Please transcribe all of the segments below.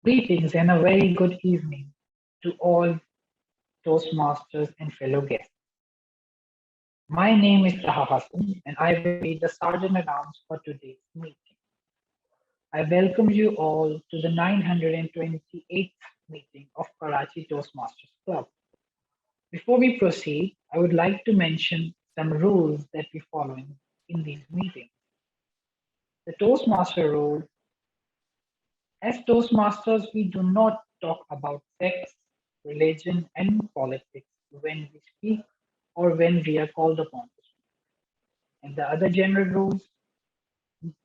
Greetings and a very good evening to all Toastmasters and fellow guests. My name is Taha Hassan and I will be the Sergeant at Arms for today's meeting. I welcome you all to the 928th meeting of Karachi Toastmasters Club. Before we proceed, I would like to mention some rules that we follow in these meetings. The Toastmaster rule: as Toastmasters, we do not talk about sex, religion, and politics when we speak or when we are called upon to speak. And the other general rules: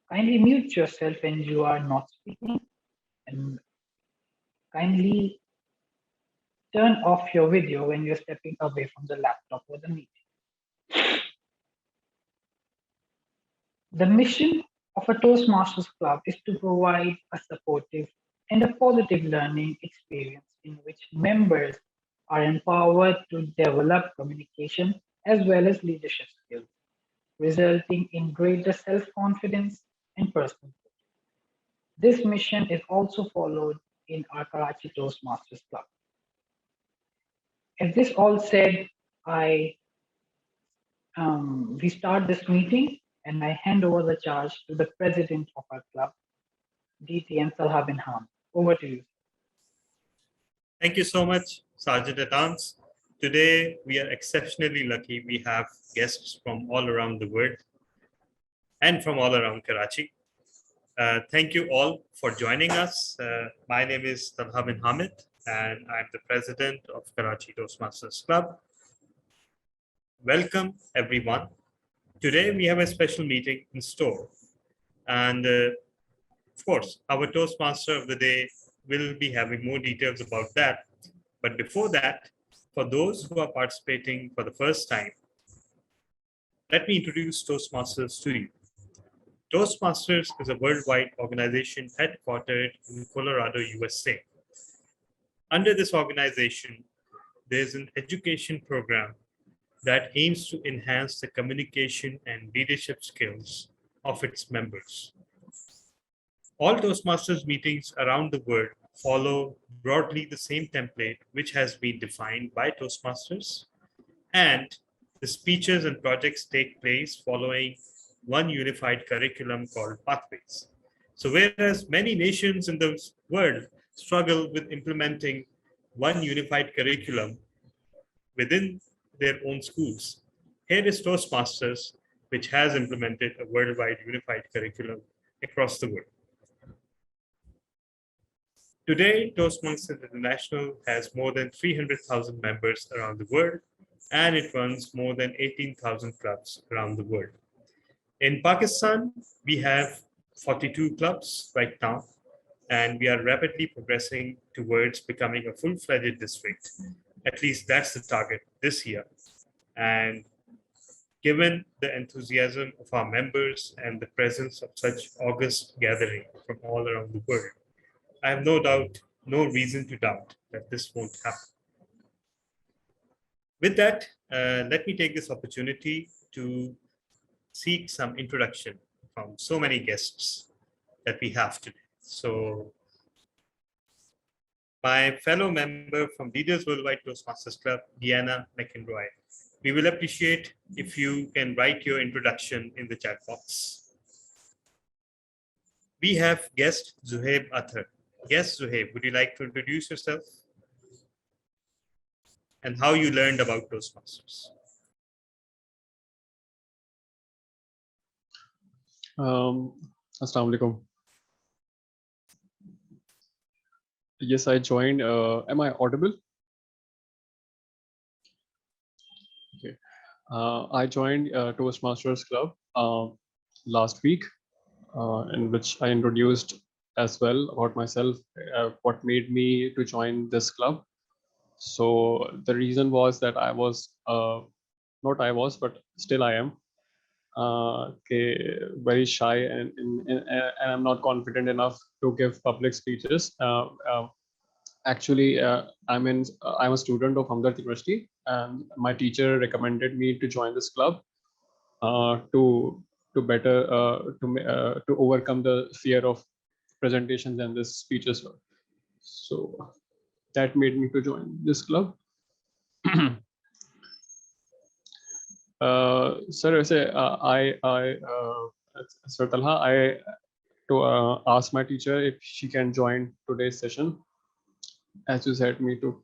kindly mute yourself when you are not speaking, and kindly turn off your video when you're stepping away from the laptop or the meeting. The mission of a Toastmasters Club is to provide a supportive and a positive learning experience in which members are empowered to develop communication as well as leadership skills, resulting in greater self-confidence and personal growth. This mission is also followed in our Karachi Toastmasters Club. As this all said, we start this meeting and I hand over the charge to the president of our club, DTN Talha bin Ham. Over to you. Thank you so much, Sergeant at Arms. Today, we are exceptionally lucky. We have guests from all around the world and from all around Karachi. Thank you all for joining us. My name is Talha bin Hamid, and I'm the president of Karachi Toastmasters Club. Welcome, everyone. Today, we have a special meeting in store. And of course, our Toastmaster of the day will be having more details about that. But before that, for those who are participating for the first time, let me introduce Toastmasters to you. Toastmasters is a worldwide organization headquartered in Colorado, USA. Under this organization, there's an education program that aims to enhance the communication and leadership skills of its members. All Toastmasters meetings around the world follow broadly the same template which has been defined by Toastmasters, and the speeches and projects take place following one unified curriculum called Pathways. So whereas many nations in the world struggle with implementing one unified curriculum within their own schools, here is Toastmasters, which has implemented a worldwide unified curriculum across the world. Today, Toastmasters International has more than 300,000 members around the world, and it runs more than 18,000 clubs around the world. In Pakistan, we have 42 clubs right now, and we are rapidly progressing towards becoming a full-fledged district. At least that's the target this year. And given the enthusiasm of our members and the presence of such august gathering from all around the world, I have no reason to doubt that this won't happen. With that, let me take this opportunity to seek some introduction from so many guests that we have today. So my fellow member from Leaders Worldwide Toastmasters Club, Deanna McEnroy, we will appreciate if you can write your introduction in the chat box. We have guest Zuhaib Athar. Yes, Zuhaib, would you like to introduce yourself and how you learned about Toastmasters? Assalamu alaikum. Yes, I joined. Am I audible? Okay. I joined Toastmasters Club last week, in which I introduced as well about myself, what made me to join this club. So the reason was that I was, not I was, but still I am, very shy and I'm not confident enough to give public speeches. Actually, I'm a student of Hamdard University, and my teacher recommended me to join this club to overcome the fear of presentations and this speeches. So that made me to join this club. Sir, Sir Talha, I asked my teacher if she can join today's session. As you said me to,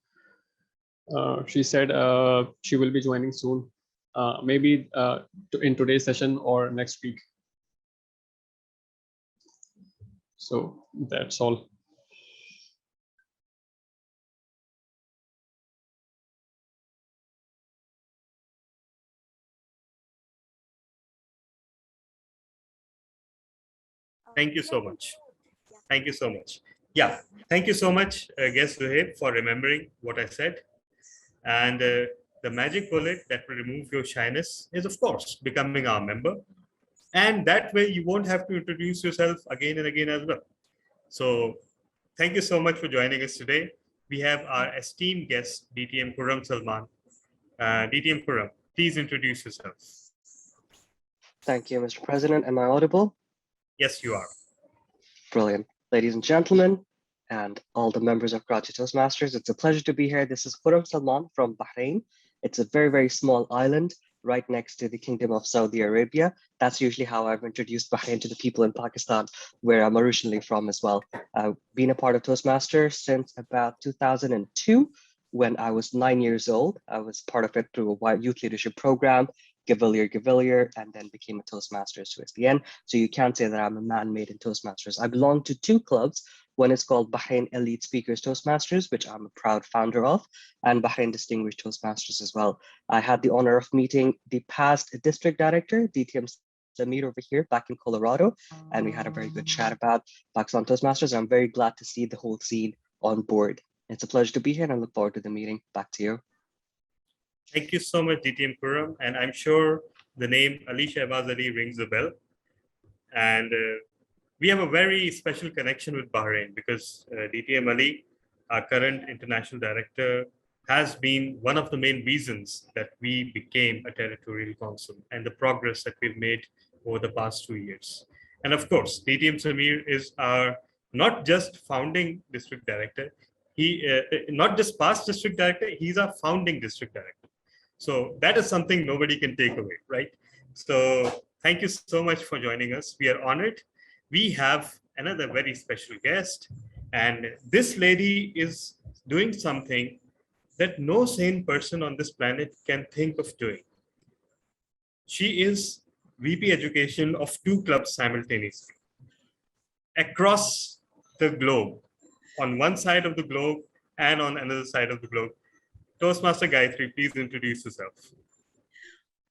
she said she will be joining soon, maybe in today's session or next week. So that's all. Thank you so much. Thank you so much. Yeah, thank you so much, guest Zuhaib, for remembering what I said. And the magic bullet that will remove your shyness is, of course, becoming our member. And that way you won't have to introduce yourself again and again as well. So thank you so much for joining us today. We have our esteemed guest, DTM Khurram Salman. DTM Khurram, please introduce yourself. Thank you, Mr. President. Am I audible? Yes, you are. Brilliant. Ladies and gentlemen, and all the members of Karachi Toastmasters, it's a pleasure to be here. This is Khurram Salman from Bahrain. It's a very, very small island right next to the Kingdom of Saudi Arabia. That's usually how I've introduced Bahrain to the people in Pakistan, where I'm originally from as well. I've been a part of Toastmasters since about 2002, when I was 9 years old. I was part of it through a youth leadership program, Gavilier, and then became a Toastmasters towards the end. So you can't say that I'm a man made in Toastmasters. I belong to two clubs. One is called Bahrain Elite Speakers Toastmasters, which I'm a proud founder of, and Bahrain Distinguished Toastmasters as well. I had the honor of meeting the past district director, DTM Samir over here back in Colorado, and we had a very good chat about Pakistan Toastmasters. I'm very glad to see the whole scene on board. It's a pleasure to be here, and I look forward to the meeting. Back to you. Thank you so much, DTM Khurram. And I'm sure the name Ali Shehbaz Ali rings a bell. And we have a very special connection with Bahrain because DTM Ali, our current international director, has been one of the main reasons that we became a territorial council and the progress that we've made over the past 2 years. And of course, DTM Samir is our not just founding district director, not just past district director, he's our founding district director. So that is something nobody can take away, right? So thank you so much for joining us. We are honored. We have another very special guest, and this lady is doing something that no sane person on this planet can think of doing. She is VP Education of 2 clubs simultaneously across the globe, on one side of the globe and on another side of the globe. Toastmaster Gayatri, please introduce yourself.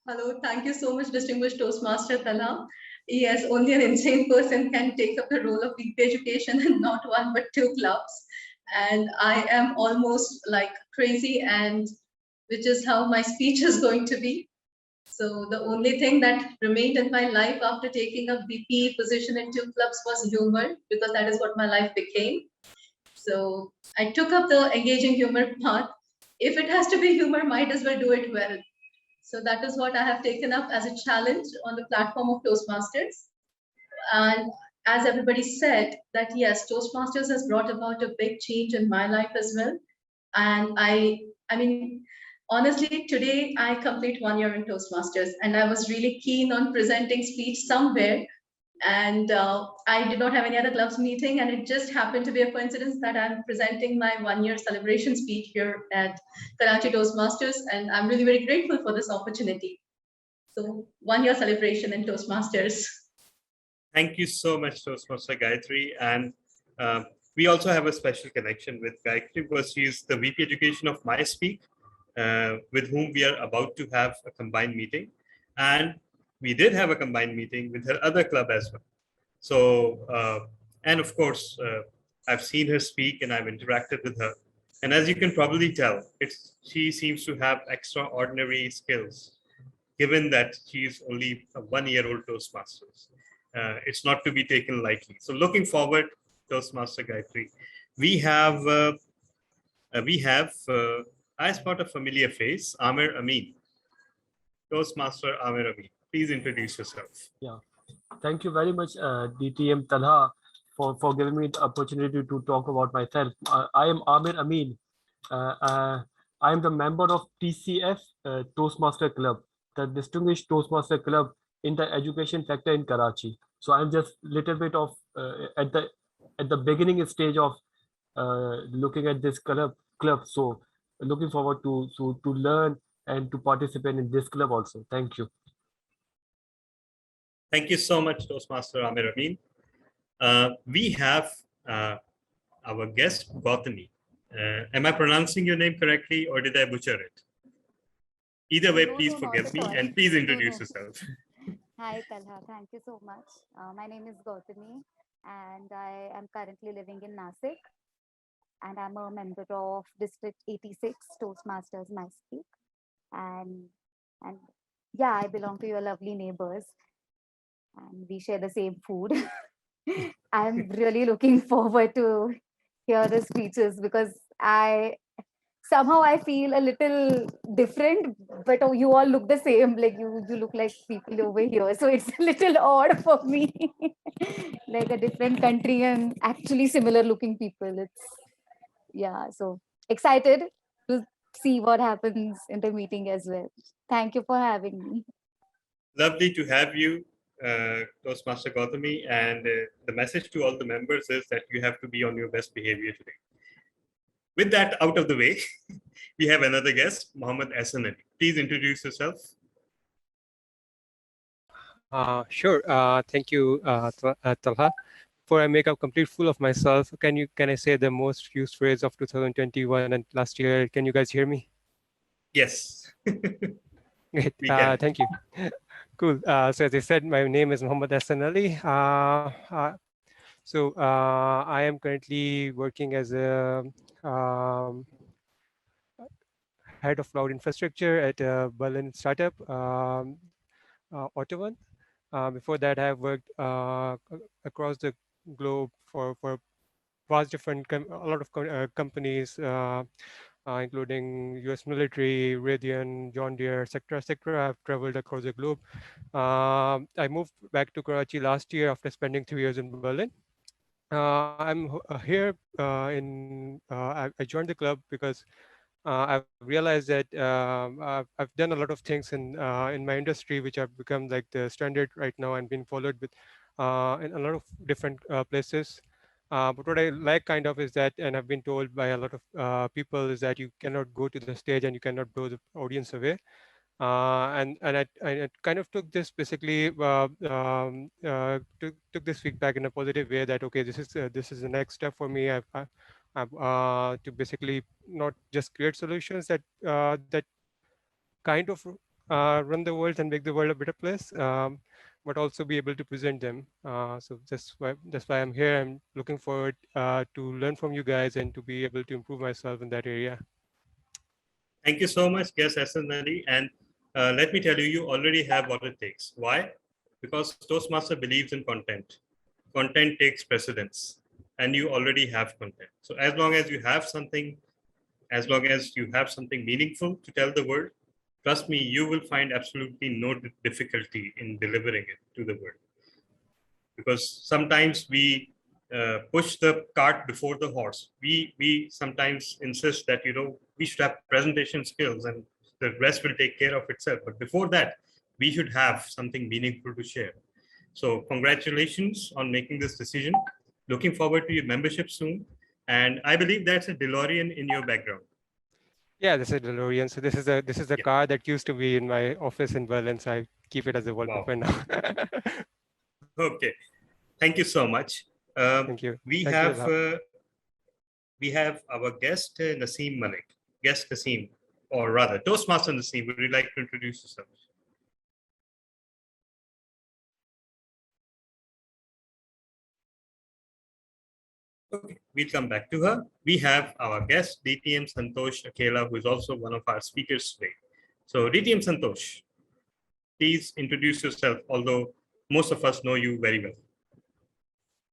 Hello, thank you so much, distinguished Toastmaster Talha. Yes, only an insane person can take up the role of VP Education and not 1 but 2 clubs. And I am almost like crazy, and which is how my speech is going to be. So the only thing that remained in my life after taking a VP position in 2 clubs was humor, because that is what my life became. So I took up the engaging humor path. If it has to be humor, might as well do it well. So that is what I have taken up as a challenge on the platform of Toastmasters. And as everybody said, that yes, Toastmasters has brought about a big change in my life as well. And I mean, honestly, today I complete 1 year in Toastmasters, and I was really keen on presenting speech somewhere. And I did not have any other clubs meeting, and it just happened to be a coincidence that I'm presenting my 1 year celebration speech here at Karachi Toastmasters, and I'm really very grateful for this opportunity. So 1 year celebration in Toastmasters. Thank you so much, Toastmaster Gayatri. And we also have a special connection with Gayatri because she is the VP Education of My Speak, with whom we are about to have a combined meeting. And we did have a combined meeting with her other club as well. So, and of course, I've seen her speak and I've interacted with her. And as you can probably tell, she seems to have extraordinary skills, given that she's only a 1-year-old Toastmasters. It's not to be taken lightly. So looking forward, Toastmaster Gayatri, we have, I spot a familiar face, Amir Amin. Toastmaster Amir Amin, please introduce yourself. Yeah, thank you very much, DTM Talha, for giving me the opportunity to talk about myself. I am Amir Amin. I am the member of TCF Toastmaster Club, the Distinguished Toastmaster Club in the education sector in Karachi. So I'm just little bit of at the beginning stage of looking at this club. So looking forward to learn and to participate in this club also. Thank you. Thank you so much, Toastmaster Amir Amin. We have our guest, Gautami. Am I pronouncing your name correctly or did I butcher it? Either way, No, please no, not forgive at me all. and please No, introduce no. yourself. Hi, Talha. Thank you so much. My name is Gautami, and I am currently living in Nasik, and I'm a member of District 86 Toastmasters Myspeak, and and yeah, I belong to your lovely neighbors, and we share the same food. I'm really looking forward to hear the speeches because I somehow I feel a little different, but oh, you all look the same. Like you look like people over here. So it's a little odd for me. Like a different country and actually similar looking people. It's yeah, so excited to see what happens in the meeting as well. Thank you for having me. Lovely to have you, Toastmaster Gautami. And the message to all the members is that you have to be on your best behavior today. With that out of the way, we have another guest, Mohammed Ahsan Ali. Please introduce yourself. Sure. Thank you, Talha. Before I make a complete fool of myself, can I say the most used phrase of 2021 and last year? Can you guys hear me? Yes. Great. We can. Thank you. Cool. So as I said, my name is Mohammed Ahsan Ali. I am currently working as a head of cloud infrastructure at a Berlin startup, Ottawa. Before that, I have worked across the globe for vast different a lot of companies, including U.S. military, Radian, John Deere, etc. I've traveled across the globe. I moved back to Karachi last year after spending 3 years in Berlin. I'm here I joined the club because I've realized that I've done a lot of things in my industry which have become like the standard right now and been followed with in a lot of different places. But what I like kind of is that, and I've been told by a lot of people, is that you cannot go to the stage and you cannot blow the audience away. I kind of took this basically took this feedback in a positive way that okay, this is the next step for me. I've to basically not just create solutions that kind of run the world and make the world a better place, but also be able to present them. So that's why I'm here. I'm looking forward to learn from you guys and to be able to improve myself in that area. Thank you so much, guest Ahsan Ali. And let me tell you, you already have what it takes. Why? Because Toastmaster believes in content. Content takes precedence, and you already have content. So as long as you have something, as long as you have something meaningful to tell the world, trust me, you will find absolutely no difficulty in delivering it to the world. Because sometimes we push the cart before the horse. We sometimes insist that we should have presentation skills and the rest will take care of itself. But before that, we should have something meaningful to share. So congratulations on making this decision. Looking forward to your membership soon. And I believe that's a DeLorean in your background. Yeah, this is DeLorean. So this is a car that used to be in my office in Berlin. So I keep it as a wallpaper now. Okay, thank you so much. Thank you. We have our guest Naseem Malik. Guest Naseem, or rather Toastmaster Naseem. Would you like to introduce yourself? Okay, we'll come back to her. We have our guest DTM Santosh Akela, who is also one of our speakers today. So DTM Santosh, please introduce yourself, although most of us know you very well.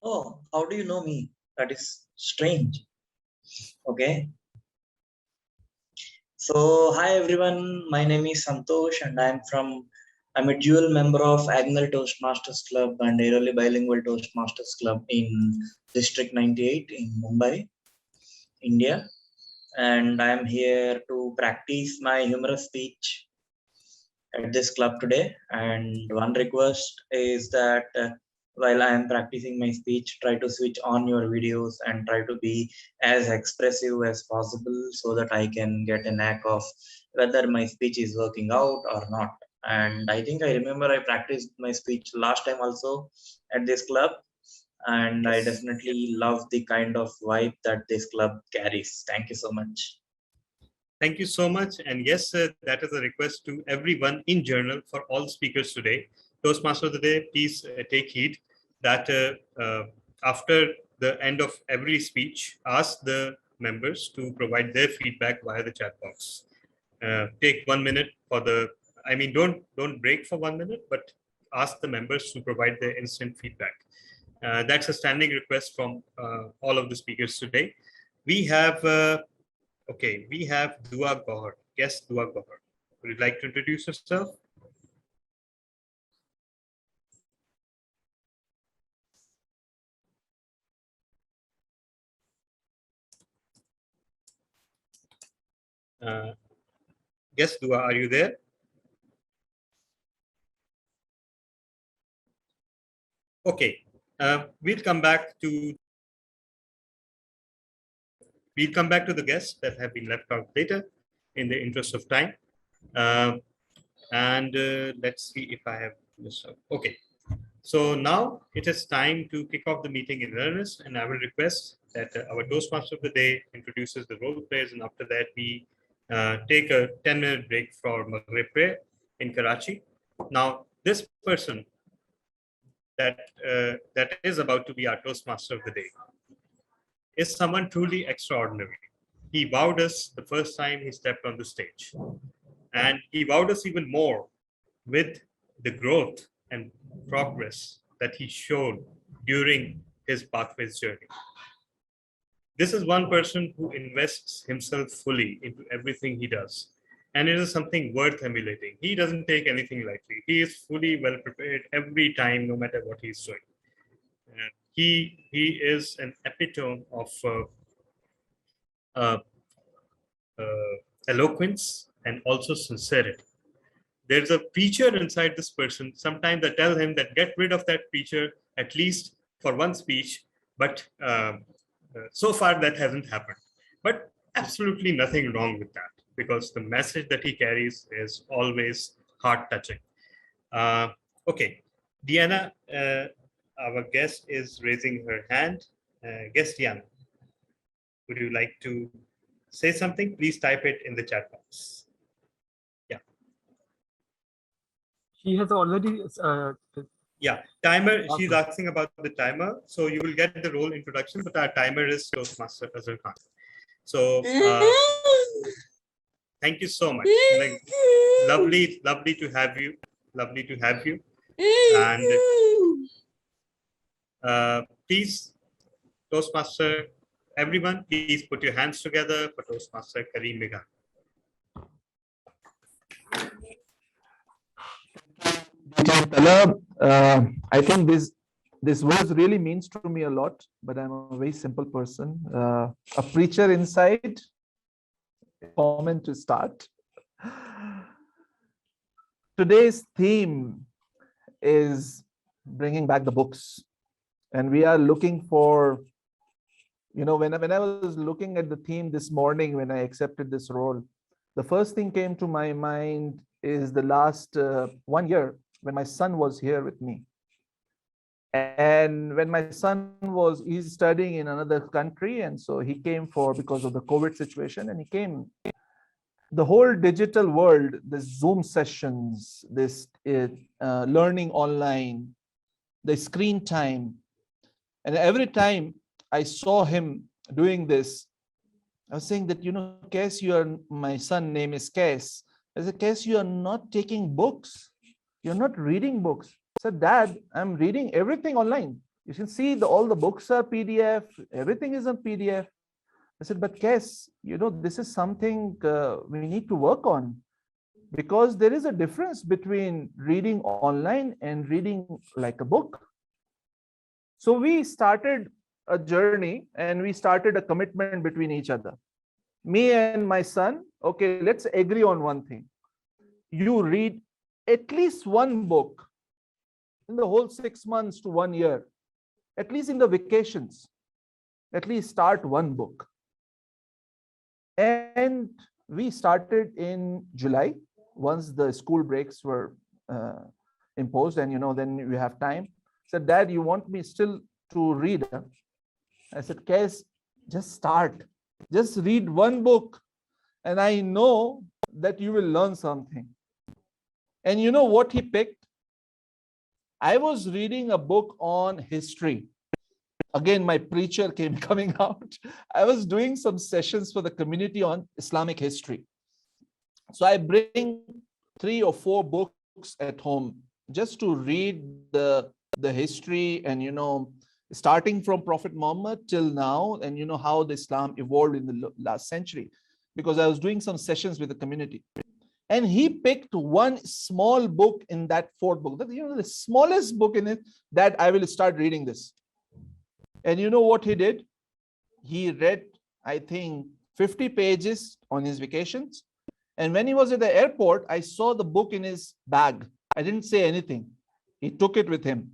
Oh, how do you know me? That is strange. Okay. So, hi everyone. My name is Santosh and I'm from I'm a dual member of Agnel Toastmasters Club and Airoli Bilingual Toastmasters Club in District 98 in Mumbai, India. And I'm here to practice my humorous speech at this club today. And one request is that while I am practicing my speech, try to switch on your videos and try to be as expressive as possible so that I can get a knack of whether my speech is working out or not. And I think I remember I practiced my speech last time also at this club. And I definitely love the kind of vibe that this club carries. Thank you so much. Thank you so much. And yes, that is a request to everyone in general for all speakers today. Toastmaster of the day, please take heed that after the end of every speech, ask the members to provide their feedback via the chat box. Take 1 minute for the, I mean, don't break for 1 minute, but ask the members to provide their instant feedback. That's a standing request from all of the speakers today. We have okay, we have Dua Gohar, guest Dua Gohar. Would you like to introduce yourself? Guest Dua, are you there? Okay, we'll come back to the guests that have been left out later in the interest of time. Let's see if I have this. Okay, so now it is time to kick off the meeting in earnest, and I will request that our Toastmaster of the day introduces the role players, and after that we take a 10-minute break for Maghrib prayer in Karachi. Now, this person that is about to be our Toastmaster of the day is someone truly extraordinary. He wowed us the first time he stepped on the stage, and he wowed us even more with the growth and progress that he showed during his Pathways journey. This is one person who invests himself fully into everything he does, and it is something worth emulating. He doesn't take anything lightly. He is fully well prepared every time, no matter what he's doing. He is an epitome of eloquence and also sincerity. There's a preacher inside this person. Sometimes I tell him that get rid of that preacher at least for one speech, but so far that hasn't happened. But absolutely nothing wrong with that, because the message that he carries is always heart-touching. Okay, Diana, our guest is raising her hand. Guest Diana, would you like to say something? Please type it in the chat box. Yeah. She has already. Yeah, timer. Okay. She's asking about the timer. So you will get the role introduction, but our timer is Toastmaster Azhar Khan. So thank you so much. Like, lovely to have you. Lovely to have you. And please, Toastmaster, everyone, please put your hands together for Toastmaster Kareem Meghan. I think this words really means to me a lot, but I'm a very simple person. A preacher inside. Comment to start. Today's theme is bringing back the books, and we are looking for, you know, when I was looking at the theme this morning when I accepted this role, the first thing came to my mind is the last 1 year when my son was here with me. And when my son he's studying in another country, and so he came because of the COVID situation, and he came. The whole digital world, the Zoom sessions, this learning online, the screen time, and every time I saw him doing this, I was saying that, you know, Kes, my son name is Kes. I said, Kes, you are not taking books. You're not reading books. I said, Dad, I'm reading everything online. You can see all the books are PDF. Everything is on PDF. I said, but Kes, you know, this is something we need to work on. because there is a difference between reading online and reading like a book. So we started a journey and we started a commitment between each other. Me and my son, okay, let's agree on one thing. You read at least one book in the whole 6 months to 1 year, at least in the vacations, at least start one book. And we started in July, once the school breaks were imposed, and then we have time. Said, Dad, you want me still to read? I said, Kes, just start. Just read one book, and I know that you will learn something. And you know what he picked? I was reading a book on history. Again, my preacher coming out. I was doing some sessions for the community on Islamic history. So I bring 3 or 4 books at home just to read the history, and starting from Prophet Muhammad till now, and how the Islam evolved in the last century, because I was doing some sessions with the community. And he picked one small book in that 4th book, the smallest book in it, that I will start reading this. And you know what he did? He read, I think, 50 pages on his vacations. And when he was at the airport, I saw the book in his bag. I didn't say anything. He took it with him.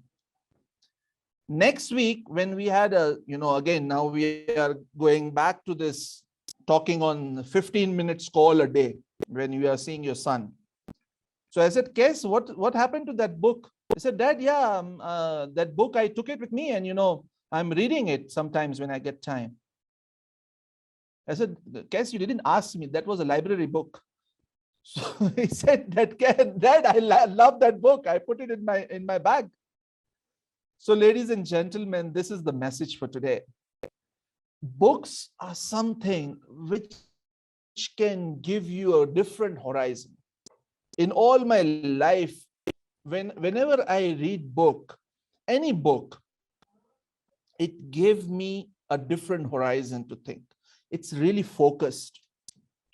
Next week, when we had again, now we are going back to this talking on 15 minutes call a day when you are seeing your son. So I said, Kes, what happened to that book? He said, Dad, yeah, that book, I took it with me, and I'm reading it sometimes when I get time. I said, Kes, you didn't ask me. That was a library book. So he said, Dad, I love that book. I put it in my bag. So ladies and gentlemen, this is the message for today. Books are something which can give you a different horizon. In all my life, whenever I read book, any book, it gave me a different horizon to think. It's really focused.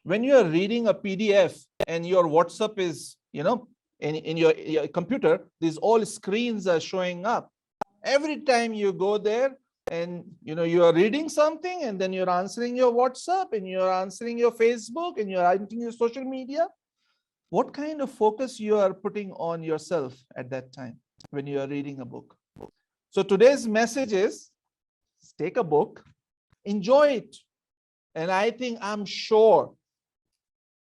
When you are reading a PDF and your WhatsApp is, in your computer, these all screens are showing up. Every time you go there and, you are reading something, and then you're answering your WhatsApp, and you're answering your Facebook, and you're answering your social media. What kind of focus you are putting on yourself at that time when you are reading a book? So today's message is, take a book, enjoy it. And I'm sure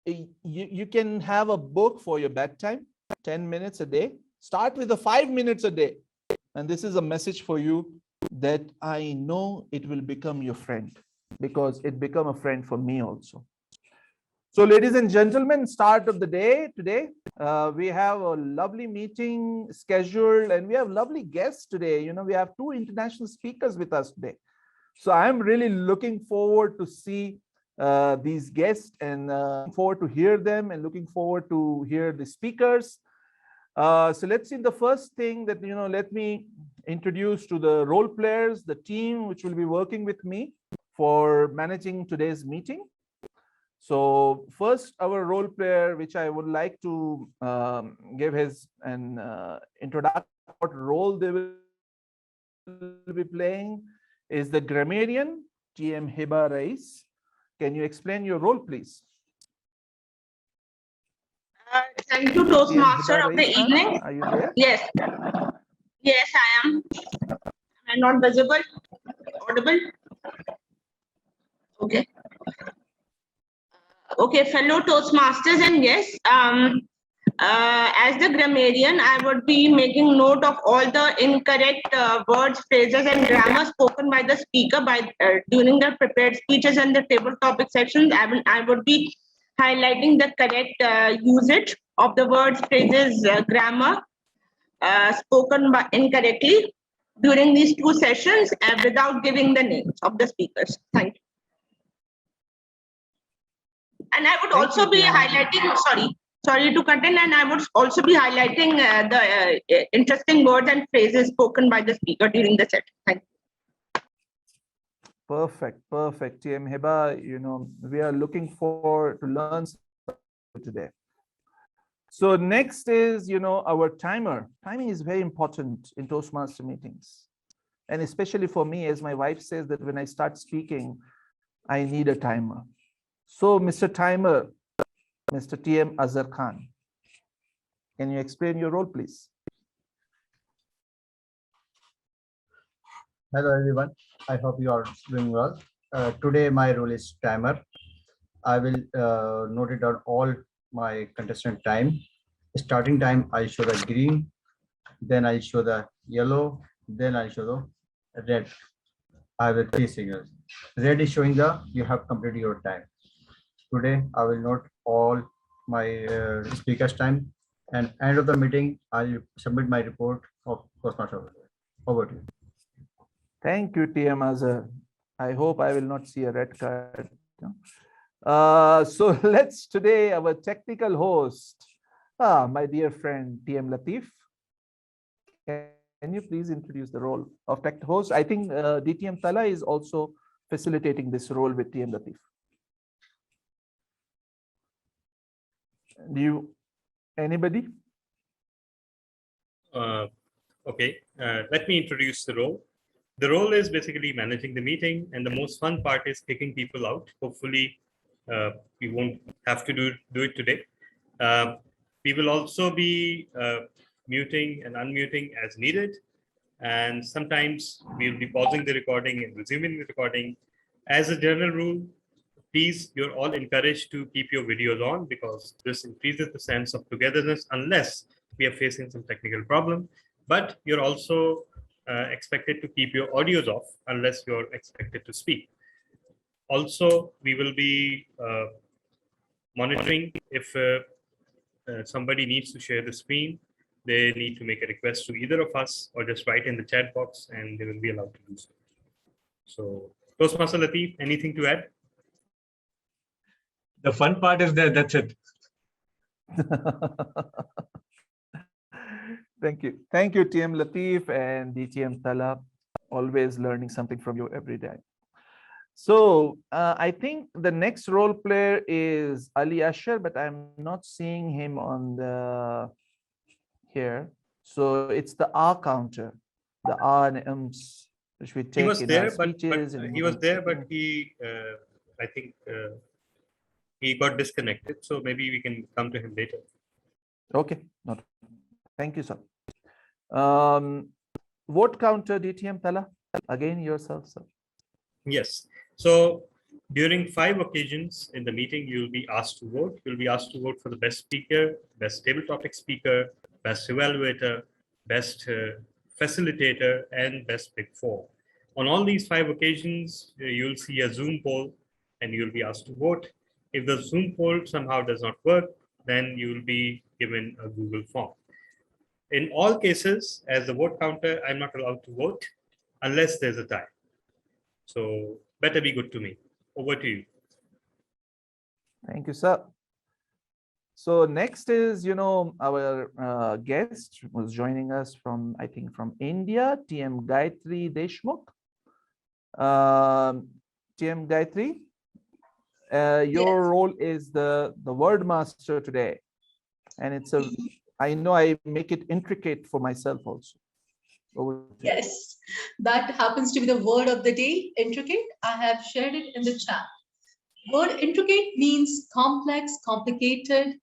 you can have a book for your bedtime, 10 minutes a day. Start with the 5 minutes a day. And this is a message for you that I know it will become your friend, because it became a friend for me also. So ladies and gentlemen, start of the day today. We have a lovely meeting scheduled, and we have lovely guests today. We have 2 international speakers with us today. So I'm really looking forward to see these guests, and forward to hear them, and looking forward to hear the speakers. So let's see, the first thing that, let me introduce to the role players, the team which will be working with me for managing today's meeting. So first, our role player, which I would like to give an introduction, what role they will be playing, is the grammarian, TM Hiba Rais. Can you explain your role, please? Thank you, Toastmaster of the evening. Are you there? Yes. Yes, I am. I'm not visible, audible. Okay. Okay, fellow Toastmasters and guests. As the grammarian, I would be making note of all the incorrect words, phrases, and grammar spoken by the speaker during their prepared speeches and the table topic sections. I would be highlighting the correct usage of the words, phrases, grammar spoken incorrectly during these 2 sessions without giving the names of the speakers. Thank you. And I would also be highlighting, sorry to cut in, and I would also be highlighting the interesting words and phrases spoken by the speaker during the session. Thank you. Perfect. TM Hiba, we are looking forward to learn today. So next is, our timer. Timing is very important in Toastmaster meetings. And especially for me, as my wife says that when I start speaking, I need a timer. So Mr. Timer, Mr. TM Azhar Khan, can you explain your role, please? Hello everyone, I hope you are doing well. Today my role is timer. I will note it down all my contestant time. Starting time, I show the green, then I show the yellow, then I show the red. I have 3 signals. Red is showing you have completed your time. Today I will note all my speakers time, and end of the meeting I'll submit my report of Toastmaster. Over to you. Thank you, TM Azhar. I hope I will not see a red card. So let's today our technical host, my dear friend TM Latif. Can you please introduce the role of tech host? I think DTM Tala is also facilitating this role with TM Latif. Anybody? Okay, let me introduce the role. The role is basically managing the meeting, and the most fun part is kicking people out. Hopefully, we won't have to do it today. We will also be muting and unmuting as needed. And sometimes we'll be pausing the recording and resuming the recording. As a general rule, please, you're all encouraged to keep your videos on because this increases the sense of togetherness unless we are facing some technical problem. But you're also expected to keep your audios off unless you're expected to speak. Also, we will be monitoring if somebody needs to share the screen. They need to make a request to either of us or just write in the chat box and they will be allowed to do so. So, Toastmaster Latif, anything to add? The fun part is there, that's it. Thank you. Thank you, TM Latif and DTM Tala. Always learning something from you every day. So I think the next role player is Ali Asher, but I'm not seeing him on the here. So it's the R counter, the R and M's, which we take in our speeches. He was there, but he, I think he got disconnected. So maybe we can come to him later. Okay. No, thank you, sir. Vote counter, DTM Tala, again yourself, sir. Yes. So during 5 occasions in the meeting, you'll be asked to vote. You'll be asked to vote for the best speaker, best table topic speaker, best evaluator, best facilitator, and best Big 4. On all these 5 occasions, you'll see a Zoom poll and you'll be asked to vote. If the Zoom poll somehow does not work, then you'll be given a Google form. In all cases, as the vote counter, I'm not allowed to vote unless there's a tie. So better be good to me. Over to you. Thank you, sir. So next is, our guest was joining us from, I think, from India, TM Gayatri Deshmukh. TM Gayatri, your role is the word master today. And I know I make it intricate for myself also. Yes, that happens to be the word of the day, intricate. I have shared it in the chat. Word intricate means complex, complicated.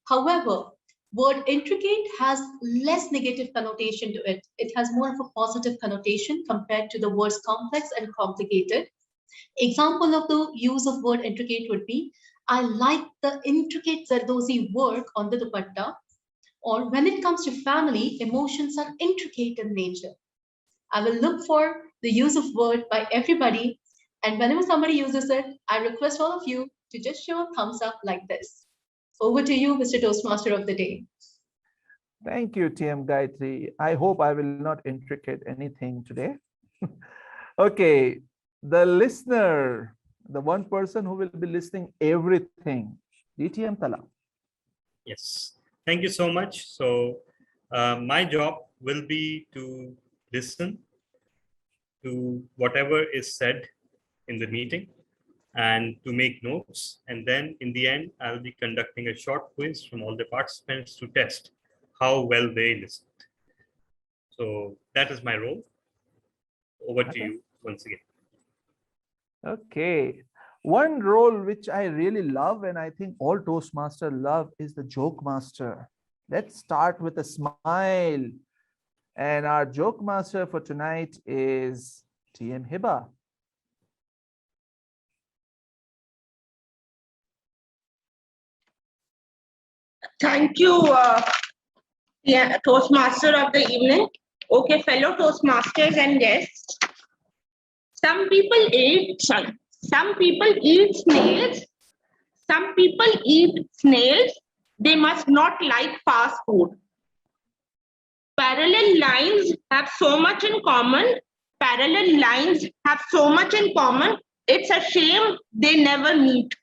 However, word intricate has less negative connotation to it. It has more of a positive connotation compared to the words complex and complicated. Example of the use of word intricate would be, I like the intricate Zardozi work on the dupatta. Or when it comes to family, emotions are intricate in nature. I will look for the use of word by everybody. And whenever somebody uses it, I request all of you to just show a thumbs up like this. Over to you, Mr. Toastmaster of the day. Thank you, TM Gayatri. I hope I will not intricate anything today. Okay, the listener, the one person who will be listening everything, DTM Tala. Yes. Thank you so much. So my job will be to listen to whatever is said in the meeting. and to make notes. And then in the end, I'll be conducting a short quiz from all the participants to test how well they listened. So that is my role. Over to you once again. Okay. One role which I really love, and I think all Toastmasters love, is the joke master. Let's start with a smile. And our joke master for tonight is TM Hiba. Thank you, Toastmaster of the evening. Okay, fellow Toastmasters and guests. Some people eat snails. Some people eat snails. They must not like fast food. Parallel lines have so much in common. Parallel lines have so much in common. It's a shame they never meet.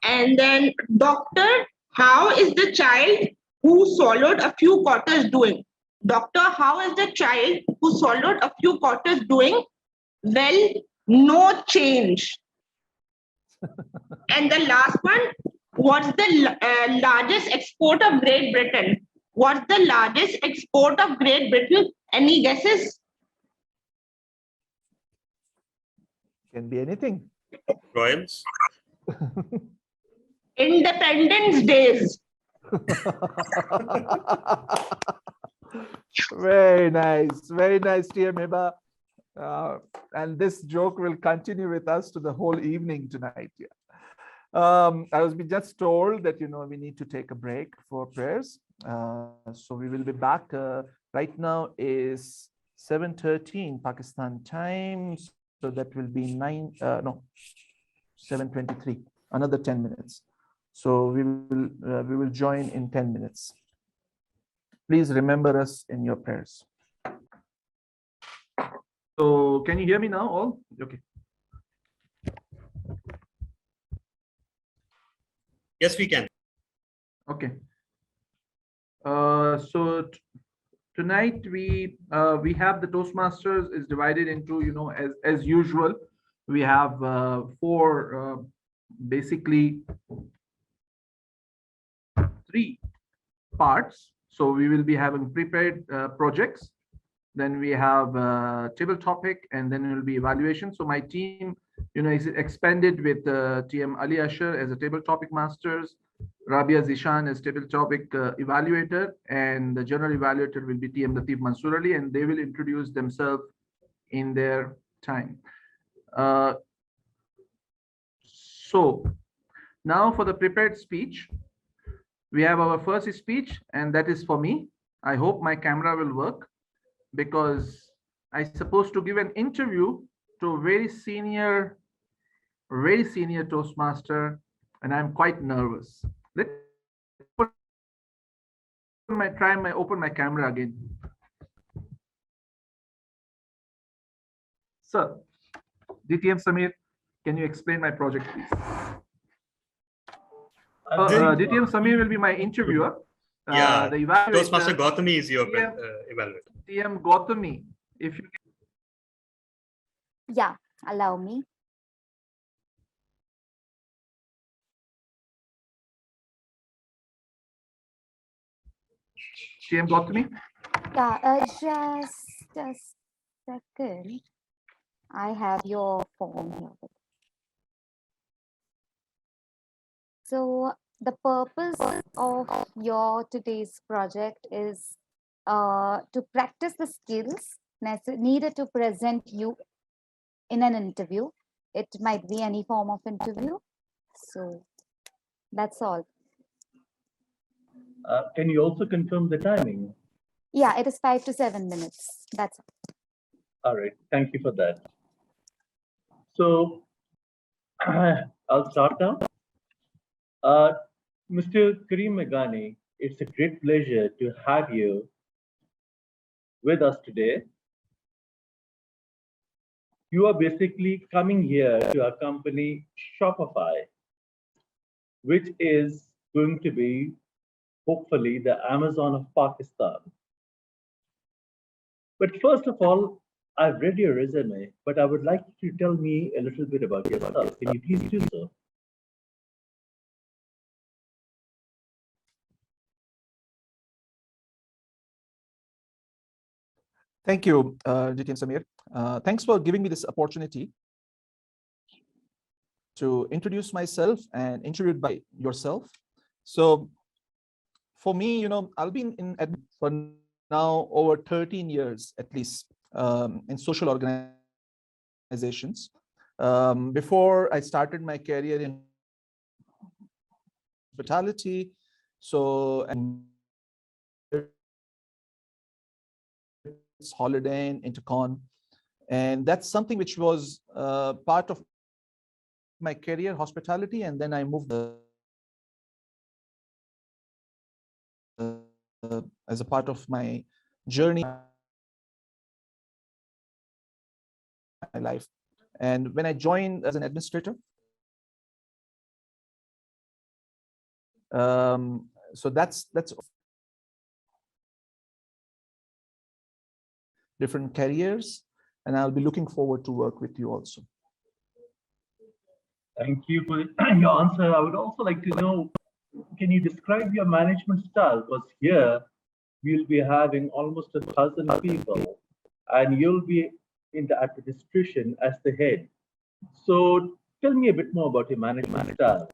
And then, doctor, how is the child who swallowed a few quarters doing? Doctor, how is the child who swallowed a few quarters doing? Well, no change. And the last one, what's the largest export of Great Britain? What's the largest export of Great Britain? Any guesses? Can be anything. Royals. Independence Days. Very nice, TM Hiba. And this joke will continue with us to the whole evening tonight. Yeah. I was just told that we need to take a break for prayers. So we will be back. Right now is 7:13 Pakistan time. So that will be 7:23. Another 10 minutes. So we will join in 10 minutes. Please remember us in your prayers. So can you hear me now all? Okay. Yes, we can. Okay. So tonight we have the Toastmasters is divided into, as usual, we have four basically 3 parts. So we will be having prepared projects, then we have table topic, and then it will be evaluation. So my team, is expanded with TM Ali Asher as a table topic masters, Rabia Zishan as table topic evaluator, and the general evaluator will be TM Latif Mansoor Ali, and they will introduce themselves in their time. So now for the prepared speech, we have our first speech, and that is for me. I hope my camera will work, because I'm supposed to give an interview to a very senior Toastmaster, and I'm quite nervous. Let me open my camera again. Sir, DTM Samir, can you explain my project, please? DTM Samir will be my interviewer. Yeah, the evaluator, Toastmaster Gautami is your evaluator. TM Gautami, if you can. Yeah, allow me. TM Gautami? Yeah, just a second. I have your form here. So the purpose of your today's project is to practice the skills needed to present you in an interview. It might be any form of interview. So that's all. Can you also confirm the timing? Yeah, it is 5 to 7 minutes. That's all. All right, thank you for that. So I'll start now. Mr. Karim Meghani, it's a great pleasure to have you with us today. You are basically coming here to accompany Shopify, which is going to be hopefully the Amazon of Pakistan. But first of all, I've read your resume, but I would like you to tell me a little bit about yourself. Can you please do so? Thank you, GTM Samir. Thanks for giving me this opportunity to introduce myself and introduce by yourself. So for me, I'll be in admin for now over 13 years at least in social organizations. Before I started my career in hospitality, so and Holiday Inn, Intercon, and that's something which was part of my career, hospitality, and then I moved as a part of my journey, my life. And when I joined as an administrator, so that's different careers, and I'll be looking forward to work with you also. Thank you for your answer. I would also like to know, can you describe your management style? Because here we'll be having almost 1,000 people, and you'll be in the administration as the head. So tell me a bit more about your management style.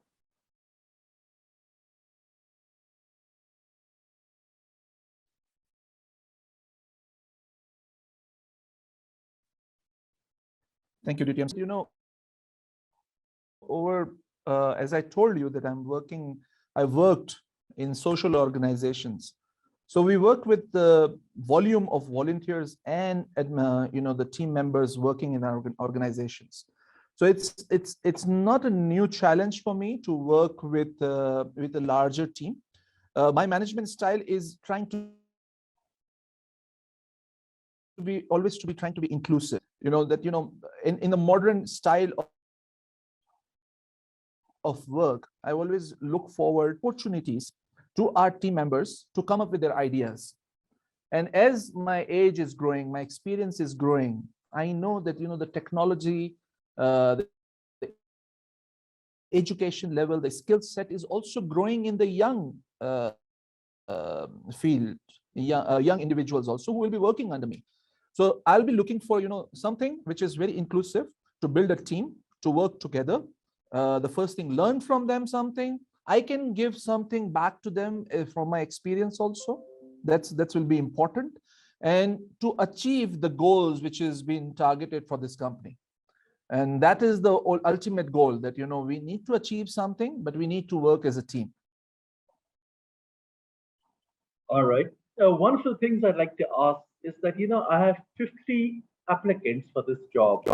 Thank you, DTM. Over as I told you that I worked in social organizations. So we work with the volume of volunteers and the team members working in our organizations. So it's not a new challenge for me to work with a larger team. My management style is trying to be trying to be inclusive. In the modern style of work, I always look forward opportunities to our team members to come up with their ideas. And as my age is growing, my experience is growing, I know that the technology, the education level, the skill set is also growing in the young field, young individuals also who will be working under me. So I'll be looking for something which is very inclusive, to build a team, to work together. The first thing, learn from them something. I can give something back to them from my experience also. That will be important, and to achieve the goals which is being targeted for this company. And that is the ultimate goal, that we need to achieve something, but we need to work as a team. All right. One of the things I'd like to ask is that I have 50 applicants for this job.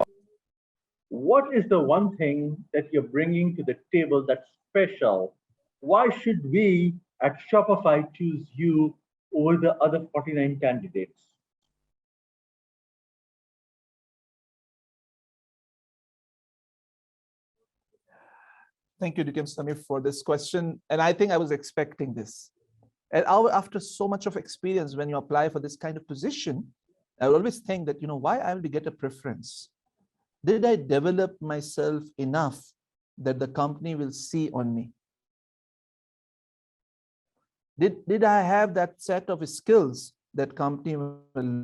What is the one thing that you're bringing to the table that's special? Why should we at Shopify choose you over the other 49 candidates? Thank you, DTM Samir, for this question. And I think I was expecting this. And after so much of experience, when you apply for this kind of position, I will always think that, why I will get a preference? Did I develop myself enough that the company will see on me? Did I have that set of skills that company will?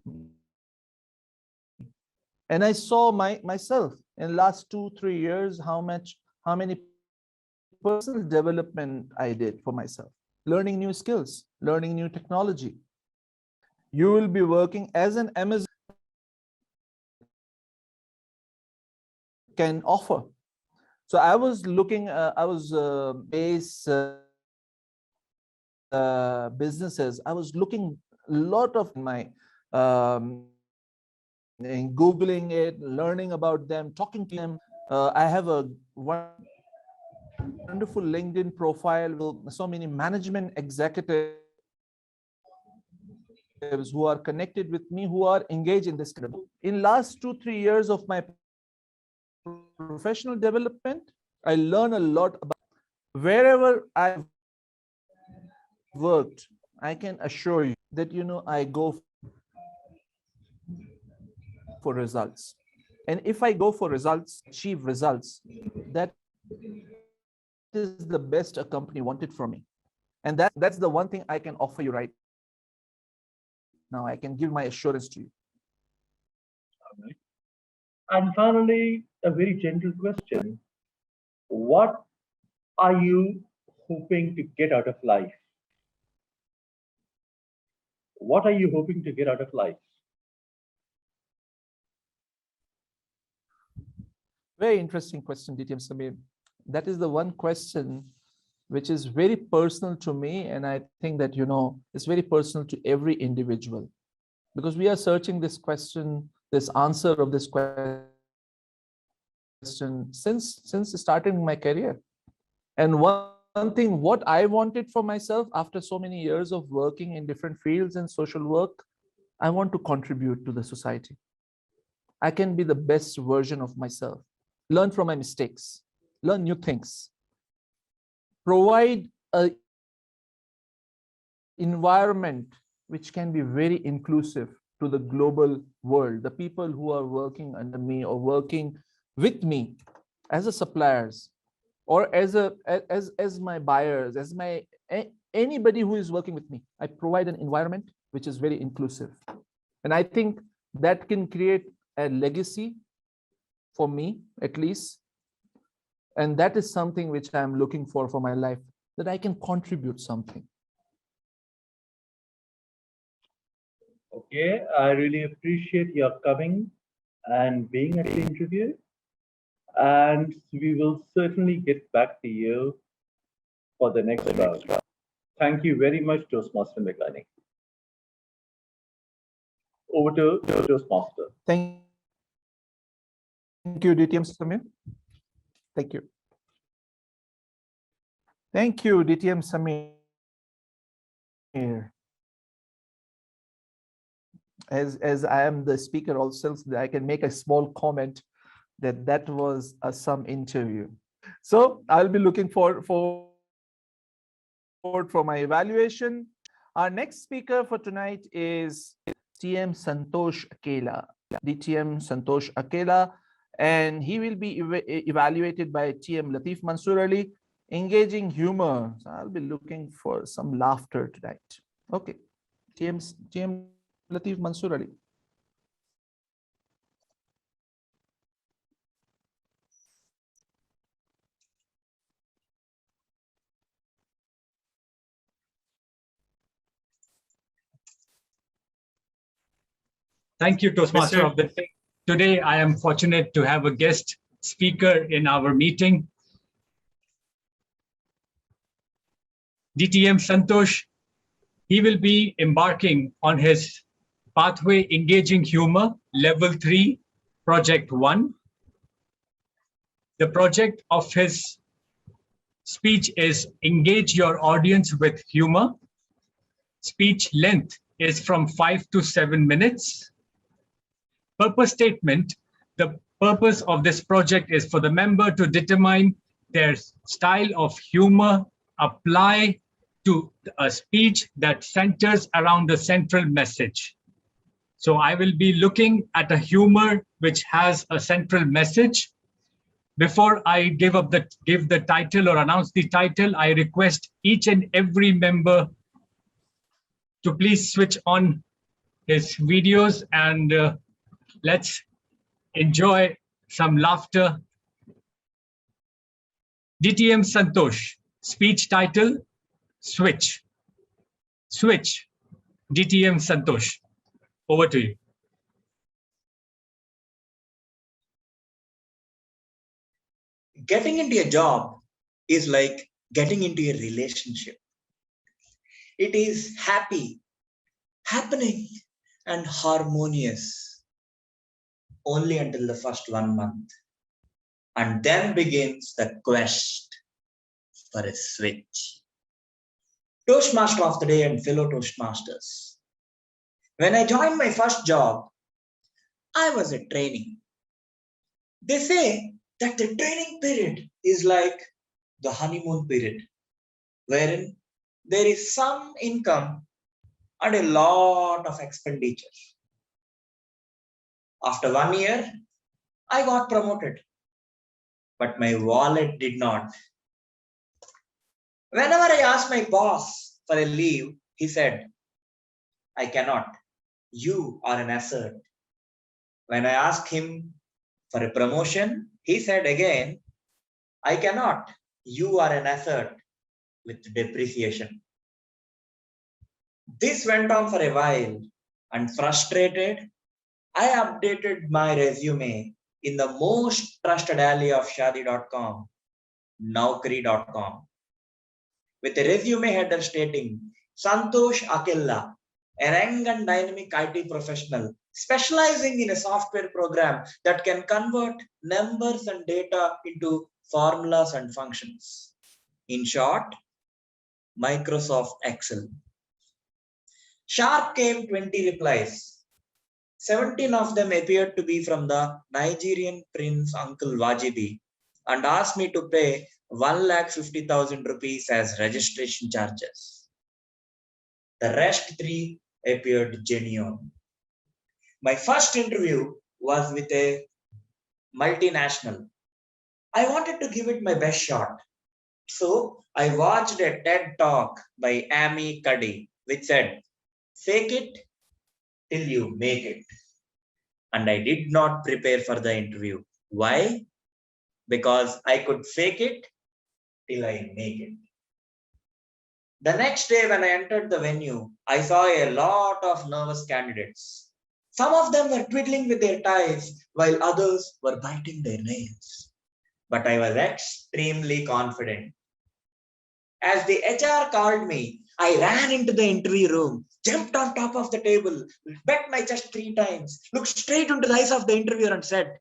And I saw myself in the last 2-3 years, how many personal development I did for myself, learning new skills, learning new technology. You will be working as an Amazon can offer. So I was looking, I was base businesses. I was looking a lot of my in Googling it, learning about them, talking to them. I have a wonderful LinkedIn profile with so many management executives who are connected with me, who are engaged in this. In last 2-3 years of my professional development, I learn a lot about wherever I've worked. I can assure you that I go for results. And if I go for results, achieve results, that is the best a company wanted from me. And that's the one thing I can offer you right now. I can give my assurance to you. All right. And finally, a very gentle question. What are you hoping to get out of life? What are you hoping to get out of life? Very interesting question, DTM Samir. That is the one question which is very personal to me. And I think that, it's very personal to every individual, because we are searching this question, this answer of this question since starting my career. And one thing, what I wanted for myself after so many years of working in different fields and social work, I want to contribute to the society. I can be the best version of myself, learn from my mistakes, learn new things, provide an environment which can be very inclusive to the global world, the people who are working under me or working with me as a suppliers, or as my buyers, as anybody who is working with me. I provide an environment which is very inclusive. And I think that can create a legacy for me, at least. And that is something which I'm looking for my life, that I can contribute something. Okay, I really appreciate your coming and being at the interview. And we will certainly get back to you for the next round. Thank you very much, Toastmaster Mechanic. Over to Toastmaster. Thank you, DTM Samir. Thank you. Thank you, DTM Samir. As I am the speaker also, I can make a small comment that was some interview. So I'll be looking forward for my evaluation. Our next speaker for tonight is TM Santosh Akela, DTM Santosh Akela, and he will be evaluated by TM Latif Mansoor Ali, engaging humor. So I'll be looking for some laughter tonight. Okay, TM Latif Mansoor Ali. Thank you, Toastmaster of the Day. Today, I am fortunate to have a guest speaker in our meeting. DTM Santosh, he will be embarking on his Pathway Engaging Humor, Level 3, Project 1. The project of his speech is Engage Your Audience with Humor. Speech length is from 5 to 7 minutes. Purpose statement: the purpose of this project is for the member to determine their style of humor, apply to a speech that centers around the central message. So I will be looking at a humor which has a central message. Before I give the title or announce the title, I request each and every member to please switch on his videos and let's enjoy some laughter. DTM Santosh, speech title, Switch. Switch, DTM Santosh, over to you. Getting into a job is like getting into a relationship. It is happy, happening, and harmonious only until the first 1 month. And then begins the quest for a switch. Toastmaster of the Day and fellow Toastmasters. When I joined my first job, I was a trainee. They say that the training period is like the honeymoon period, wherein there is some income and a lot of expenditure. After 1 year, I got promoted, but my wallet did not. Whenever I asked my boss for a leave, he said, I cannot. You are an asset. When I asked him for a promotion, he said again, I cannot. You are an asset with depreciation. This went on for a while, and frustrated, I updated my resume in the most trusted ally of Shadi.com, Naukri.com, with a resume header stating Santosh Akella, a young and dynamic IT professional specializing in a software program that can convert numbers and data into formulas and functions. In short, Microsoft Excel. Sharp came 20 replies. 17 of them appeared to be from the Nigerian Prince Uncle Wajibi and asked me to pay 1,50,000 rupees as registration charges. The rest 3 appeared genuine. My first interview was with a multinational. I wanted to give it my best shot. So I watched a TED talk by Amy Cuddy, which said, fake it till you make it. And I did not prepare for the interview. Why? Because I could fake it till I make it. The next day when I entered the venue, I saw a lot of nervous candidates. Some of them were twiddling with their ties while others were biting their nails. But I was extremely confident. As the HR called me, I ran into the interview room, jumped on top of the table, bet my chest 3 times, looked straight into the eyes of the interviewer and said,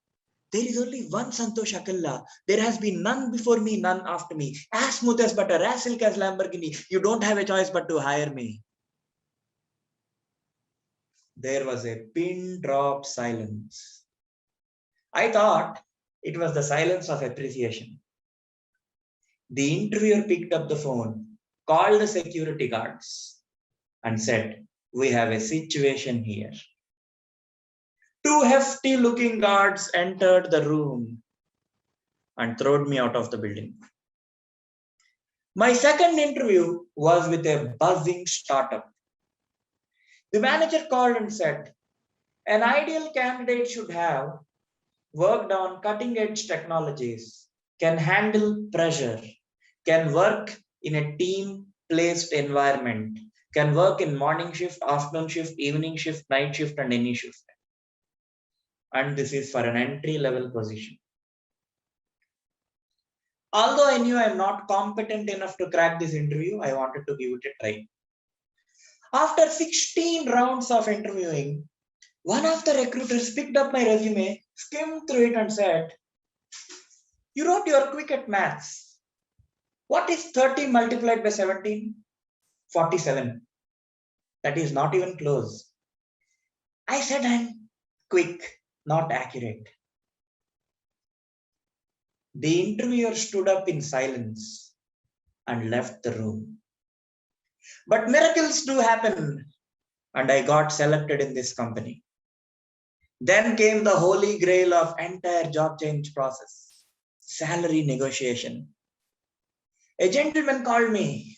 there is only one Santosh Akella. There has been none before me, none after me. As smooth as butter, as silk as Lamborghini. You don't have a choice but to hire me. There was a pin drop silence. I thought it was the silence of appreciation. The interviewer picked up the phone, called the security guards, and said, we have a situation here. 2 hefty looking guards entered the room and threw me out of the building. My second interview was with a buzzing startup. The manager called and said, an ideal candidate should have worked on cutting edge technologies, can handle pressure, can work in a team-placed environment, can work in morning shift, afternoon shift, evening shift, night shift, and any shift. And this is for an entry-level position. Although I knew I'm not competent enough to crack this interview, I wanted to give it a try. After 16 rounds of interviewing, one of the recruiters picked up my resume, skimmed through it and said, you wrote you're quick at maths. What is 30 multiplied by 17? 47. That is not even close. I said I'm quick, not accurate. The interviewer stood up in silence and left the room. But miracles do happen, and I got selected in this company. Then came the holy grail of entire job change process, salary negotiation. A gentleman called me.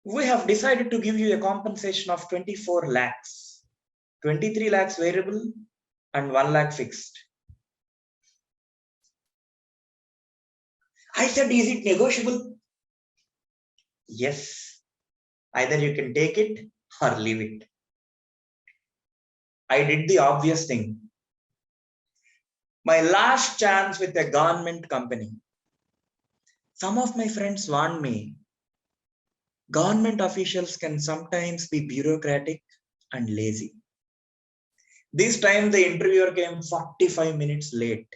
We have decided to give you a compensation of 24 lakhs, 23 lakhs variable and 1 lakh fixed. I said, is it negotiable? Yes. Either you can take it or leave it. I did the obvious thing. My last chance with a government company. Some of my friends warned me. Government officials can sometimes be bureaucratic and lazy. This time the interviewer came 45 minutes late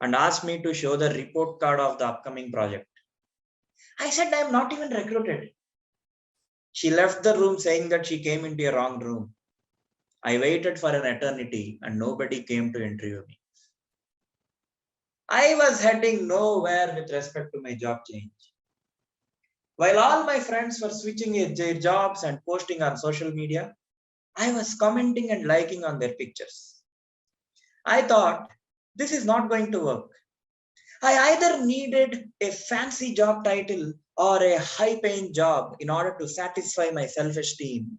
and asked me to show the report card of the upcoming project. I said, I am not even recruited. She left the room saying that she came into a wrong room. I waited for an eternity and nobody came to interview me. I was heading nowhere with respect to my job change. While all my friends were switching their jobs and posting on social media, I was commenting and liking on their pictures. I thought, this is not going to work. I either needed a fancy job title or a high paying job in order to satisfy my self-esteem.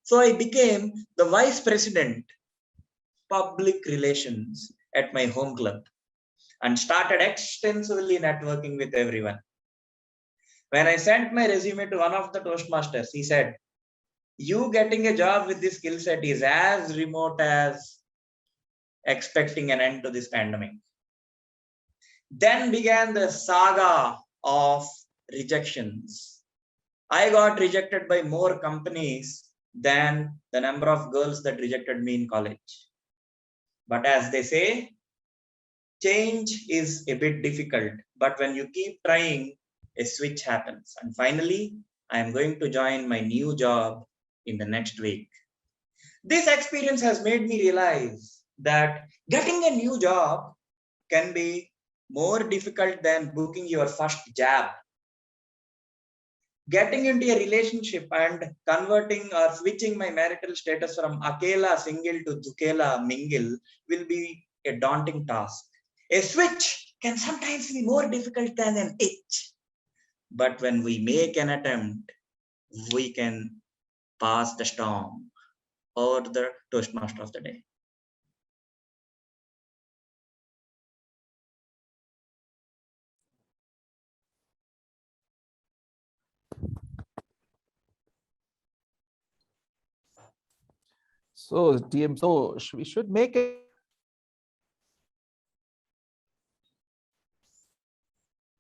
So I became the vice president, public relations at my home club and started extensively networking with everyone. When I sent my resume to one of the Toastmasters, he said, you getting a job with this skill set is as remote as expecting an end to this pandemic. Then began the saga of rejections. I got rejected by more companies than the number of girls that rejected me in college. But as they say, change is a bit difficult, but when you keep trying, a switch happens. And finally, I am going to join my new job in the next week. This experience has made me realize that getting a new job can be more difficult than booking your first jab. Getting into a relationship and converting or switching my marital status from akela single to dukela mingle will be a daunting task. A switch can sometimes be more difficult than an itch. But when we make an attempt, we can pass the storm or the Toastmaster of the day. So TM, so we should make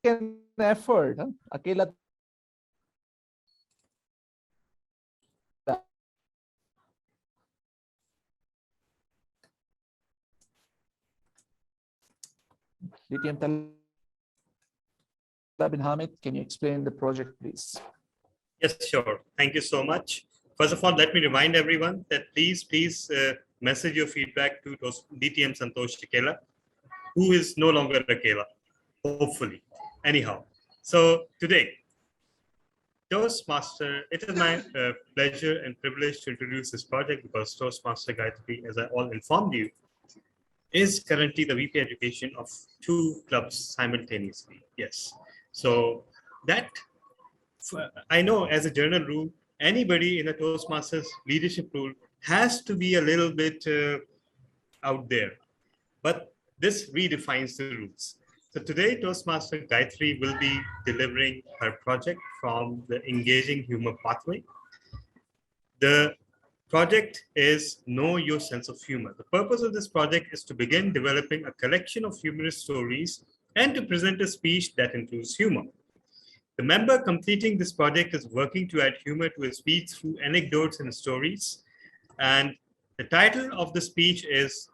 an effort. Huh? Akela DTM Talab bin Hamid, can you explain the project, please? Yes, sure. Thank you so much. First of all, let me remind everyone that please message your feedback to DTM Santosh Akela, who is no longer Akela, hopefully. Anyhow, so today, Toastmaster, it is my pleasure and privilege to introduce this project because Toastmaster Gayatri, as I all informed you, is currently the VP Education of 2 clubs simultaneously. Yes. So that, I know as a general rule, anybody in a Toastmasters leadership role has to be a little bit out there, but this redefines the rules. So today, Toastmaster Gayatri will be delivering her project from the Engaging Humor Pathway. The project is Know Your Sense of Humor. The purpose of this project is to begin developing a collection of humorous stories and to present a speech that includes humor. The member completing this project is working to add humor to his speech through anecdotes and stories. And the title of the speech is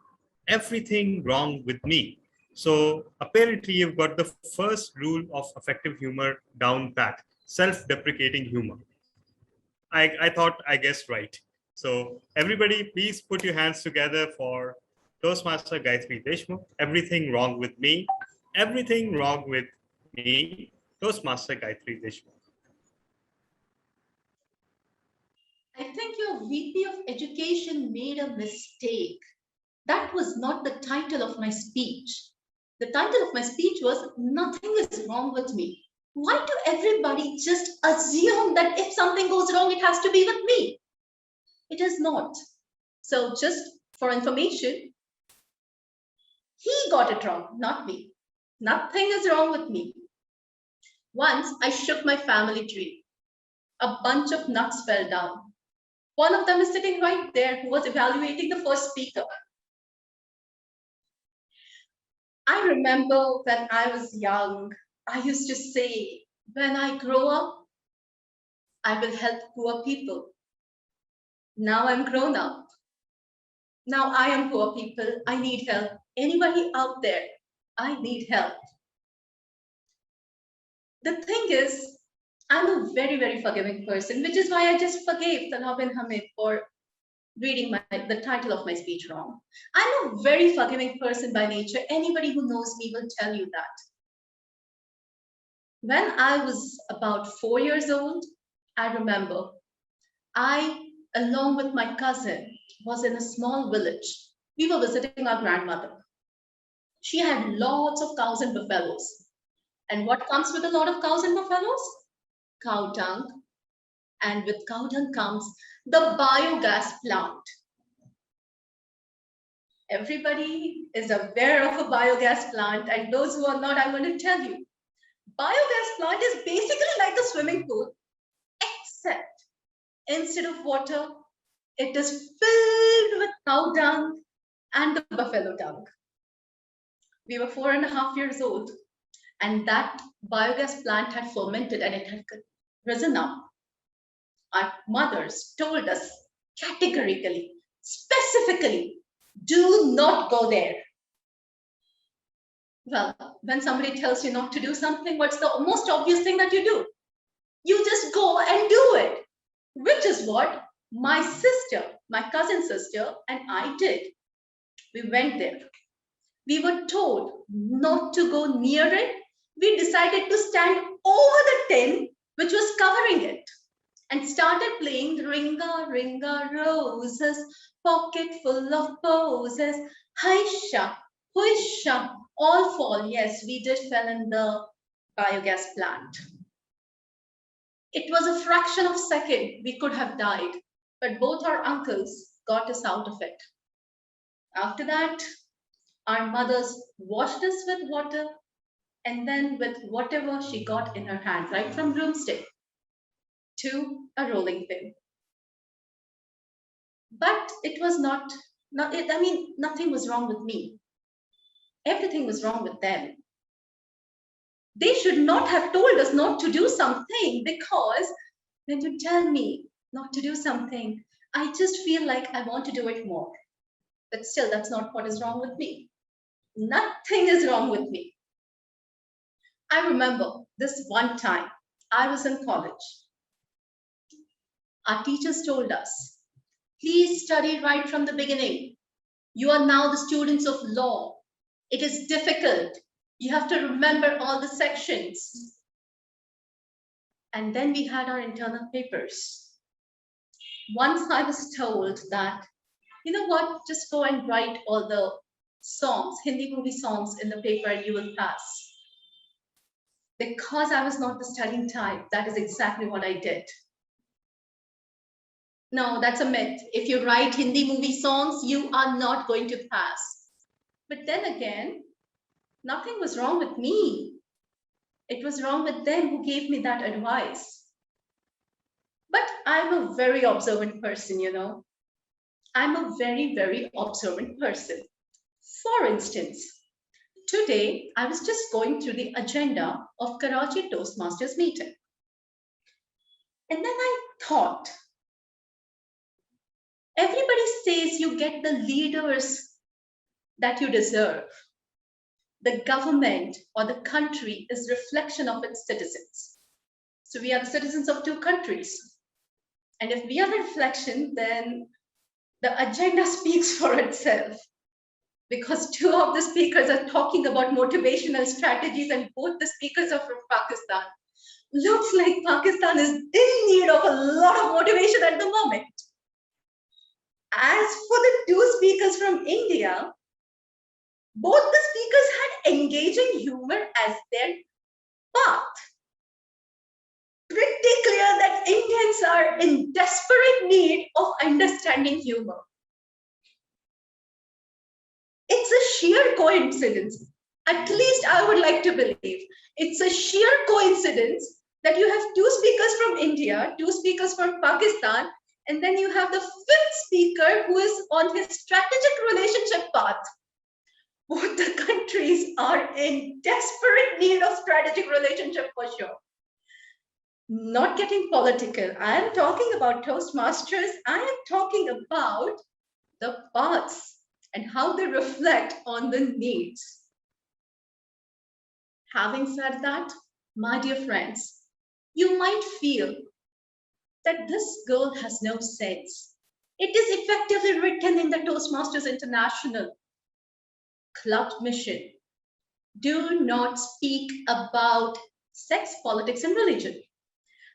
Everything Wrong with Me. So apparently you've got the first rule of effective humor down pat, self-deprecating humor. I thought I guessed right. So everybody, please put your hands together for Toastmaster Gayatri Deshmukh. Everything wrong with me. Everything wrong with me. Toastmaster Gayatri Deshmukh. I think your VP of Education made a mistake. That was not the title of my speech. The title of my speech was Nothing is Wrong with Me. Why do everybody just assume that if something goes wrong, it has to be with me? It is not. So just for information, he got it wrong, not me. Nothing is wrong with me. Once I shook my family tree. A bunch of nuts fell down. One of them is sitting right there who was evaluating the first speaker. I remember when I was young, I used to say, when I grow up, I will help poor people. Now I'm grown up. Now I am poor people. I need help. Anybody out there, I need help. The thing is, I'm a very, very forgiving person, which is why I just forgave Talha bin Hamid for reading the title of my speech wrong. I'm a very forgiving person by nature. Anybody who knows me will tell you that. When I was about 4 years old, I remember I along with my cousin, was in a small village. We were visiting our grandmother. She had lots of cows and buffaloes. And what comes with a lot of cows and buffaloes? Cow dung. And with cow dung comes the biogas plant. Everybody is aware of a biogas plant, and those who are not, I'm going to tell you. Biogas plant is basically like a swimming pool, except instead of water, it is filled with cow dung and the buffalo dung. We were 4.5 years old, and that biogas plant had fermented and it had risen up. Our mothers told us categorically, specifically, do not go there. Well, when somebody tells you not to do something, what's the most obvious thing that you do? You just go and do it, which is what my sister, my cousin sister, and I did. We went there. We were told not to go near it. We decided to stand over the tin which was covering it and started playing Ringa Ringa Roses, pocket full of posies, Haisha, Huisha, all fall. Yes, we did fell in the biogas plant. It was a fraction of a second we could have died, but both our uncles got us out of it. After that, our mothers washed us with water and then with whatever she got in her hand, right from broomstick to a rolling pin. But it was nothing was wrong with me. Everything was wrong with them. They should not have told us not to do something, because when you tell me not to do something, I just feel like I want to do it more. But still, that's not what is wrong with me. Nothing is wrong with me. I remember this one time I was in college. Our teachers told us, please study right from the beginning. You are now the students of law. It is difficult. You have to remember all the sections. And then we had our internal papers. Once I was told that, you know what, just go and write all the songs, Hindi movie songs in the paper and you will pass. Because I was not the studying type, that is exactly what I did. No, that's a myth. If you write Hindi movie songs, you are not going to pass. But then again, nothing was wrong with me. It was wrong with them who gave me that advice. But I'm a very observant person, you know. I'm a very, very observant person. For instance, today I was just going through the agenda of Karachi Toastmasters meeting. And then I thought, everybody says you get the leaders that you deserve. The government or the country is a reflection of its citizens. So we are the citizens of two countries. And if we are a reflection, then the agenda speaks for itself. Because two of the speakers are talking about motivational strategies and both the speakers are from Pakistan. Looks like Pakistan is in need of a lot of motivation at the moment. As for the two speakers from India, both the speakers had engaging humor as their path. Pretty clear that Indians are in desperate need of understanding humor. It's a sheer coincidence. At least I would like to believe. It's a sheer coincidence that you have two speakers from India, two speakers from Pakistan, and then you have the fifth speaker who is on his strategic relationship path. Both the countries are in desperate need of strategic relationship for sure. Not getting political, I am talking about Toastmasters. I am talking about the paths and how they reflect on the needs. Having said that, my dear friends, you might feel that this girl has no sense. It is effectively written in the Toastmasters International Club mission. Do not speak about sex, politics, and religion.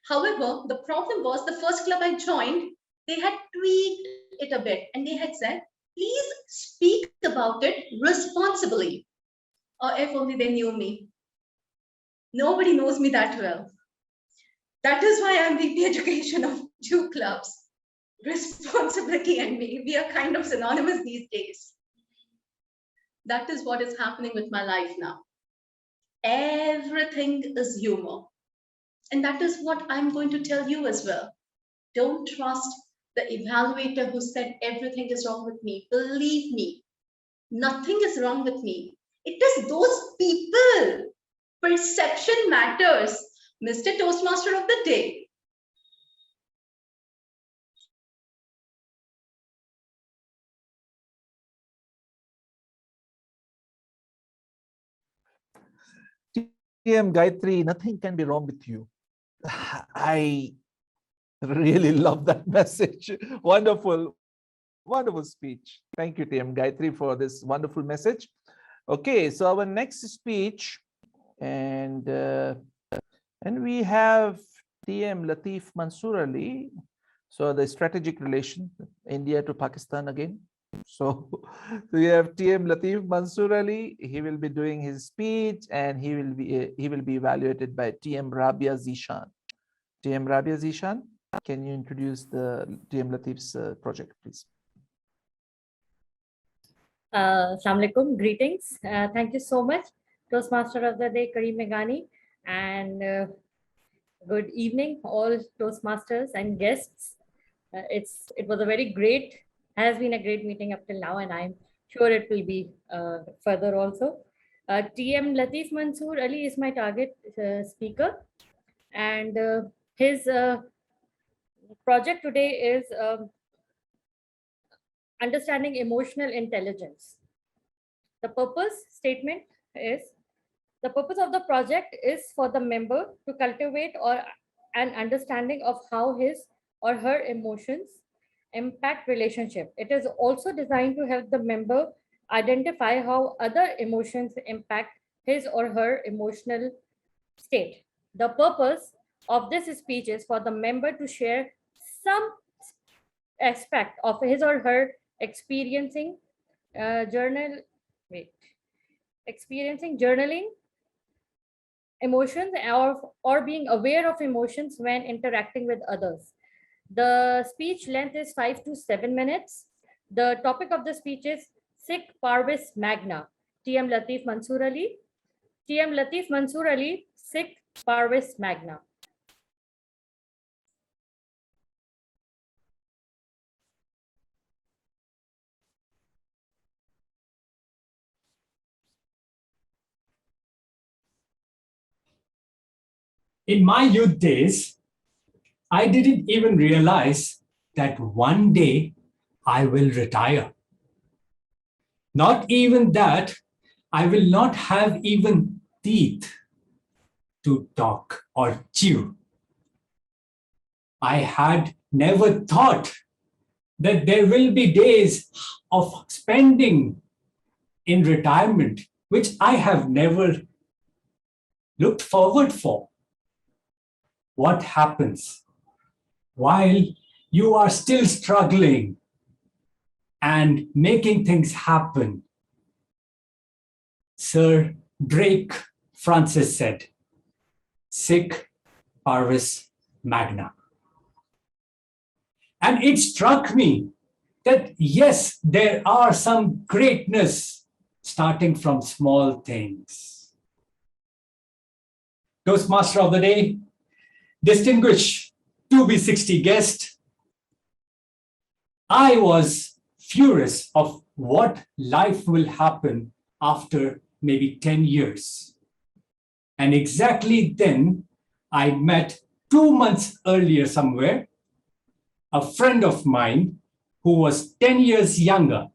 However, the problem was the first club I joined, They had tweaked it a bit and they had said, please speak about it responsibly. Or if only they knew me. Nobody knows me that well. That is why I'm VP Education of 2 clubs. Responsibility and me, we are kind of synonymous these days. That is what is happening with my life now. Everything is humor. And that is what I'm going to tell you as well. Don't trust the evaluator who said everything is wrong with me. Believe me, nothing is wrong with me. It is those people. Perception matters. Mr. Toastmaster of the day. TM Gayatri, nothing can be wrong with you. I really love that message. Wonderful, wonderful speech. Thank you, TM Gayatri, for this wonderful message. Okay, so our next speech, and we have TM Latif Mansoor Ali. So the strategic relation, India to Pakistan again. So we have TM Latif Mansoor Ali. He will be doing his speech, and he will be evaluated by TM Rabia Zishan. TM Rabia Zishan, can you introduce the TM Latif's project, please? Assalamu alaikum, greetings. Thank you so much, Toastmaster of the Day, Kareem Meghani, and good evening, all Toastmasters and guests. It was a very great, has been a great meeting up till now, and I'm sure it will be further also. TM Latif Mansoor Ali is my target speaker, and his project today is understanding emotional intelligence. The purpose statement is, the purpose of the project is for the member to cultivate an understanding of how his or her emotions impact relationship. It is also designed to help the member identify how other emotions impact his or her emotional state. The purpose of this speech is for the member to share some aspect of his or her experiencing journaling emotions, or being aware of emotions when interacting with others. The speech length is 5 to 7 minutes. The topic of the speech is Sikh Parvis Magna. TM Latif Mansoor Ali. TM Latif Mansoor Ali, Sikh Parvis Magna. In my youth days, I didn't even realize that one day I will retire. Not even that, I will not have even teeth to talk or chew. I had never thought that there will be days of spending in retirement, which I have never looked forward for. What happens while you are still struggling and making things happen? Sir Drake Francis said, Sic Parvis Magna. And it struck me that yes, there are some greatness starting from small things. Toastmaster of the Day, distinguished 2B60 guest, I was furious of what life will happen after maybe 10 years. And exactly then, I met 2 months earlier somewhere, a friend of mine who was 10 years younger.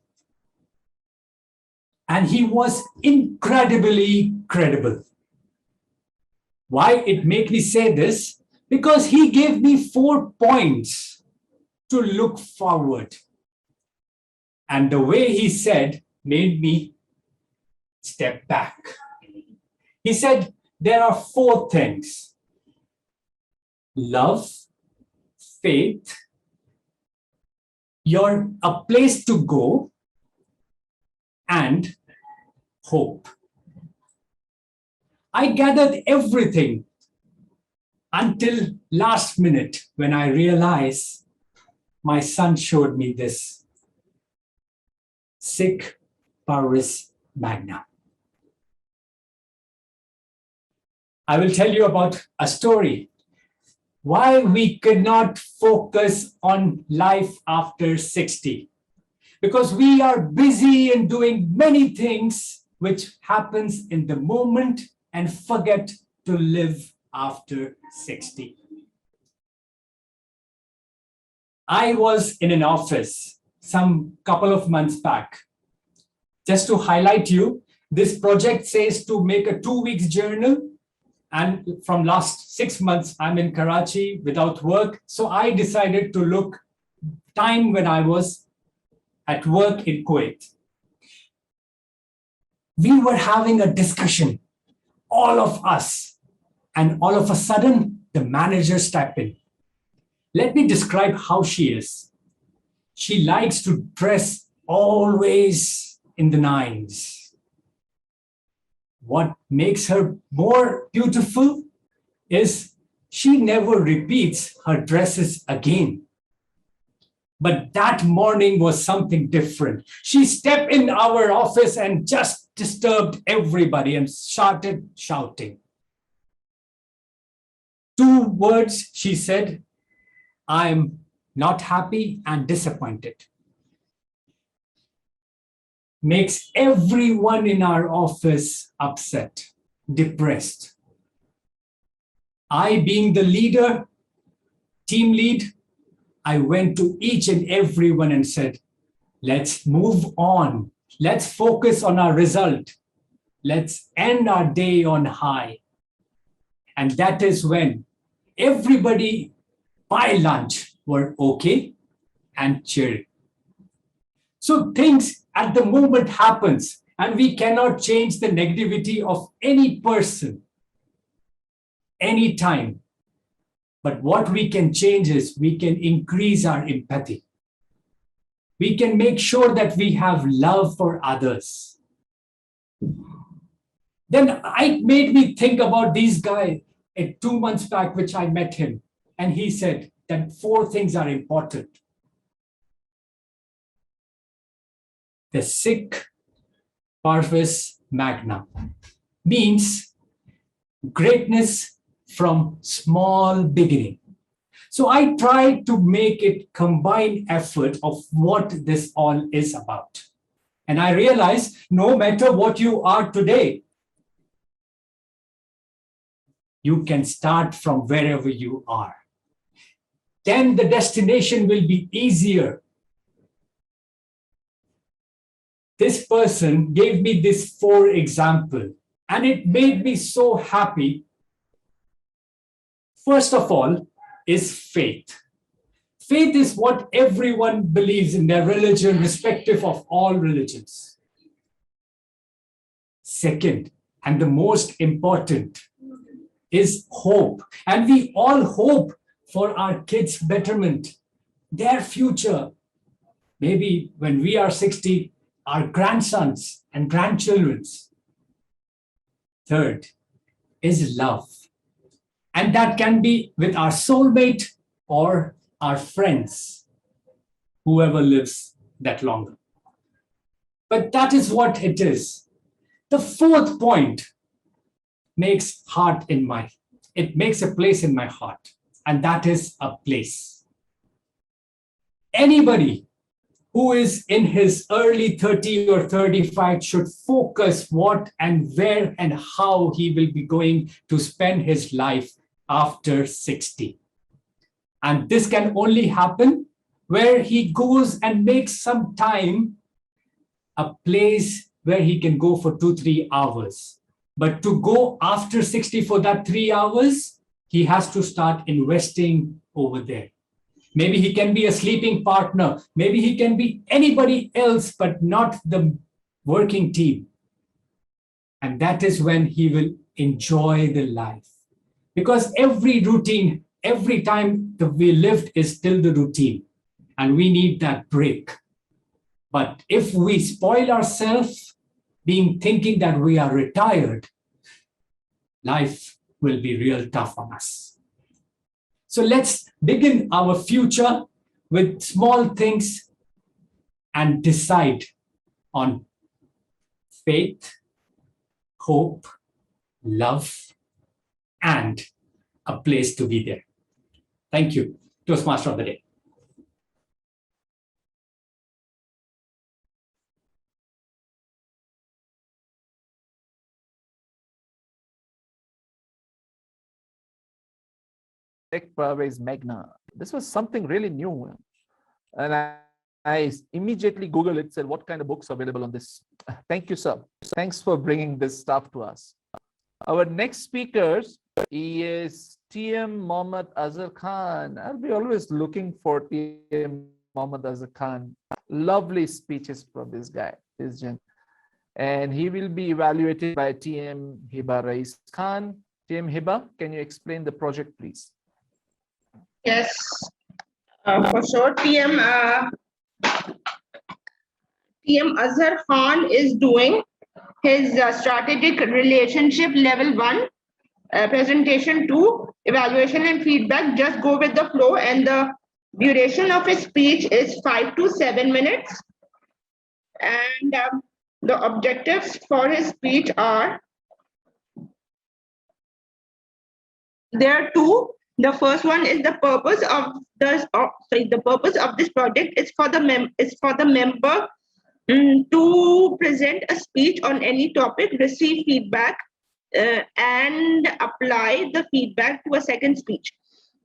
And he was incredibly credible. Why it made me say this? Because he gave me 4 points to look forward. And the way he said made me step back. He said, there are 4 things: love, faith, you're a place to go, and hope. I gathered everything until last minute when I realized my son showed me this Sic Parvis Magna. I will tell you about a story why we could not focus on life after 60. Because we are busy in doing many things which happens in the moment and forget to live after 60. I was in an office some couple of months back. Just to highlight you, this project says to make a 2 weeks journal. And from last 6 months, I'm in Karachi without work. So I decided to look time when I was at work in Kuwait. We were having a discussion, all of us, and all of a sudden, the manager stepped in. Let me describe how she is. She likes to dress always in the nines. What makes her more beautiful is she never repeats her dresses again. But that morning was something different. She stepped in our office and just disturbed everybody and started shouting. 2 words she said, "I'm not happy and disappointed." Makes everyone in our office upset, depressed. I, being the leader, team lead, I went to each and every one and said, let's move on. Let's focus on our result. Let's end our day on high. And that is when everybody by lunch were okay and cheery. So things at the moment happens and we cannot change the negativity of any person anytime. But what we can change is we can increase our empathy. We can make sure that we have love for others. Then it made me think about these guys 2 months back, which I met him. And he said that 4 things are important. The Sic Parvis Magna means greatness from small beginning. So I tried to make it combined effort of what this all is about. And I realized no matter what you are today, you can start from wherever you are. Then the destination will be easier. This person gave me this 4 example, and it made me so happy. First of all is faith. Faith is what everyone believes in their religion, irrespective of all religions. Second, and the most important, is hope. And we all hope for our kids' betterment, their future. Maybe when we are 60, our grandsons and grandchildren's. Third is love. And that can be with our soulmate or our friends, whoever lives that longer. But that is what it is. The 4th point makes it makes a place in my heart, and that is a place. Anybody who is in his early 30 or 35 should focus what and where and how he will be going to spend his life after 60. And this can only happen where he goes and makes some time, a place where he can go for 2-3 hours. But to go after 60 for that 3 hours, he has to start investing over there. Maybe he can be a sleeping partner. Maybe he can be anybody else, but not the working team. And that is when he will enjoy the life. Because every routine, every time that we lived is still the routine. and we need that break. But if we spoil ourselves thinking that we are retired, life will be real tough on us. So let's begin our future with small things and decide on faith, hope, love, and a place to be there. Thank you. Toastmaster of the Day. Parvez Magna. This was something really new. And I immediately Googled it, said, what kind of books are available on this? Thank you, sir. Thanks for bringing this stuff to us. Our next speaker is TM Mohammad Azhar Khan. I'll be always looking for TM Mohammad Azhar Khan. Lovely speeches from this guy, this gent. And he will be evaluated by TM Hiba Rais Khan. TM Hiba, can you explain the project, please? Yes, for sure. TM Azhar Khan is doing his strategic relationship level 1, presentation 2, evaluation and feedback. Just go with the flow, and the duration of his speech is 5 to 7 minutes. And the objectives for his speech are, there are two. The first one is the purpose of the purpose of this project is for the member to present a speech on any topic, receive feedback, and apply the feedback to a second speech.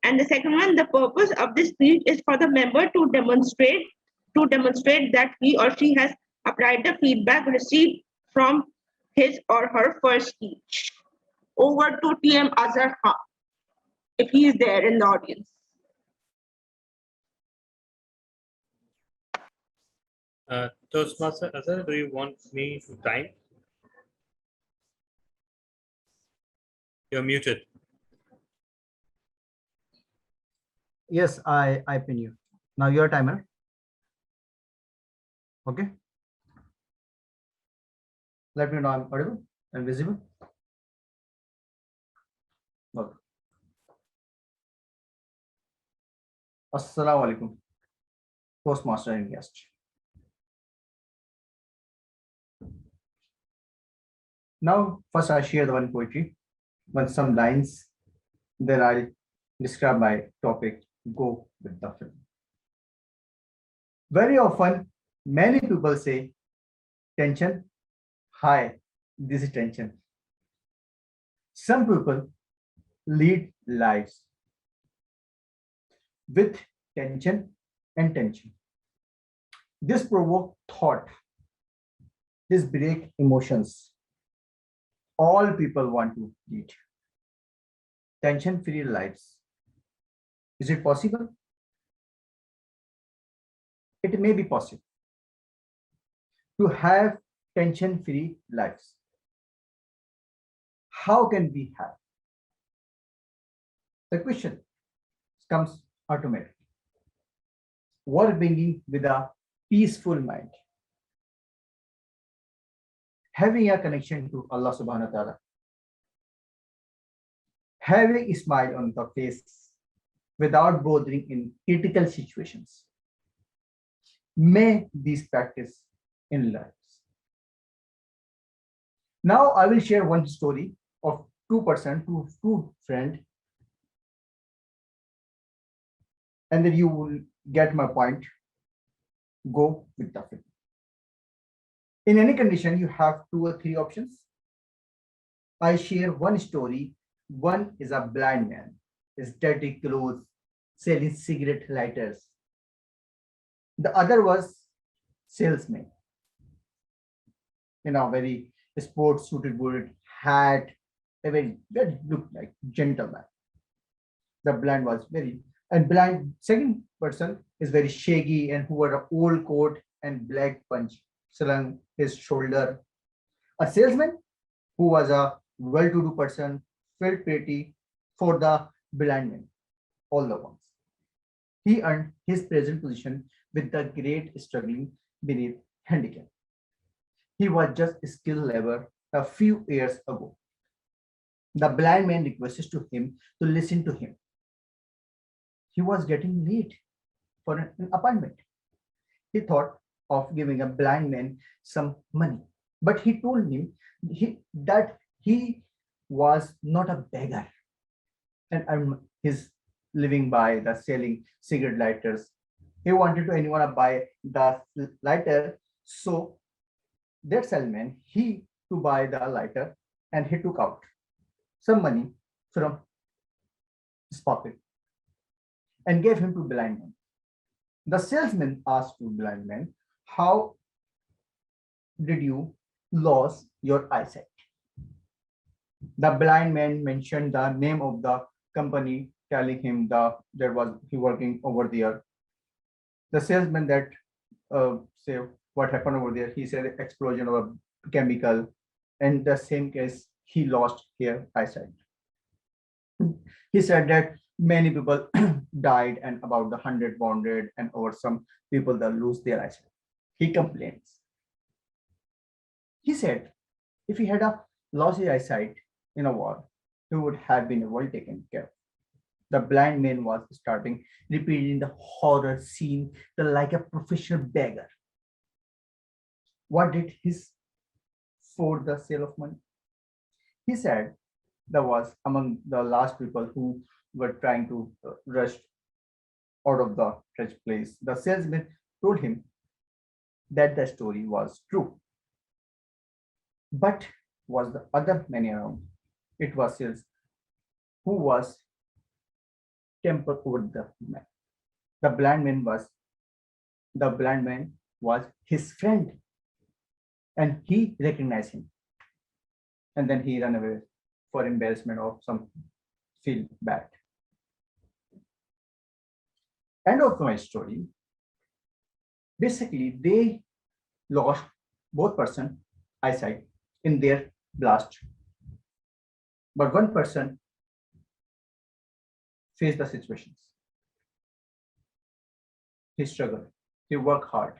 And the second one, the purpose of this speech is for the member to demonstrate that he or she has applied the feedback received from his or her first speech. Over to TM Azhar Khan, if he is there in the audience. Toastmaster Azhar, do you want me to time? You're muted. Yes, I pin you. Now your timer. Okay. Let me know I'm audible and visible. Okay. Assalamu alaikum, Toastmaster and guest. Now, first I share the one poetry, some lines, then I'll describe my topic, go with the film. Very often, many people say, tension, hi, this is tension. Some people lead lives with tension and tension. This provoke thought, this break emotions. All people want to lead tension-free lives. Is it possible? It may be possible to have tension-free lives. How can we have? The question comes automatically. What bringing with a peaceful mind? Having a connection to Allah subhanahu wa ta'ala. Having a smile on the face without bothering in critical situations. May these practice in lives. Now I will share one story of two friends, and then you will get my point. Go with the film. In any condition, you have 2 or 3 options. I share one story. One is a blind man, his dirty clothes, selling cigarette lighters. The other was salesman, very sports suited, good hat, a very looked like gentleman. The blind was second person is very shaggy and who wore an old coat and black punch slung his shoulder. A salesman who was a well-to-do person, felt pretty for the blind man, all the ones. He earned his present position with the great struggling beneath handicap. He was just a skilled labor a few years ago. The blind man requested to him to listen to him. He was getting late for an appointment. He thought of giving a blind man some money, but he told him that he was not a beggar and earned his living by the selling cigarette lighters. He wanted to anyone to buy the lighter, so that salesman he to buy the lighter, and he took out some money from his pocket and gave him to blind man. The salesman asked to blind man, "How did you lose your eyesight?" The blind man mentioned the name of the company, telling him there was he working over there. The salesman that say what happened over there, he said explosion of a chemical. In the same case, he lost his eyesight. He said that many people died and about the 100 wounded and over some people that lose their eyesight. He complains. He said if he had a lost his eyesight in a war, he would have been well taken care of. The blind man was starting repeating the horror scene like a professional beggar. What did his for the sale of money? He said that was among the last people who were trying to rush out of the trash place. The salesman told him that the story was true. But was the other many around? It was sales who was tempered over the man. The blind man was his friend, and he recognized him. And then he ran away for embarrassment or some feel bad. End of my story. Basically, they lost both person eyesight in their blast, but one person faced the situations. He struggled, he worked hard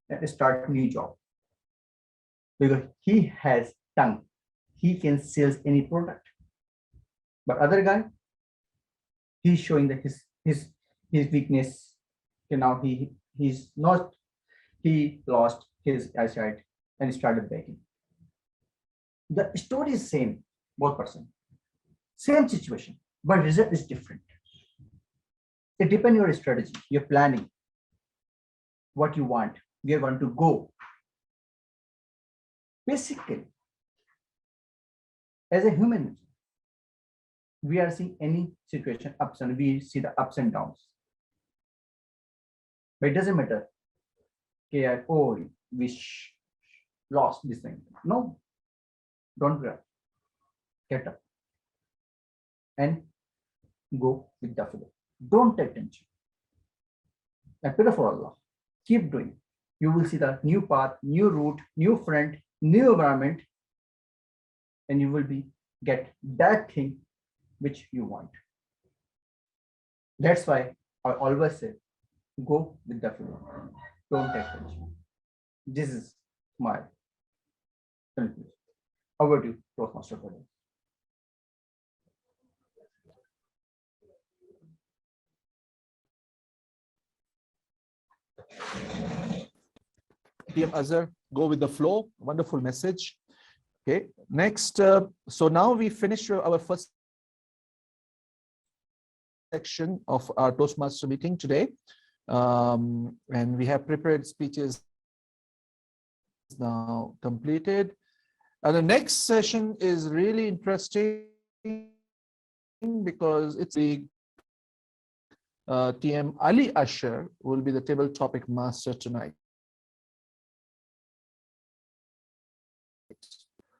and start new job because he has tongue, he can sell any product. But other guy, he's showing that his weakness. Okay, now he lost his eyesight and started begging. The story is same, both person, same situation, but result is different. It depends on your strategy, your planning, what you want, where you want to go. Basically, as a human, we are seeing any situation ups and we see the ups and downs. But it doesn't matter. Okay, oh, we lost this thing. No, don't grab. Get up and go with the flow. Don't take tension. And pray for Allah. Keep doing. You will see the new path, new route, new friend, new environment, and you will get that thing which you want. That's why I always say, go with the flow. Don't take tension. This is my conclusion. Over to you, Toastmaster. TM Azhar, go with the flow. Wonderful message. Okay, next. So now we finished our first section of our Toastmaster meeting today. And we have prepared speeches now completed. And the next session is really interesting because it's the TM Ali Asher will be the table topic master tonight.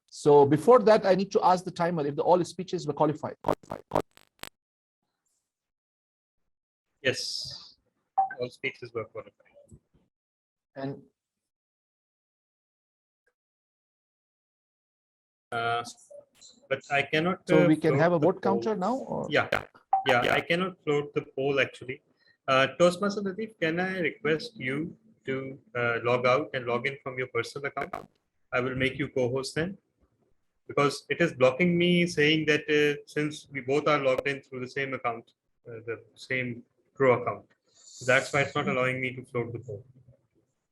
So before that, I need to ask the timer if all speeches were qualified. Yes, all speeches were qualified. And but I cannot. So we can have a float the vote counter poll. now? Or? Yeah, I cannot float the poll actually Toastmaster Latif, can I request you to log out and log in from your personal account? I will make you co-host then, because it is blocking me, saying that since we both are logged in through the same account, the same pro account, that's why it's not allowing me to float the poll.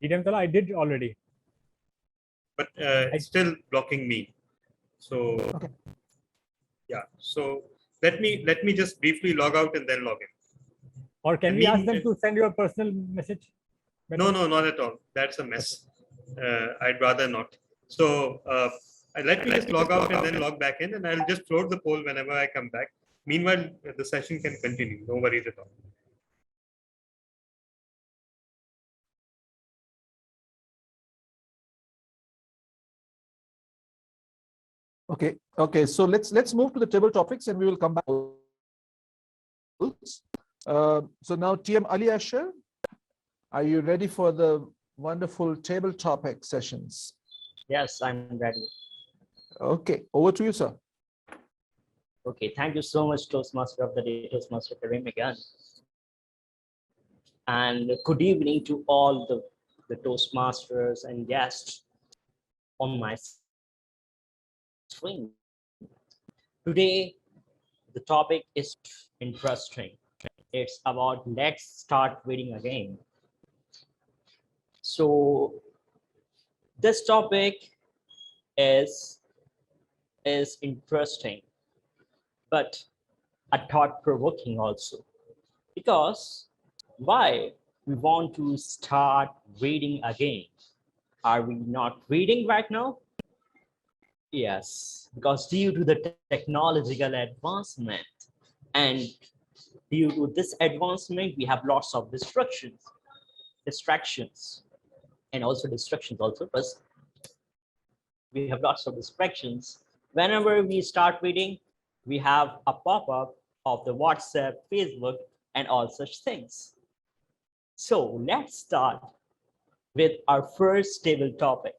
Idemtala, I did already. But it's still blocking me. So yeah. So let me just briefly log out and then log in. Or can we ask them to send you a personal message? No, not at all. That's a mess. I'd rather not. So let me just log out and then log back in, and I'll just float the poll whenever I come back. Meanwhile, the session can continue. No worries at all. Okay. So let's move to the table topics, and we will come back. So now, TM Ali Asher, are you ready for the wonderful table topic sessions? Yes, I'm ready. Okay, over to you, sir. Okay, thank you so much, Toastmaster of the Day, Toastmaster Karim again. And good evening to all the Toastmasters and guests on my screen. Today, the topic is interesting. It's about let's start reading again. So this topic is interesting, but a thought-provoking also. Because why we want to start reading again? Are we not reading right now? Yes, because due to the technological advancement and due to this advancement, we have lots of distractions and also distractions also, but we have lots of distractions. Whenever we start reading, we have a pop-up of the WhatsApp, Facebook, and all such things. So let's start with our first table topic,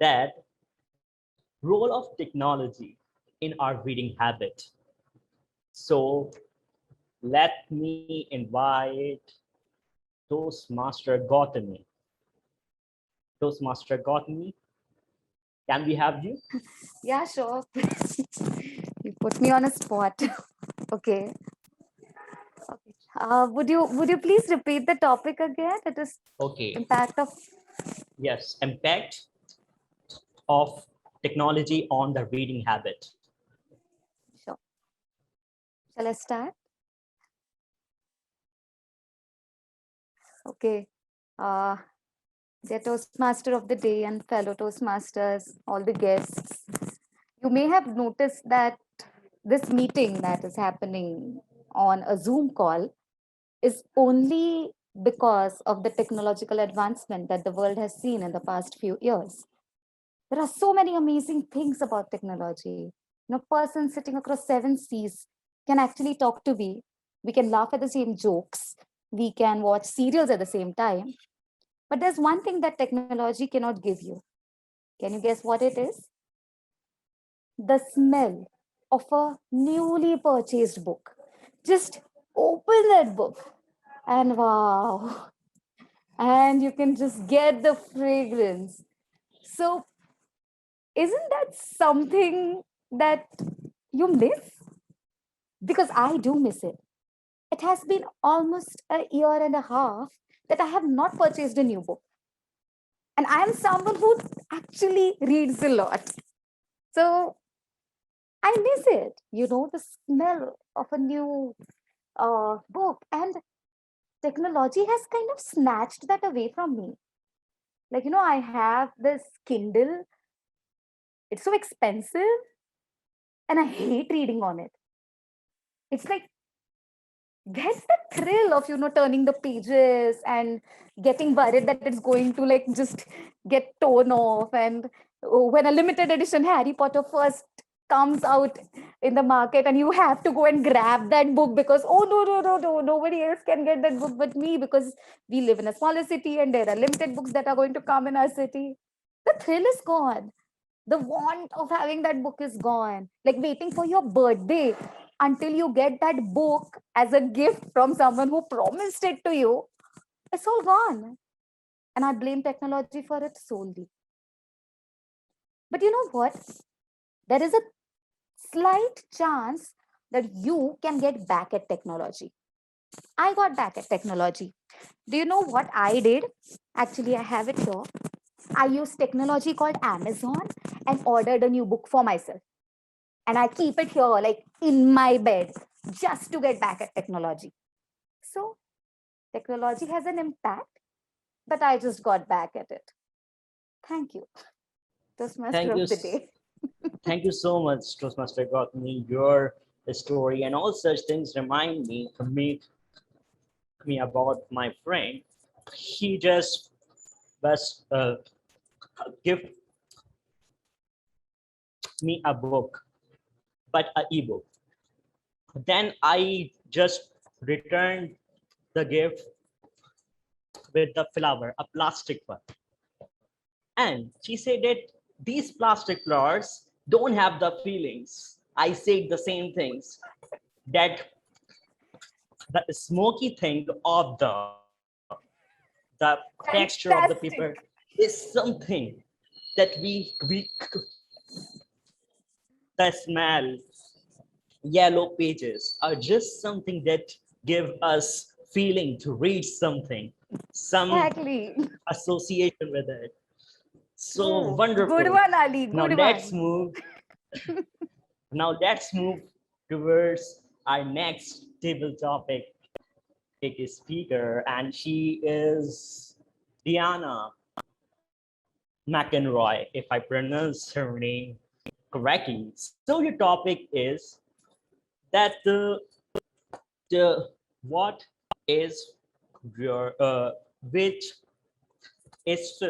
that role of technology in our reading habit. So let me invite Toastmaster Gautami. Toastmaster Gautami, can we have you? Yeah, sure. You put me on a spot. Okay. Would you please repeat the topic again? It is Okay. impact of. Yes, impact of technology on the reading habit. Sure. Shall I start? Okay. Dear Toastmaster of the Day and fellow Toastmasters, all the guests, you may have noticed that this meeting that is happening on a Zoom call is only because of the technological advancement that the world has seen in the past few years. There are so many amazing things about technology. A person sitting across 7 seas can actually talk to me. We can laugh at the same jokes. We can watch serials at the same time. But there's one thing that technology cannot give you. Can you guess what it is? The smell of a newly purchased book. Just open that book and wow. And you can just get the fragrance. So isn't that something that you miss? Because I do miss it. It has been almost a year and a half that I have not purchased a new book. And I am someone who actually reads a lot. So I miss it, the smell of a new book. And technology has kind of snatched that away from me. Like, I have this Kindle. It's so expensive and I hate reading on it. It's like, where's the thrill of, turning the pages and getting worried that it's going to like just get torn off? And when a limited edition Harry Potter first comes out in the market and you have to go and grab that book because, oh, no, nobody else can get that book but me because we live in a smaller city and there are limited books that are going to come in our city. The thrill is gone. The want of having that book is gone. Like waiting for your birthday until you get that book as a gift from someone who promised it to you, it's all gone. And I blame technology for it solely. But you know what? There is a slight chance that you can get back at technology. I got back at technology. Do you know what I did? Actually, I have it here. I used technology called Amazon and ordered a new book for myself. And I keep it here, like in my bed, just to get back at technology. So, technology has an impact, but I just got back at it. Thank you. Toastmaster Thank you. of the day. Thank you so much, Toastmaster Gautami. Your story and all such things remind me to make me about my friend. He just was give me a book, but an ebook. Then I just returned the gift with the flower, a plastic one. And she said that these plastic flowers don't have the feelings. I said the same things, that the smoky thing of the texture of the paper is something that we the smell, yellow pages are just something that give us feeling to read something, some association with it. So wonderful. Good one, Ali. Good Now one. let's move. Now let's move towards our next table topic. Take a speaker, and she is Diana McEnroy, if I pronounce her name correctly. So your topic is that what is your which is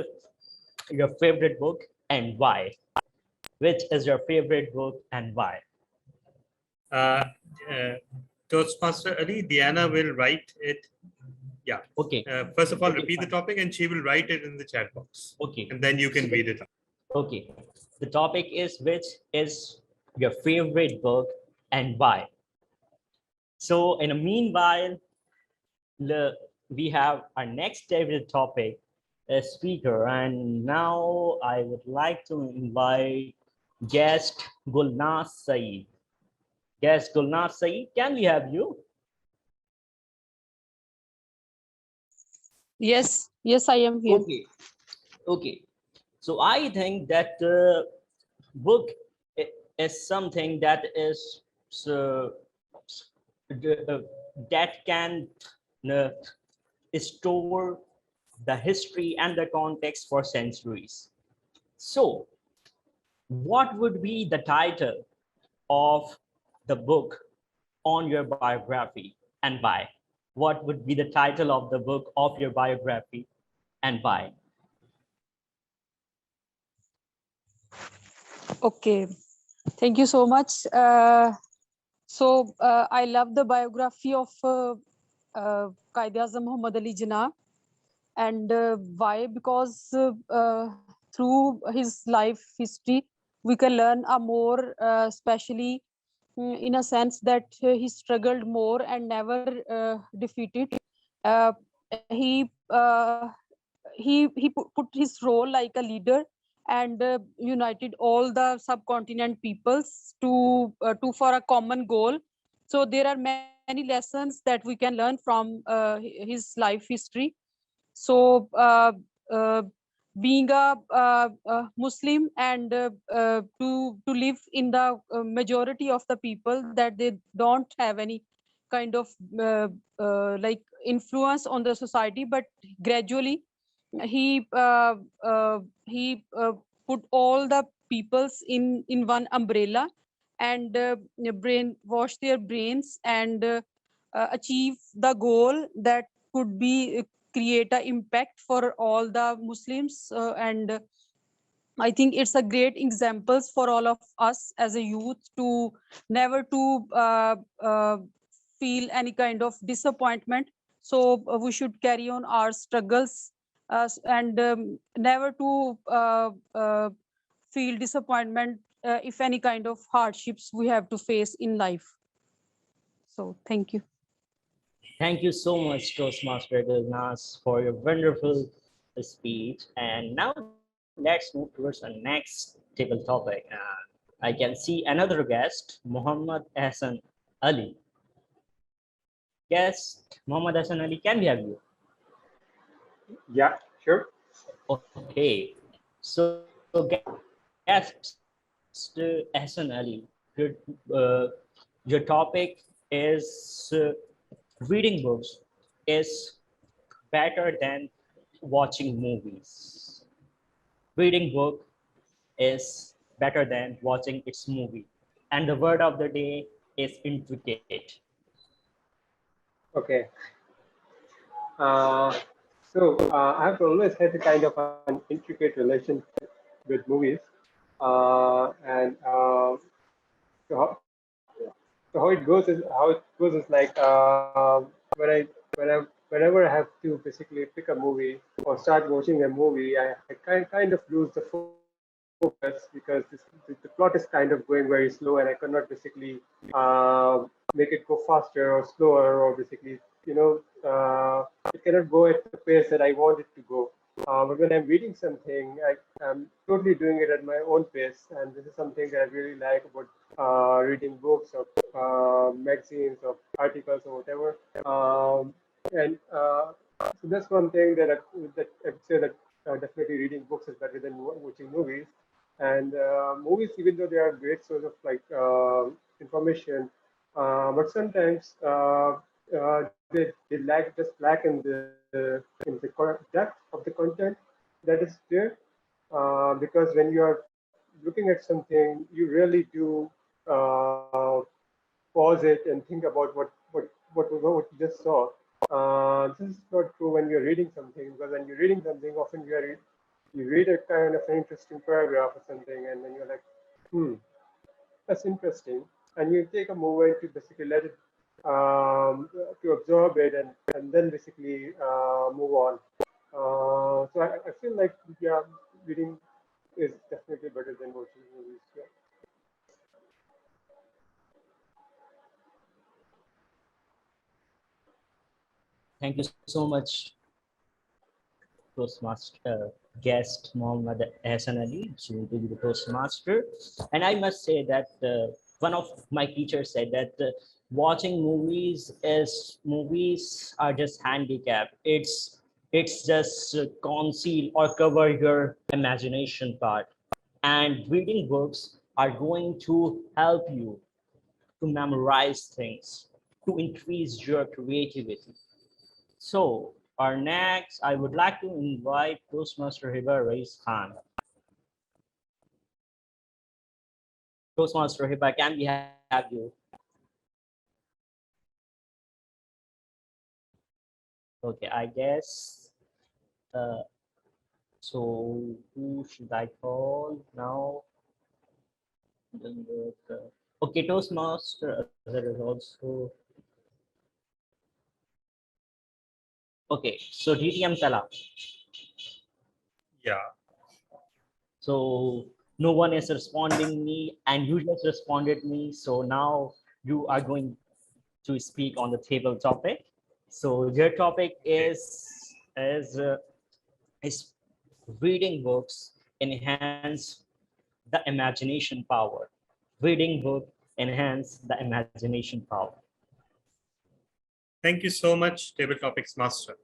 your favorite book and why? Which is your favorite book and why? Uh, Toastmaster Ali, Diana will write it. Yeah. Okay. First of all, Okay, repeat the topic and she will write it in the chat box. Okay. And then you can read it out. Okay. The topic is which is your favorite book and why? So in the meanwhile, we have our next favorite topic, a speaker, and now I would like to invite guest Gulnaz Saeed. Guest Gulnaz Saeed, can we have you? Yes, yes, I am here. Okay, okay. So I think that book is something that is that can store the history and the context for centuries. So what would be the title of the book on your biography and why? What would be the title of the book of your biography and why? Okay, thank you so much. I love the biography of Qaid-e-Azam Muhammad Ali Jinnah. And why? Because through his life history, we can learn a more, especially in a sense that he struggled more and never defeated. He put his role like a leader and united all the subcontinent peoples to for a common goal. So there are many lessons that we can learn from his life history. So being a Muslim and to live in the majority of the people that they don't have any kind of like influence on the society, but gradually he put all the peoples in one umbrella and brainwash their brains and achieve the goal that could be create an impact for all the Muslims and I think it's a great examples for all of us as a youth to never to feel any kind of disappointment. So we should carry on our struggles and never to feel disappointment if any kind of hardships we have to face in life. So thank you. Thank you so much, Toastmaster Gulnaz, for your wonderful speech. And now let's move towards our next table topic. I can see another guest, Muhammad Hassan Ali. Guest, Muhammad Hassan Ali, can we have you? Yeah, sure. Okay. So guest Hassan Ali, your topic is reading books is better than watching movies. Reading book is better than watching its movie. And the word of the day is intricate. Okay. I've always had a kind of an intricate relationship with movies. So how, so how it goes is like when I when I whenever I have to basically pick a movie or start watching a movie, I kind of lose the focus because the plot is kind of going very slow and I cannot basically make it go faster or slower or basically it cannot go at the pace that I want it to go. But when I'm reading something, I'm totally doing it at my own pace, and this is something that I really like about reading books or magazines or articles or whatever. And So that's one thing that I would say that definitely reading books is better than watching movies. And movies, even though they are a great source of like information, but sometimes they lack in the depth of the content that is there. Because when you are looking at something, you really do pause it and think about what you just saw. This is not true when you're reading something, because when you're reading something, often you read a kind of an interesting paragraph or something, and then you're like, that's interesting, and you take a moment to basically let it to absorb it and then basically move on. So I feel like reading is definitely better than watching movies. Yeah. Thank you so much, Toastmaster guest Muhammad Hassan Ali, soon to be the Toastmaster. And I must say that one of my teachers said that watching movies are just handicap. It's just conceal or cover your imagination part. And reading books are going to help you to memorize things, to increase your creativity. So our next, I would like to invite Toastmaster Hiba Rais Khan. Toastmaster Hiba, can we have you? Okay, I guess. So who should I call now? Okay, Toastmaster, there is also. Okay, so DTM Tala. Yeah. So no one is responding me, and you just responded me. So now you are going to speak on the table topic. So your topic is reading books enhance the imagination power. Reading book enhance the imagination power. Thank you so much, Table Topics Master.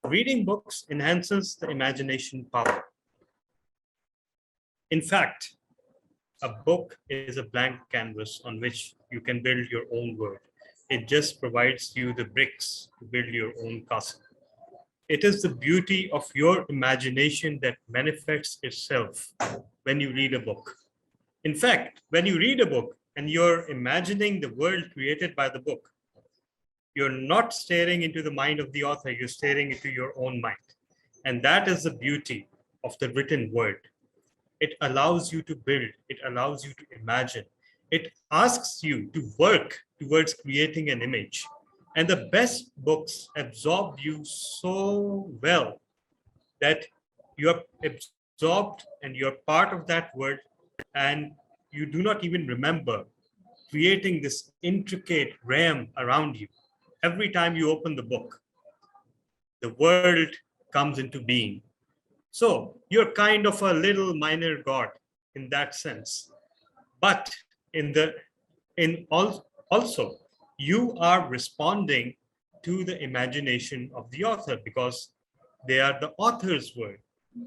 Reading books enhances the imagination power. In fact, a book is a blank canvas on which you can build your own world. It just provides you the bricks to build your own castle. It is the beauty of your imagination that manifests itself when you read a book. In fact, when you read a book and you're imagining the world created by the book, you're not staring into the mind of the author, you're staring into your own mind. And that is the beauty of the written word. It allows you to build, it allows you to imagine, it asks you to work towards creating an image. And the best books absorb you so well that you're absorbed and you're part of that world, and you do not even remember creating this intricate realm around you. Every time you open the book, the world comes into being. So you're kind of a little minor god in that sense. But also, you are responding to the imagination of the author, because they are the author's word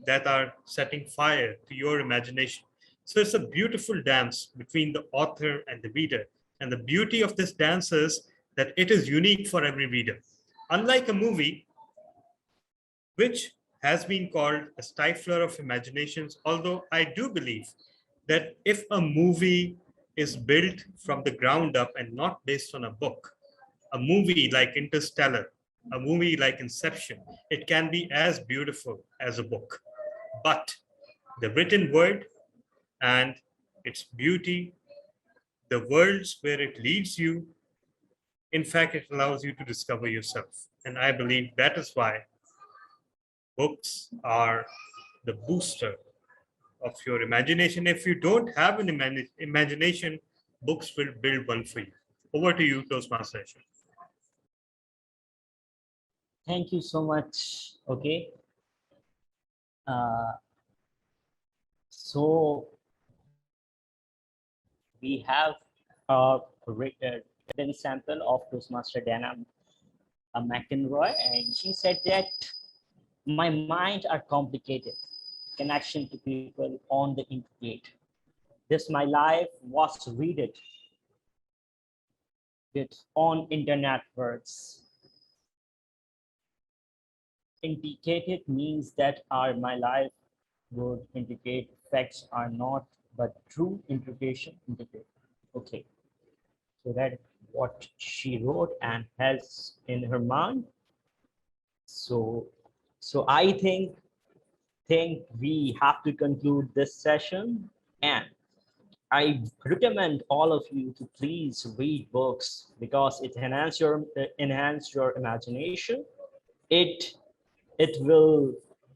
that are setting fire to your imagination. So it's a beautiful dance between the author and the reader. And the beauty of this dance is that it is unique for every reader. Unlike a movie, which has been called a stifler of imaginations, although I do believe that if a movie is built from the ground up and not based on a book, a movie like Interstellar, a movie like Inception, it can be as beautiful as a book. But the written word and its beauty, the worlds where it leads you, in fact, it allows you to discover yourself. And I believe that is why books are the booster of your imagination. If you don't have an imagination, books will build one for you. Over to you, Toastmaster. Thank you so much. Okay. So we have a written sample of Toastmaster Dana McEnroy, and she said that my mind are complicated, connection to people on the internet. This my life was read it on internet words. Indicated means that my life would indicate facts are not, but true interpretation indicate. Okay, so that what she wrote and has in her mind. So I think we have to conclude this session, and I recommend all of you to please read books, because it enhance your imagination. It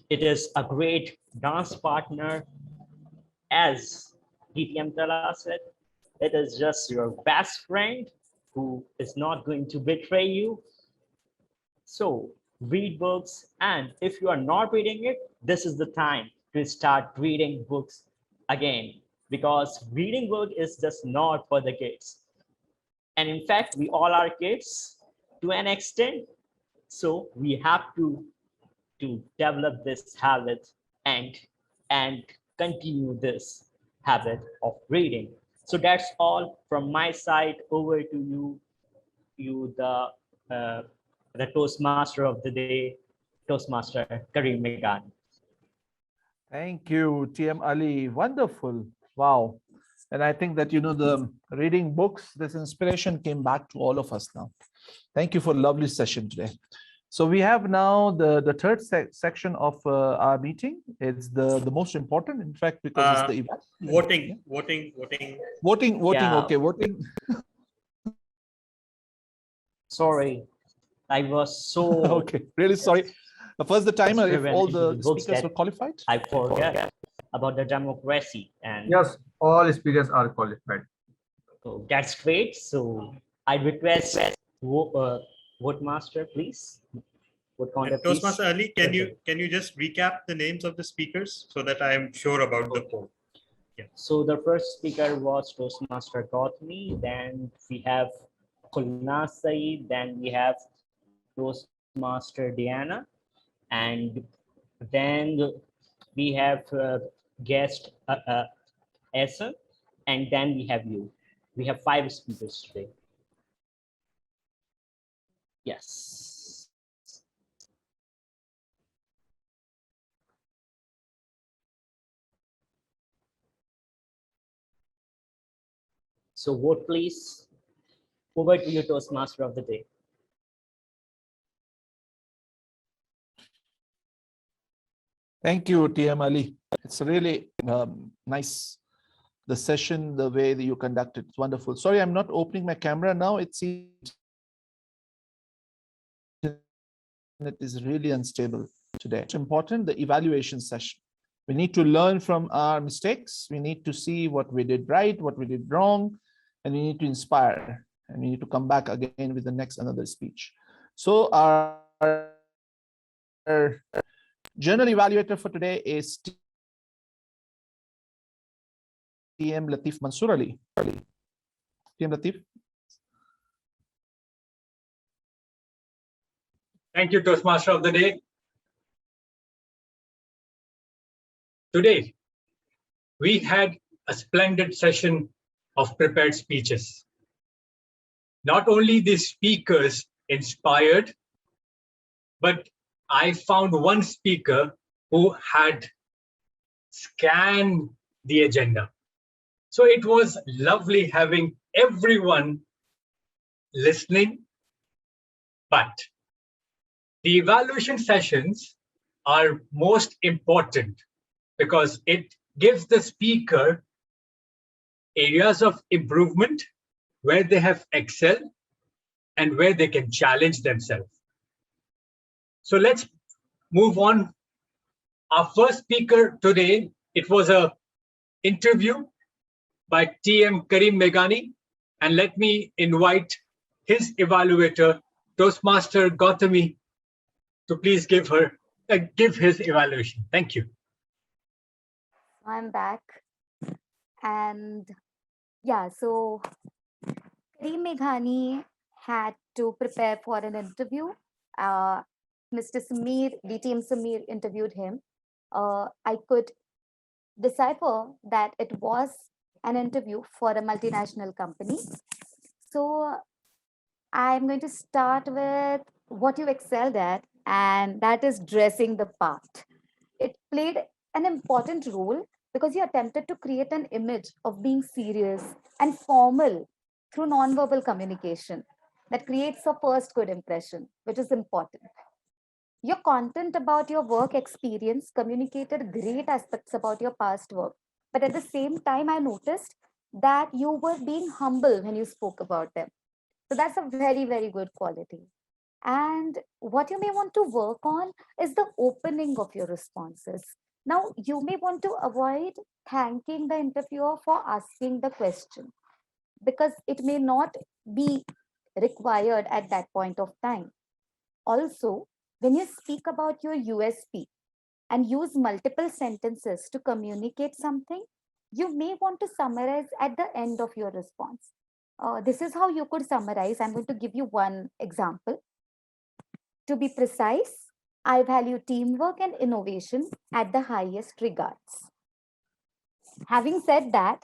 is a great dance partner, as DTM Tala said. It is just your best friend who is not going to betray you. So read books, and if you are not reading it, this is the time to start reading books again, because reading book is just not for the kids. And in fact, we all are kids to an extent. So we have to develop this habit and continue this habit of reading. So that's all from my side. Over to you the Toastmaster of the day, Toastmaster Kareem Megani. Thank you, TM Ali. Wonderful. Wow. And I think that, the reading books, this inspiration came back to all of us now. Thank you for a lovely session today. So we have now the third section of our meeting. It's the most important, in fact, because it's the event. Voting. Yeah. Okay, voting. Sorry, I was so okay. Really sorry. First, the timer. If all the speakers were qualified, I forget about the democracy. And yes, all speakers are qualified. So that's great. So I request vote master, please. Toastmaster Ali, can you just recap the names of the speakers so that I am sure about the poll? Yeah. So the first speaker was Toastmaster Gautami. Then we have Kulna Saeed. Then we have Toastmaster Diana, and then we have guest Esa, and then we have you. We have 5 speakers today. Yes. So vote, please. Over to you, Toastmaster of the day. Thank you, TM Ali. It's really nice, the session, the way that you conduct it. It's wonderful. Sorry, I'm not opening my camera now. It seems it is really unstable today. It's important, the evaluation session. We need to learn from our mistakes. We need to see what we did right, what we did wrong, and we need to inspire, and we need to come back again with the next another speech. So our journal evaluator for today is TM Latif Mansoor Ali. TM Latif. Thank you, Toastmaster of the Day. Today, we had a splendid session of prepared speeches. Not only the speakers inspired, but I found one speaker who had scanned the agenda. So it was lovely having everyone listening, but the evaluation sessions are most important because it gives the speaker areas of improvement where they have excelled and where they can challenge themselves. So let's move on. Our first speaker today, it was an interview by TM Karim Meghani, and let me invite his evaluator, Toastmaster Gautami, to please give his evaluation. Thank you. I'm back. And yeah, so Karim Meghani had to prepare for an interview. Mr. Samir, DTM Samir interviewed him. I could decipher that it was an interview for a multinational company. So I'm going to start with what you excelled at, and that is dressing the part. It played an important role because you attempted to create an image of being serious and formal through nonverbal communication that creates a first good impression, which is important. Your content about your work experience communicated great aspects about your past work. But at the same time, I noticed that you were being humble when you spoke about them. So that's a very, very good quality. And what you may want to work on is the opening of your responses. Now, you may want to avoid thanking the interviewer for asking the question because it may not be required at that point of time. Also, when you speak about your USP and use multiple sentences to communicate something, you may want to summarize at the end of your response. This is how you could summarize. I'm going to give you one example. To be precise, I value teamwork and innovation at the highest regards. Having said that,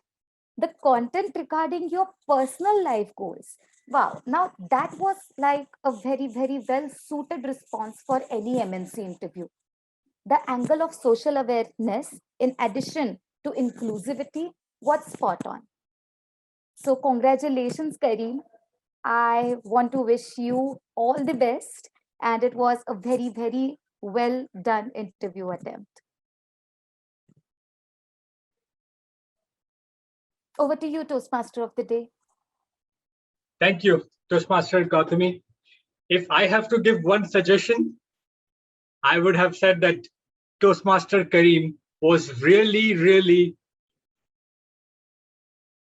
the content regarding your personal life goals. Wow, now that was like a very, very well suited response for any MNC interview. The angle of social awareness, in addition to inclusivity, was spot on. So, congratulations, Karim. I want to wish you all the best. And it was a very, very well done interview attempt. Over to you, Toastmaster of the Day. Thank you, Toastmaster Gautami. If I have to give one suggestion, I would have said that Toastmaster Karim was really, really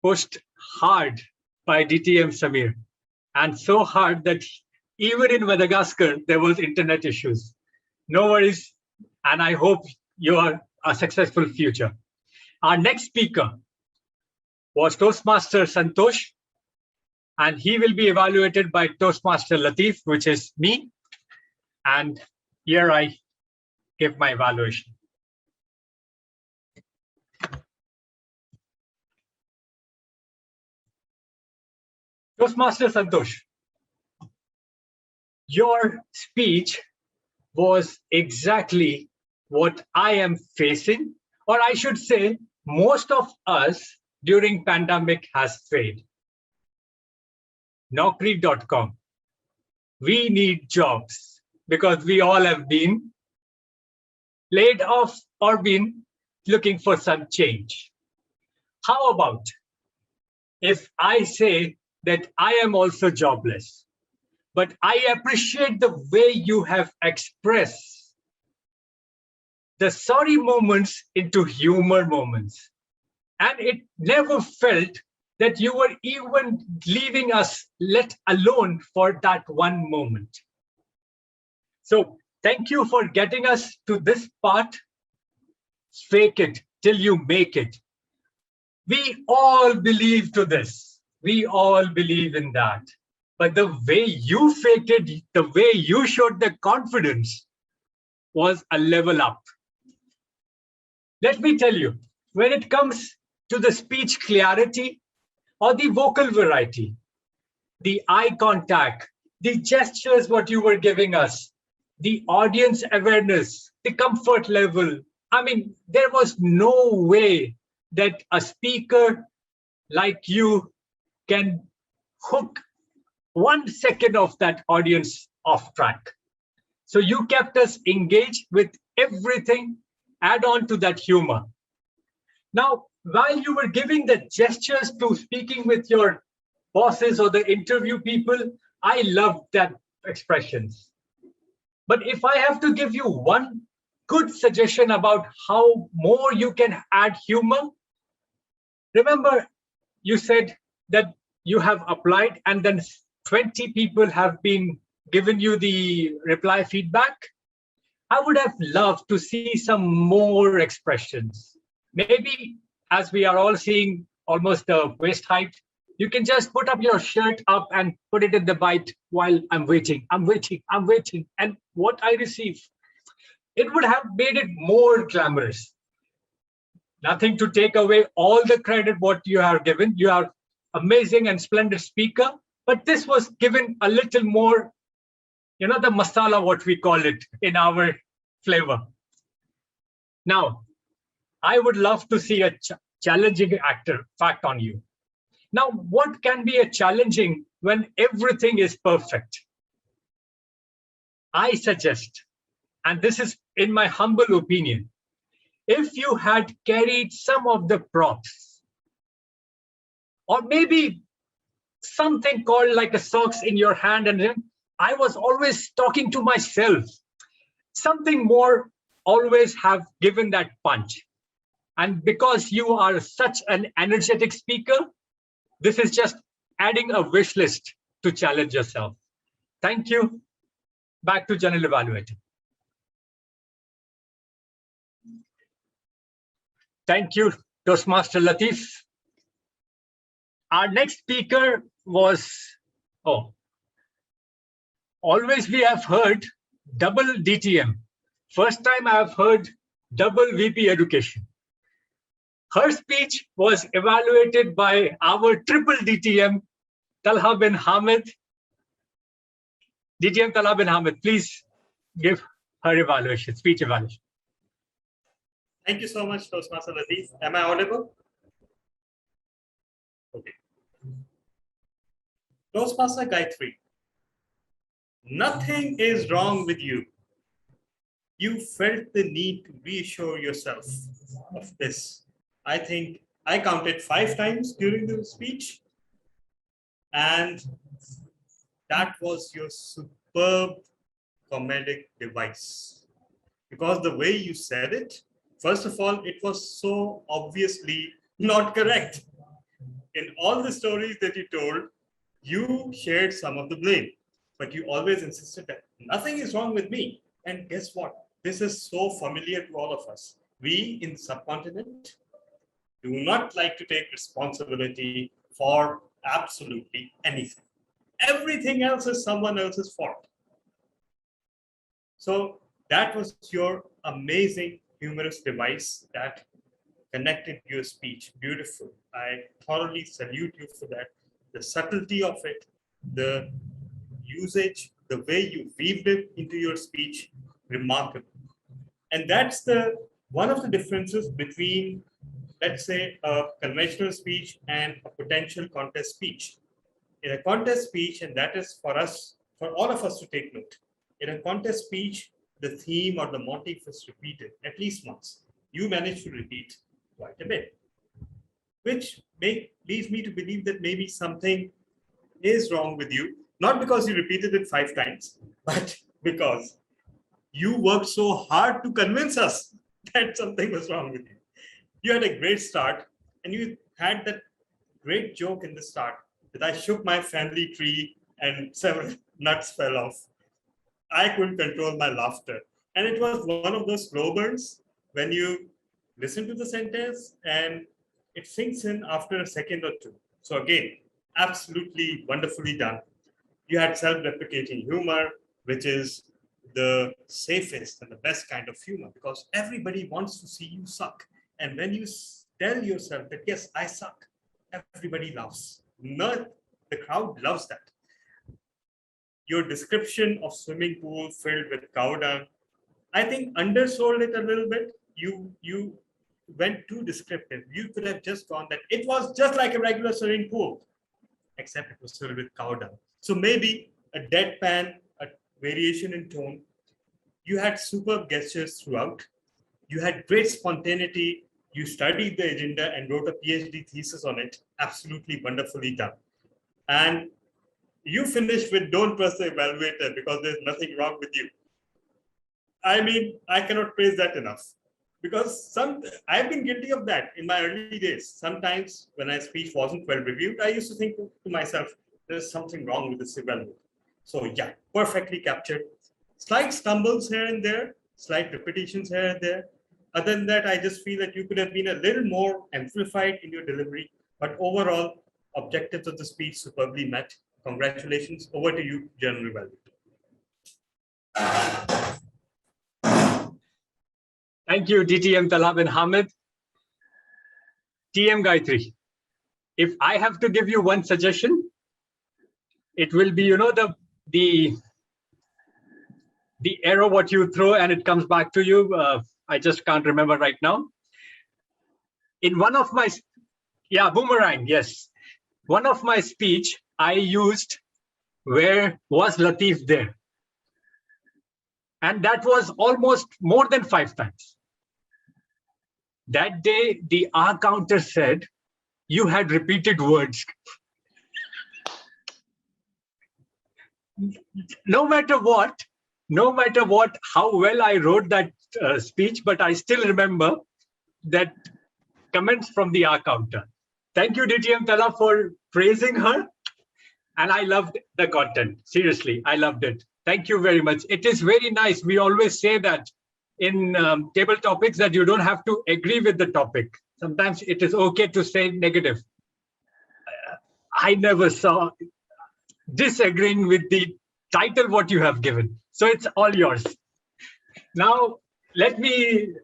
pushed hard by DTM Samir, and so hard that even in Madagascar, there was internet issues. No worries, and I hope you are a successful future. Our next speaker was Toastmaster Santosh, and he will be evaluated by Toastmaster Latif, which is me. And here I give my evaluation. Toastmaster Santosh, your speech was exactly what I am facing, or I should say, most of us during pandemic has faced. Naukri.com. We need jobs because we all have been laid off or been looking for some change. How about if I say that I am also jobless, but I appreciate the way you have expressed the sorry moments into humor moments. And it never felt that you were even leaving us let alone for that one moment. So thank you for getting us to this part. Fake it till you make it. We all believe to this. We all believe in that. But the way you faked it, the way you showed the confidence was a level up. Let me tell you, when it comes to the speech clarity or the vocal variety, the eye contact, the gestures, what you were giving us, the audience awareness, the comfort level. I mean, there was no way that a speaker like you can hook 1 second of that audience off track. So you kept us engaged with everything, add on to that humor. Now, while you were giving the gestures to speaking with your bosses or the interview people, I loved that expressions. But if I have to give you one good suggestion about how more you can add humor, remember you said that you have applied and then 20 people have been given you the reply feedback. I would have loved to see some more expressions. Maybe as we are all seeing almost the waist height, you can just put up your shirt up and put it in the bite while I'm waiting. And what I receive, it would have made it more glamorous. Nothing to take away all the credit what you have given. You are amazing and splendid speaker, but this was given a little more, you know, the masala, what we call it in our flavor. Now, I would love to see a challenging actor fact on you. Now, what can be a challenging when everything is perfect? I suggest, and this is in my humble opinion, if you had carried some of the props, or maybe something called like a socks in your hand, and then I was always talking to myself, something more always have given that punch. And because you are such an energetic speaker, this is just adding a wish list to challenge yourself. Thank you. Back to General Evaluator. Thank you, Toastmaster Latif. Our next speaker was, always we have heard double DTM. First time I have heard double VP education. Her speech was evaluated by our triple DTM, Talha bin Hamid. DTM Talha bin Hamid, please give her evaluation, speech evaluation. Thank you so much, Toastmaster Latif. Am I audible? Okay. Toastmaster Gayatri, nothing is wrong with you. You felt the need to reassure yourself of this. I think I counted 5 times during the speech, and that was your superb comedic device. Because the way you said it, first of all, it was so obviously not correct. In all the stories that you told, you shared some of the blame, but you always insisted that nothing is wrong with me. And guess what? This is so familiar to all of us. We in the subcontinent do not like to take responsibility for absolutely anything. Everything else is someone else's fault. So that was your amazing humorous device that connected your speech. Beautiful. I thoroughly salute you for that. The subtlety of it, the usage, the way you weaved it into your speech, remarkable. And that's one of the differences between, let's say, a conventional speech and a potential contest speech. In a contest speech, and that is for us, for all of us to take note, in a contest speech, the theme or the motif is repeated at least once. You manage to repeat quite a bit, which leads me to believe that maybe something is wrong with you, not because you repeated it 5 times, but because you worked so hard to convince us that something was wrong with you. You had a great start, and you had that great joke in the start that I shook my family tree and several nuts fell off. I couldn't control my laughter. And it was one of those slow burns when you listen to the sentence and it sinks in after a second or two. So again, absolutely wonderfully done. You had self-deprecating humor, which is the safest and the best kind of humor because everybody wants to see you suck. And when you tell yourself that, yes, I suck, everybody laughs. Not the crowd loves that. Your description of swimming pool filled with cow dung, I think undersold it a little bit. You went too descriptive. You could have just gone that it was just like a regular swimming pool, except it was filled with cow dung. So maybe a deadpan, a variation in tone. You had superb gestures throughout. You had great spontaneity. You studied the agenda and wrote a PhD thesis on it. Absolutely wonderfully done. And you finished with don't trust the evaluator because there's nothing wrong with you. I mean, I cannot praise that enough because I've been guilty of that in my early days. Sometimes when my speech wasn't well reviewed, I used to think to myself, there's something wrong with this evaluator. So yeah, perfectly captured. Slight stumbles here and there, slight repetitions here and there. Other than that, I just feel that you could have been a little more amplified in your delivery, but overall, objectives of the speech superbly met. Congratulations. Over to you, General Evaluator. Thank you, DTM Talab and Hamid. TM Gayatri, if I have to give you one suggestion, it will be, the arrow what you throw and it comes back to you. I just can't remember right now. In one of my, boomerang, yes. One of my speech, I used where was Latif there? And that was almost more than 5 times. That day, the R counter said, you had repeated words. No matter what, how well I wrote that speech, but I still remember that comments from the R counter. Thank you, DTM Tala, for praising her. And I loved the content. Seriously, I loved it. Thank you very much. It is very nice. We always say that in table topics that you don't have to agree with the topic. Sometimes it is okay to say negative. I never saw disagreeing with the title what you have given. So it's all yours. Now, let me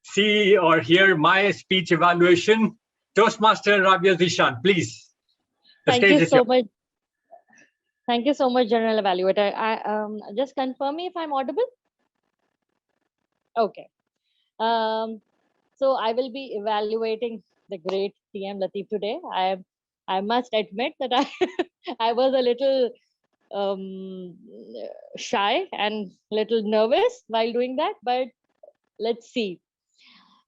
see or hear my speech evaluation. Toastmaster Rabia Zishan, please. Thank you so much. Thank you so much, General Evaluator. Just confirm me if I'm audible. Okay. So I will be evaluating the great TM Latif today. I must admit that I was a little shy and little nervous while doing that, but let's see.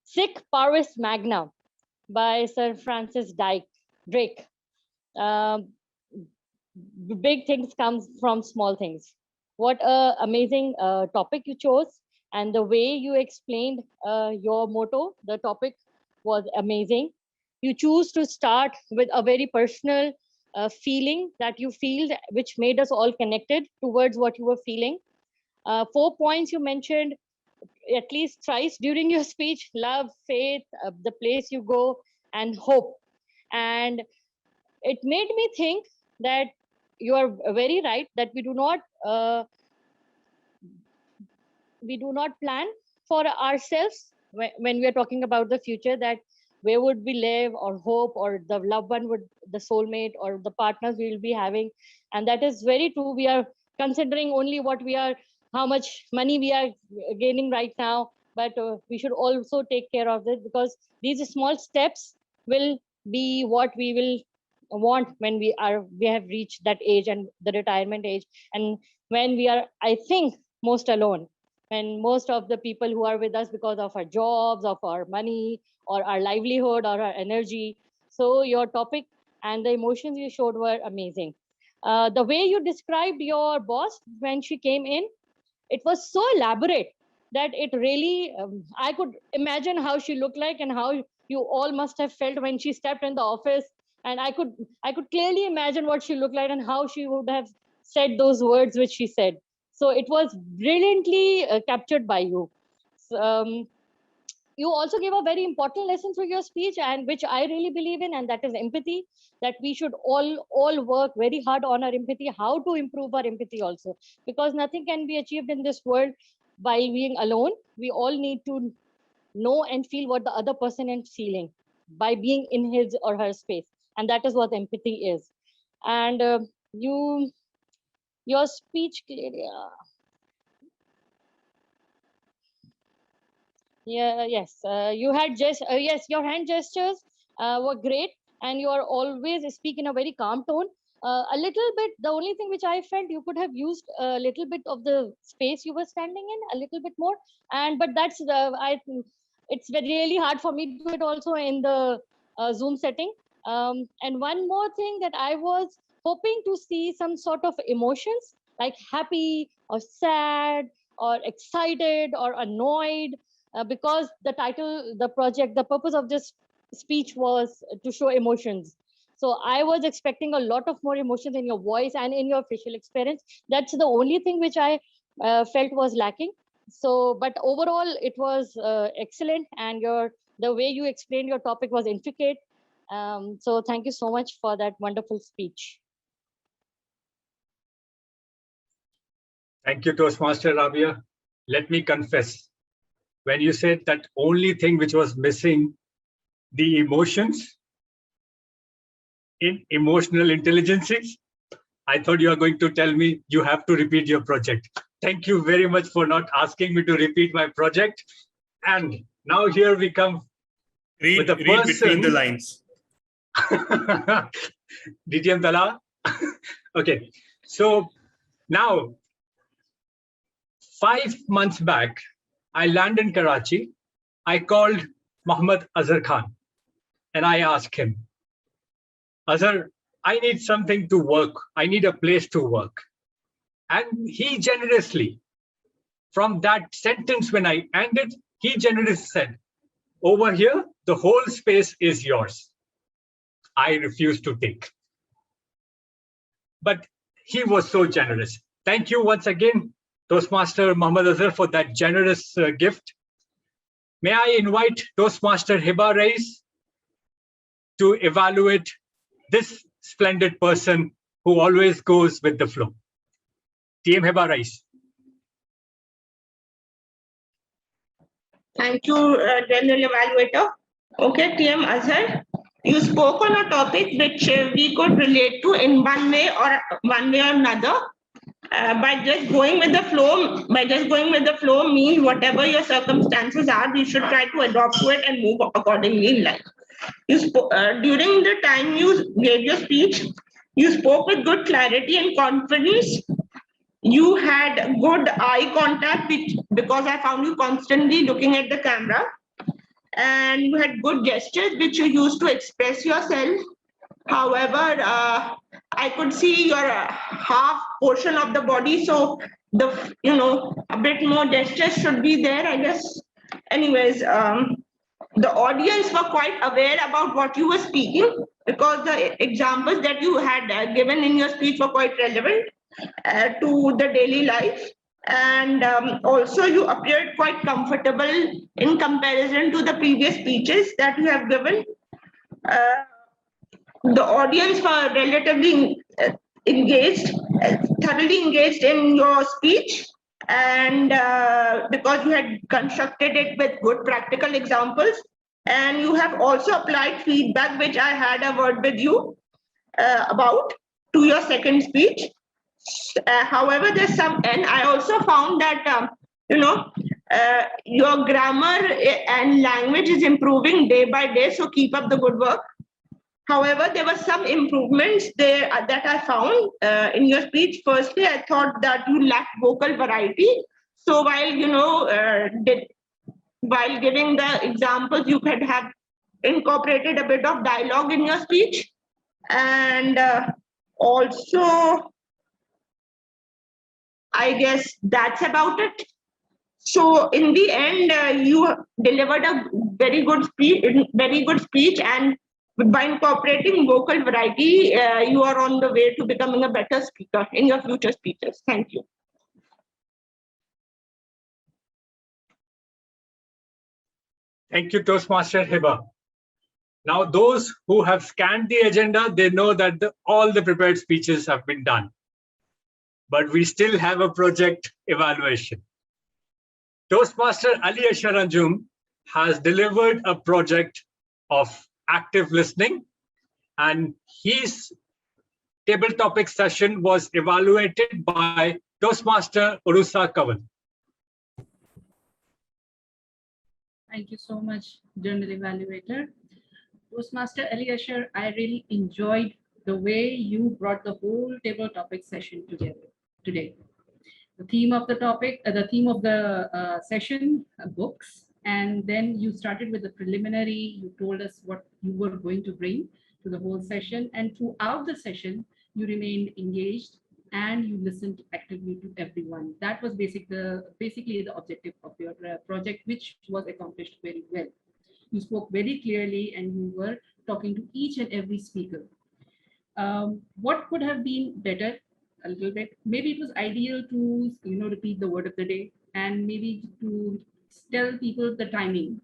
Sic Parvis Magna by Sir Francis Drake. Big things come from small things. What an amazing topic you chose, and the way you explained your motto, the topic was amazing. You choose to start with a very personal feeling that you feel, which made us all connected towards what you were feeling. 4 points you mentioned at least thrice during your speech: love, faith, the place you go, and hope. And it made me think that you are very right that we do not plan for ourselves when we are talking about the future, that where would we live or hope, or the loved one would, the soulmate or the partners we will be having. And that is very true. We are considering only what we are, how much money we are gaining right now, but we should also take care of it, because these small steps will be what we will want when we have reached that age, and the retirement age, and when we are, I think, most alone, and most of the people who are with us because of our jobs, of our money, or our livelihood, or our energy. So your topic and the emotions you showed were amazing. The way you described your boss when she came in, it was so elaborate that it really, I could imagine how she looked like and how you all must have felt when she stepped in the office, and I could clearly imagine what she looked like and how she would have said those words which she said. So it was brilliantly captured by you. You also gave a very important lesson through your speech, and which I really believe in, and that is empathy. That we should all work very hard on our empathy, how to improve our empathy also, because nothing can be achieved in this world by being alone. We all need to know and feel what the other person is feeling by being in his or her space, and that is what empathy is. And your speech yes, you had yes, your hand gestures were great, and you are always speak in a very calm tone. A little bit, the only thing which I felt, you could have used a little bit of the space you were standing in, a little bit more. And but that's it's really hard for me to do it also in the Zoom setting. And one more thing, that I was hoping to see some sort of emotions like happy or sad or excited or annoyed, because the title, the project, the purpose of this speech was to show emotions. So I was expecting a lot of more emotions in your voice and in your facial experience. That's the only thing which I felt was lacking. So, but overall, it was excellent, and the way you explained your topic was intricate. So thank you so much for that wonderful speech. Thank you, Toastmaster Rabia. Let me confess, when you said that only thing which was missing, the emotions in emotional intelligences, I thought you are going to tell me you have to repeat your project. Thank you very much for not asking me to repeat my project. And now here we come with the read person. between the lines. DTM Tala. Okay, so now 5 months back, I landed in Karachi. I called Muhammad Azhar Khan and I asked him, Azhar, I need something to work. I need a place to work. And he generously, from that sentence when I ended, he generously said, over here, the whole space is yours. I refuse to take. But he was so generous. Thank you once again, Toastmaster Muhammad Azhar, for that generous gift. May I invite Toastmaster Hiba Rais to evaluate this splendid person who always goes with the flow. TM Hiba Rais. Thank you, General Evaluator. Okay, TM Azhar, you spoke on a topic which we could relate to in one way or another. By just going with the flow, means whatever your circumstances are, we should try to adopt to it and move accordingly in life. During the time you gave your speech, you spoke with good clarity and confidence. You had good eye contact, because I found you constantly looking at the camera, and you had good gestures which you used to express yourself. However, I could see your half portion of the body, so a bit more gestures should be there, I guess. Anyways, the audience were quite aware about what you were speaking, because the examples that you had given in your speech were quite relevant to the daily life. And also you appeared quite comfortable in comparison to the previous speeches that you have given. The audience were relatively engaged, thoroughly engaged in your speech, and because you had constructed it with good practical examples, and you have also applied feedback which I had a word with you about to your second speech. However, there's some, and I also found that your grammar and language is improving day by day, so keep up the good work. However, there were some improvements there that I found in your speech. Firstly, I thought that you lacked vocal variety. So while while giving the examples, you could have incorporated a bit of dialogue in your speech, and also, I guess that's about it. So in the end, you delivered a very good speech, and by incorporating vocal variety, you are on the way to becoming a better speaker in your future speeches. Thank you. Thank you, Toastmaster Hiba. Now, those who have scanned the agenda, they know that all the prepared speeches have been done. But we still have a project evaluation. Toastmaster Ali Asharanjum has delivered a project of active listening, and his table topic session was evaluated by Toastmaster Urusa Kaval. Thank you so much, Journal Evaluator. Toastmaster Ali Asher, I really enjoyed the way you brought the whole table topic session together today. The theme of the topic, session, books, and then you started with the preliminary. You told us what you were going to bring to the whole session, and throughout the session, you remained engaged and you listened actively to everyone. That was basically the objective of your project, which was accomplished very well. You spoke very clearly and you were talking to each and every speaker. What could have been better a little bit? Maybe it was ideal to repeat the word of the day, and maybe to tell people the timing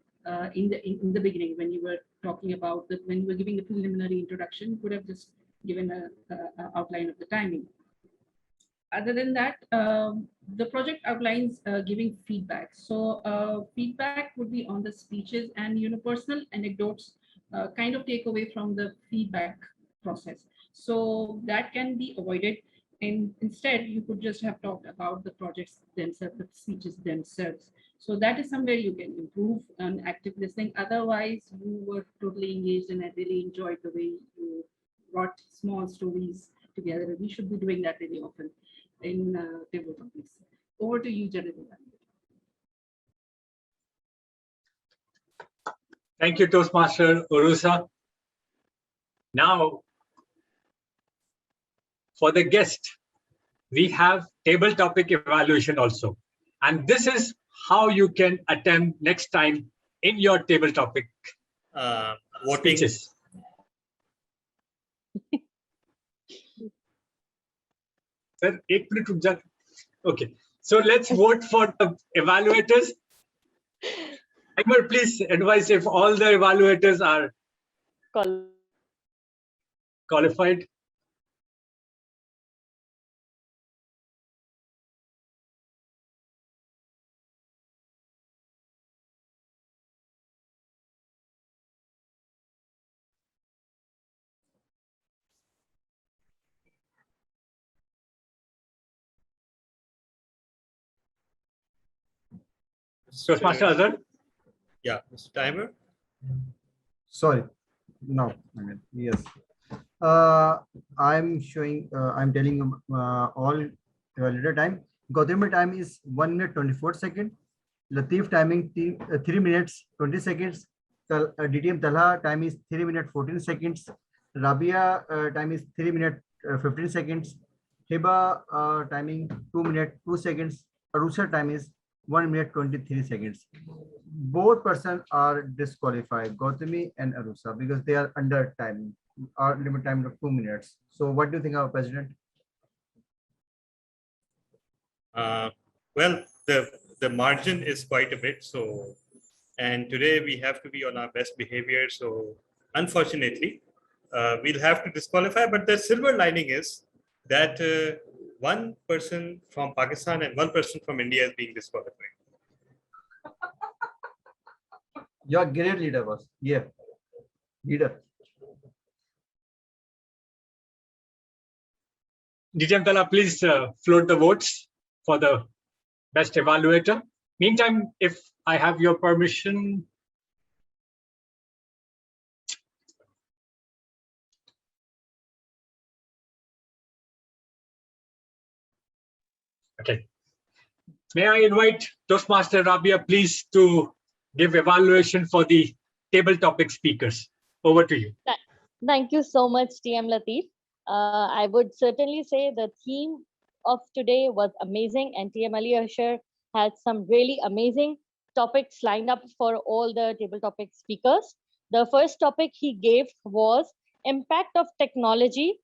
in the beginning when you were talking about when you were giving the preliminary introduction. You could have just given a outline of the timing. Other than that, the project outlines giving feedback. So feedback would be on the speeches, and personal anecdotes kind of take away from the feedback process. So that can be avoided. And instead, you could just have talked about the projects themselves, the speeches themselves. So that is somewhere you can improve on active listening. Otherwise, you were totally engaged, and I really enjoyed the way you brought small stories together. We should be doing that really often in table topics. Over to you, General. Thank you, Toastmaster Urusa. Now, for the guest, we have table topic evaluation also. And this is how you can attempt next time in your table topic speeches. Sir, 1 minute ruk ja. Okay, so let's vote for the evaluators. Timer, please advise if all the evaluators are qualified. Toastmaster Azhar? Yeah, Mr. Timer. Sorry, no, yes. I'm showing, I'm telling all evaluator time. Gautami time is 1 minute 24 seconds. Latif timing 3 minutes 20 seconds. DTM Talha time is 3 minutes 14 seconds. Rabia time is 3 minutes 15 seconds. Hiba timing 2 minutes 2 seconds. Arusa time is 1 minute 23 seconds. Both persons are disqualified, Gautami and Arusa, because they are under time, our limit time of 2 minutes. So what do you think, our President? Well, the margin is quite a bit. So, and today we have to be on our best behavior. So unfortunately, we'll have to disqualify. But the silver lining is that one person from Pakistan and one person from India is being disqualified. Your great leader was, yeah, leader. DTM Tala, please float the votes for the best evaluator. Meantime, if I have your permission, okay. May I invite Toastmaster Rabia, please, to give evaluation for the table topic speakers. Over to you. Thank you so much, TM Latif. I would certainly say the theme of today was amazing, and TM Ali Asher had some really amazing topics lined up for all the table topic speakers. The first topic he gave was impact of technology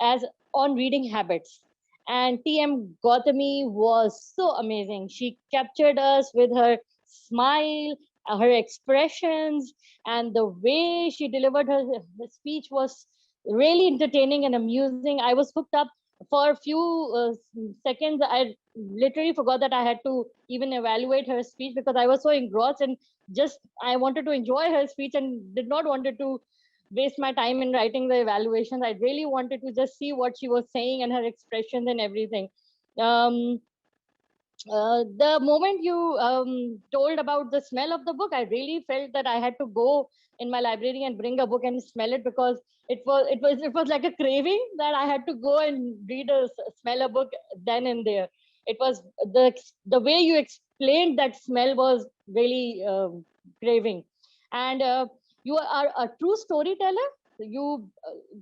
as on reading habits. And TM Gautami was so amazing. She captured us with her smile, her expressions, and the way she delivered her speech was really entertaining and amusing. I was hooked up for a few seconds. I literally forgot that I had to even evaluate her speech because I was so engrossed and just I wanted to enjoy her speech and did not wanted to waste my time in writing the evaluations. I really wanted to just see what she was saying and her expressions and everything. The moment you told about the smell of the book, I really felt that I had to go in my library and bring a book and smell it because it was like a craving that I had to go and smell a book then and there. It was the way you explained that smell was really craving, and you are a true storyteller. You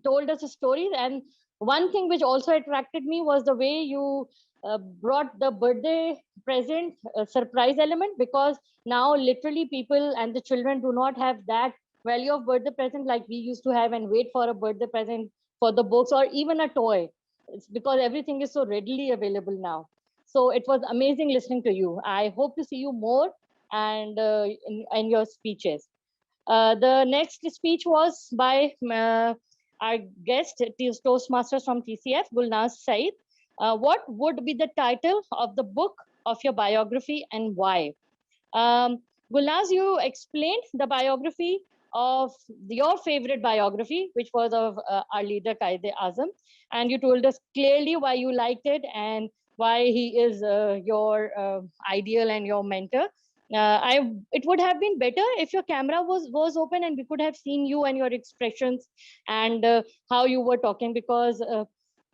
told us stories, and one thing which also attracted me was the way you brought the birthday present surprise element, because now literally people and the children do not have that value of birthday present like we used to have and wait for a birthday present for the books or even a toy. It's because everything is so readily available now. So it was amazing listening to you. I hope to see you more and in your speeches. The next speech was by our guest, Toastmasters from TCF, Gulnaz Said. What would be the title of the book of your biography and why? Gulnaz, you explained the biography of your favorite biography, which was of our leader Quaid-e-Azam, and you told us clearly why you liked it and why he is your ideal and your mentor. It would have been better if your camera was open and we could have seen you and your expressions and how you were talking, because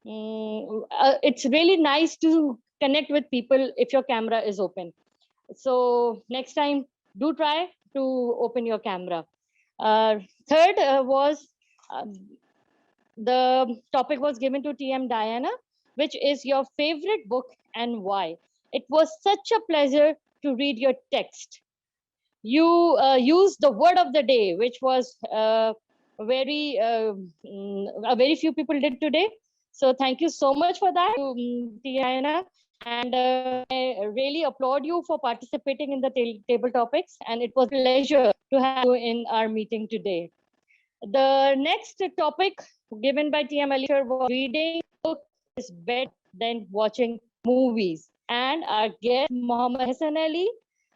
it's really nice to connect with people if your camera is open. So next time, do try to open your camera. Third was the topic was given to TM Diana, which is your favorite book and why. It was such a pleasure to read your text. You used the word of the day, which was a very few people did today. So thank you so much for that, Diana. And I really applaud you for participating in the table topics. And it was a pleasure to have you in our meeting today. The next topic given by TM Alisher was reading books is better than watching movies. And our guest, Muhammad Hassan Ali,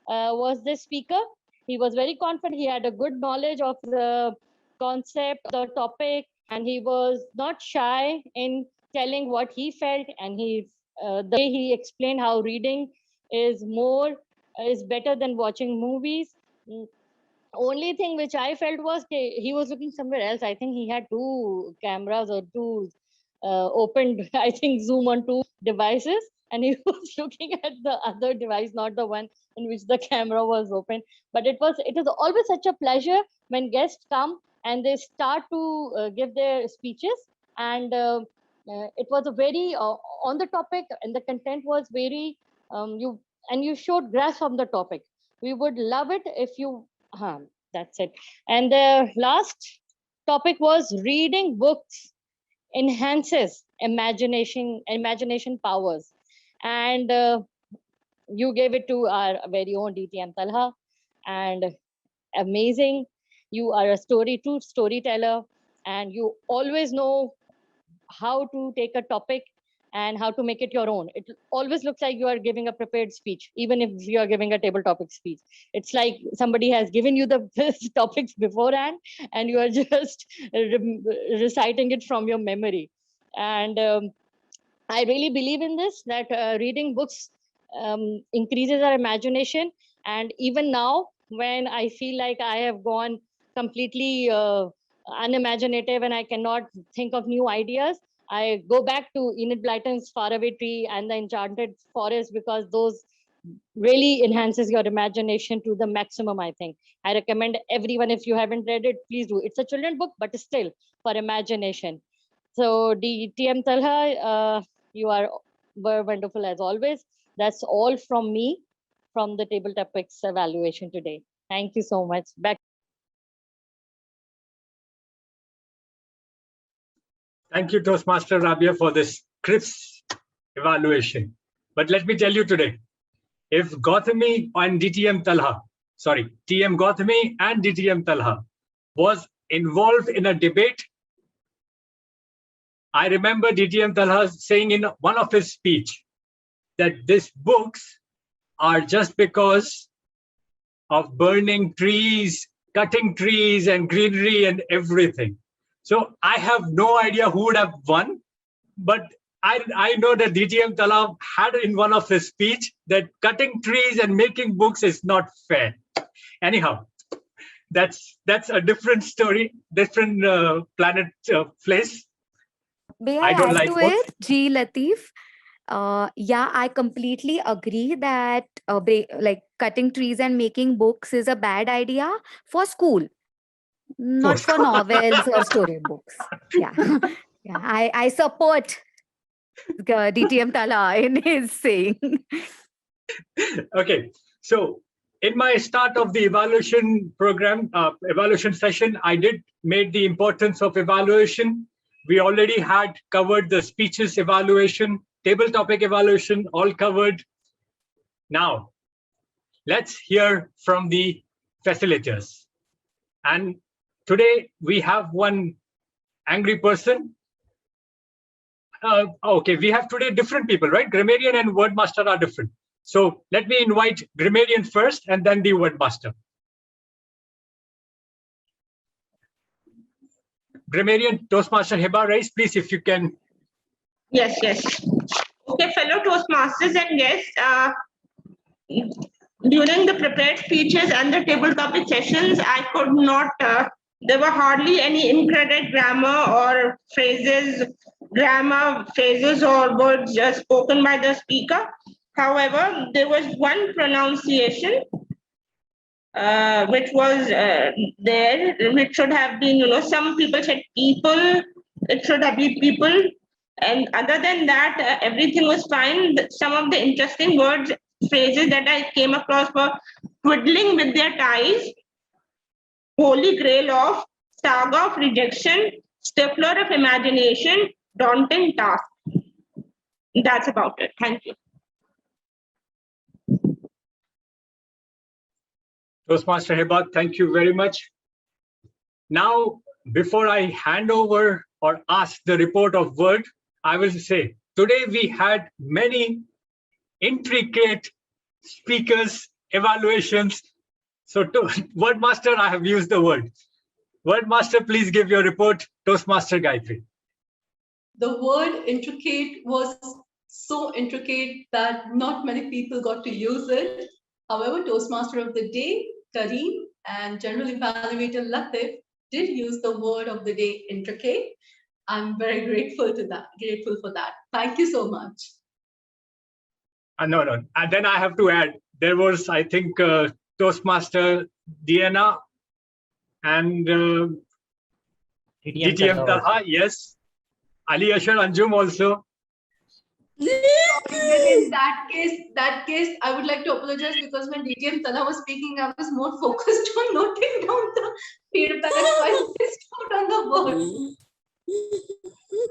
was the speaker. He was very confident. He had a good knowledge of the concept, the topic, and he was not shy in telling what he felt. And the way he explained how reading is better than watching movies. Only thing which I felt was he was looking somewhere else. I think he had two cameras or two opened, I think, Zoom on two devices, and he was looking at the other device, not the one in which the camera was open. But it was always such a pleasure when guests come and they start to give their speeches, and it was a very on the topic, and the content was very you showed grasp of the topic. We would love it if you that's it. And the last topic was reading books enhances imagination powers, and you gave it to our very own DTM Talha, and amazing. You are a true storyteller, and you always know how to take a topic and how to make it your own. It always looks like you are giving a prepared speech, even if you are giving a table topic speech. It's like somebody has given you the topics beforehand and you are just reciting it from your memory. And I really believe in this, that reading books increases our imagination. And even now, when I feel like I have gone completely unimaginative and I cannot think of new ideas, I go back to Enid Blyton's Faraway Tree and the Enchanted Forest, because those really enhances your imagination to the maximum, I think. I recommend everyone, if you haven't read it, please do. It's a children's book, but still for imagination. So TM Talha, you were wonderful as always. That's all from me. from the table topics evaluation today. Thank you so much. Back. Thank you, Toastmaster Rabia, for this crisp evaluation. But let me tell you today, if Gautami and DTM Talha, sorry, TM Gautami and DTM Talha was involved in a debate, I remember DTM Talha saying in one of his speech that these books are just because of burning trees, cutting trees and greenery and everything. So I have no idea who would have won, but I know that DTM Talab had in one of his speech that cutting trees and making books is not fair. Anyhow, that's a different story, different planet place. May I I don't add like to books. it, G. Latif? Yeah, I completely agree that like cutting trees and making books is a bad idea for school, not for novels or storybooks. Yeah, yeah, I support DTM Tala in his saying. Okay, so in my start of the evaluation program, evaluation session, I did made the importance of evaluation. We already had covered the speeches evaluation, table topic evaluation, all covered. Now, let's hear from the facilitators. And today we have one angry person. Okay, we have today different people, right? Grammarian and Wordmaster are different. So let me invite Grammarian first and then the Wordmaster. Grammarian, Toastmaster Heba, raise, please, if you can. Yes, yes. Okay, fellow Toastmasters and guests, during the prepared speeches and the table topic sessions, I could not, there were hardly any incorrect grammar or phrases, or words spoken by the speaker. However, there was one pronunciation which was there, which should have been, some people said people, it should have been people. And other than that, everything was fine. Some of the interesting words, phrases that I came across were twiddling with their ties, holy grail of, saga of rejection, stapler of imagination, daunting task. That's about it. Thank you. Toastmaster Heba, thank you very much. Now, before I hand over or ask the report of Word, I will say, today we had many intricate speakers, evaluations. So to Wordmaster, I have used the word. Wordmaster, please give your report. Toastmaster Gayatri. The word intricate was so intricate that not many people got to use it. However, Toastmaster of the day, Kareem, and General Evaluator Latif did use the word of the day, intricate. I'm very grateful for that. Thank you so much. No. And then I have to add, there was, I think, Toastmaster Diana and DTM Talha, yes. Ali Ashar Anjum also. In that case, I would like to apologize because when DTM Talha was speaking, I was more focused on noting down the feedback, so I missed out on the word.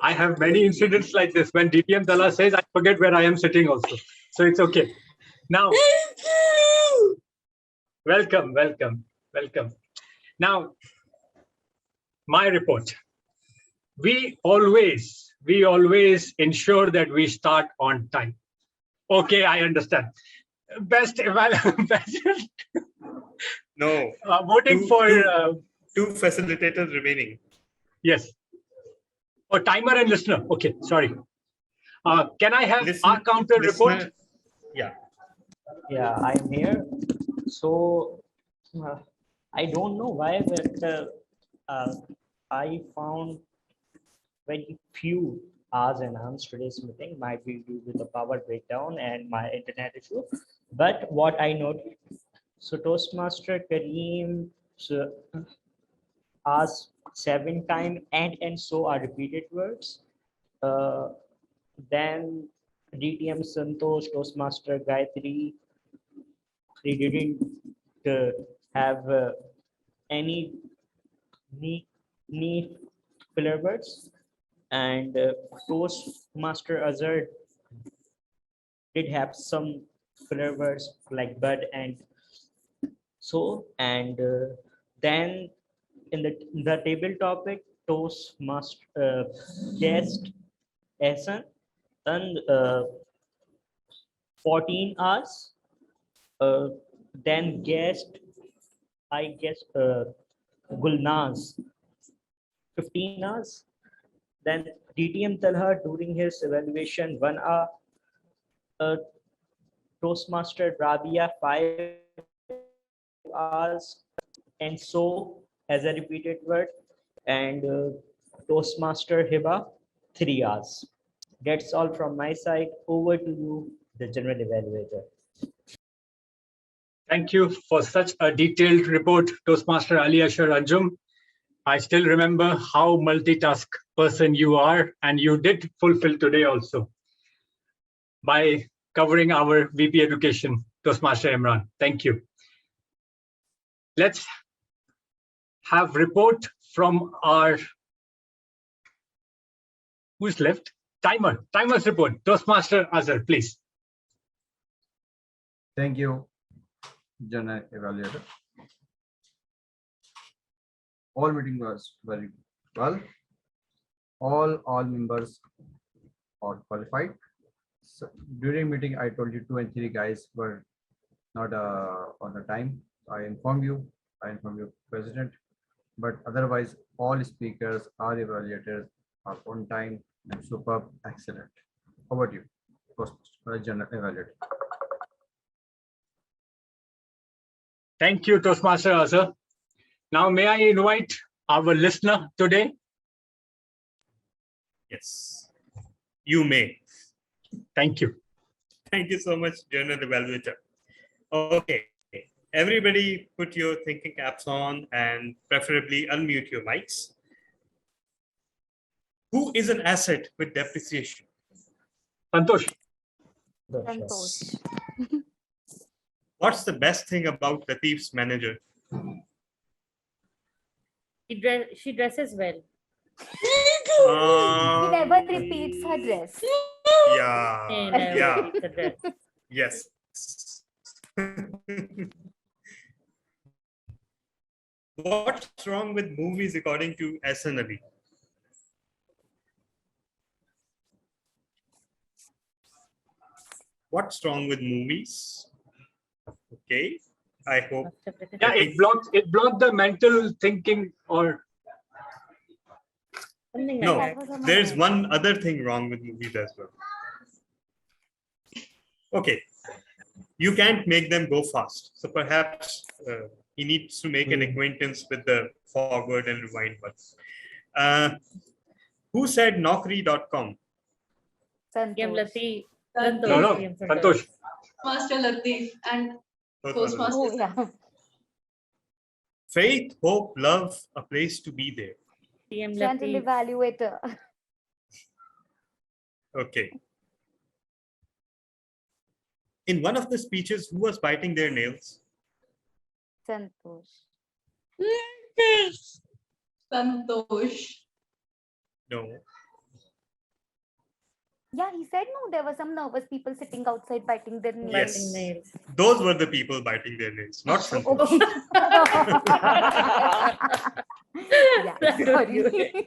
I have many incidents like this. When DTM Talha says, I forget where I am sitting also. So it's okay. Now, welcome. Now, my report. We always ensure that we start on time. Okay, I understand. Best evaluation. No. Voting for two facilitators remaining. Yes. Oh, timer and listener. Okay, sorry. Can I have our counter report? Yeah. Yeah, I'm here. So I don't know why, but I found very few hours enhanced today's meeting. Might be due to the power breakdown and my internet issue. But what I noticed, so Toastmaster Kareem asked 7 times and so are repeated words. Then DTM Santosh, Toastmaster Gayatri, they didn't have any knee filler words, and Toastmaster Azhar did have some filler words like bud and so, and then in the table topic, Toastmaster guest Ehsan, then 14 hours, then guest, I guess, Gulnaz, 15 hours, then DTM Talha during his evaluation 1 hour, Toastmaster Rabia 5 hours, and so as a repeated word, and Toastmaster Hiba 3 hours. That's all from my side. Over to you, the general evaluator. Thank you for such a detailed report, Toastmaster Ali Ashar Anjum. I still remember how multitask person you are, and you did fulfill today also by covering our VP Education, Toastmaster Imran. Thank you. Let's have report from our, who's left? Timer's report. Toastmaster Azhar, please. Thank you, General Evaluator. All meeting was very well. All members are qualified. So during meeting, I told you 2 and 3 guys were not on the time. I informed you, President, but otherwise all speakers, all evaluators are on time and superb, excellent. How about you, General Evaluator? Thank you, Toastmaster Azhar. Now, may I invite our listener today? Yes, you may. Thank you. Thank you so much, General Evaluator. Okay, everybody put your thinking caps on and preferably unmute your mics. Who is an asset with depreciation? Santosh. Santosh. What's the best thing about Latif's manager? She dresses well. He never repeats her dress. Yeah. He never Yeah. repeats her dress. Yes. What's wrong with movies according to SNLE? What's wrong with movies? Okay, I hope. Yeah, it blocked the mental thinking or. No, there's one other thing wrong with movies as well. Okay, you can't make them go fast. So perhaps he needs to make an acquaintance with the forward and rewind button. Who said Naukri.com? Santosh. No, Santosh. Master Latif and Toastmasters. Oh, yeah. Faith, hope, love, a place to be there. General Evaluator. Okay. In one of the speeches, who was biting their nails? Santosh. Santosh. No. Yeah, he said no. There were some nervous people sitting outside biting their nails. Yes. Those were the people biting their nails, not Santosh. Yeah, sorry.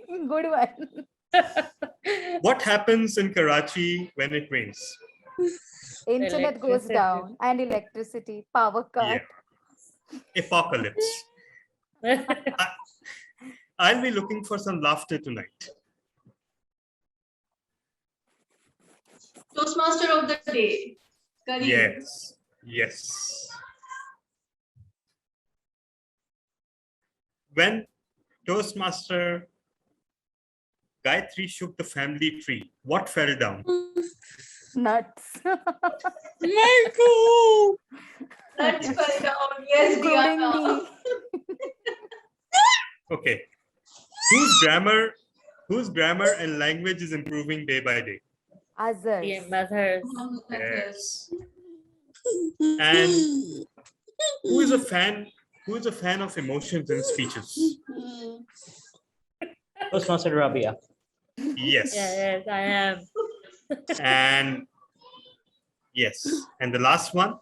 Good one. What happens in Karachi when it rains? Internet goes down and electricity, power cut. Yeah. Apocalypse. I'll be looking for some laughter tonight. Toastmaster of the day. Kareem. Yes. Yes. When Toastmaster Gayatri shook the family tree, what fell down? Nuts. Nuts fell down. Yes, Diana. Okay. Whose grammar and language is improving day by day? Azhar. Yes. And Who is a fan? Who is a fan of emotions in speeches? Toastmaster Rabia. Yes. Yes, I am. And yes. And the last one.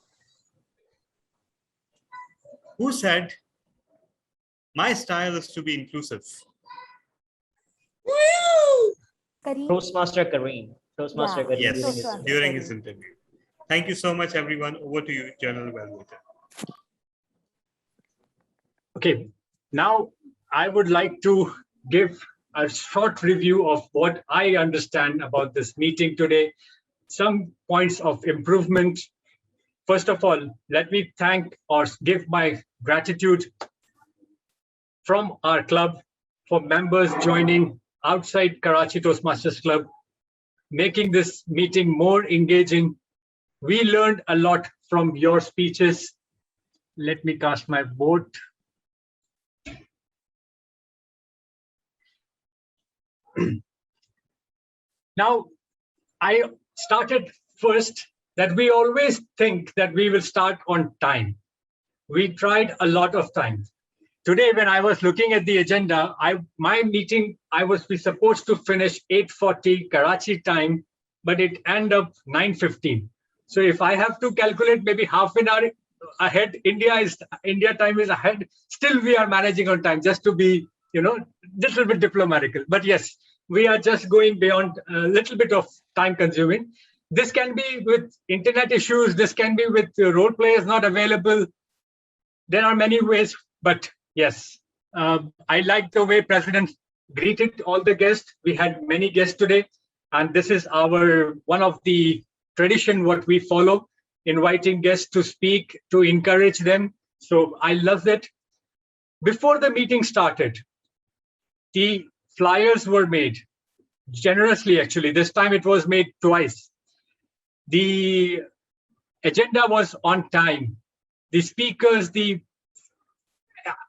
Who said, my style is to be inclusive? Toastmaster Kareem. Toastmaster Kareem Yes, during his interview. during his interview. Thank you so much, everyone. Over to you, Journal Evaluator. Okay, now I would like to give a short review of what I understand about this meeting today, some points of improvement. First of all, let me thank or give my gratitude from our club for members joining outside Karachi Toastmasters Club, making this meeting more engaging. We learned a lot from your speeches. Let me cast my vote. Now, I started first that we always think that we will start on time. We tried a lot of times. Today, when I was looking at the agenda, my meeting, I was supposed to finish 8:40 Karachi time, but it ended up 9:15. So if I have to calculate maybe half an hour ahead, India time is ahead, still we are managing on time, just to be, little bit diplomatical. But yes, we are just going beyond a little bit of time consuming. This can be with internet issues, this can be with role players not available. There are many ways, but yes, I like the way President greeted all the guests. We had many guests today, and this is one of the tradition what we follow, inviting guests to speak, to encourage them. So I love it. Before the meeting started, the flyers were made generously, actually. This time it was made twice. The agenda was on time. The speakers,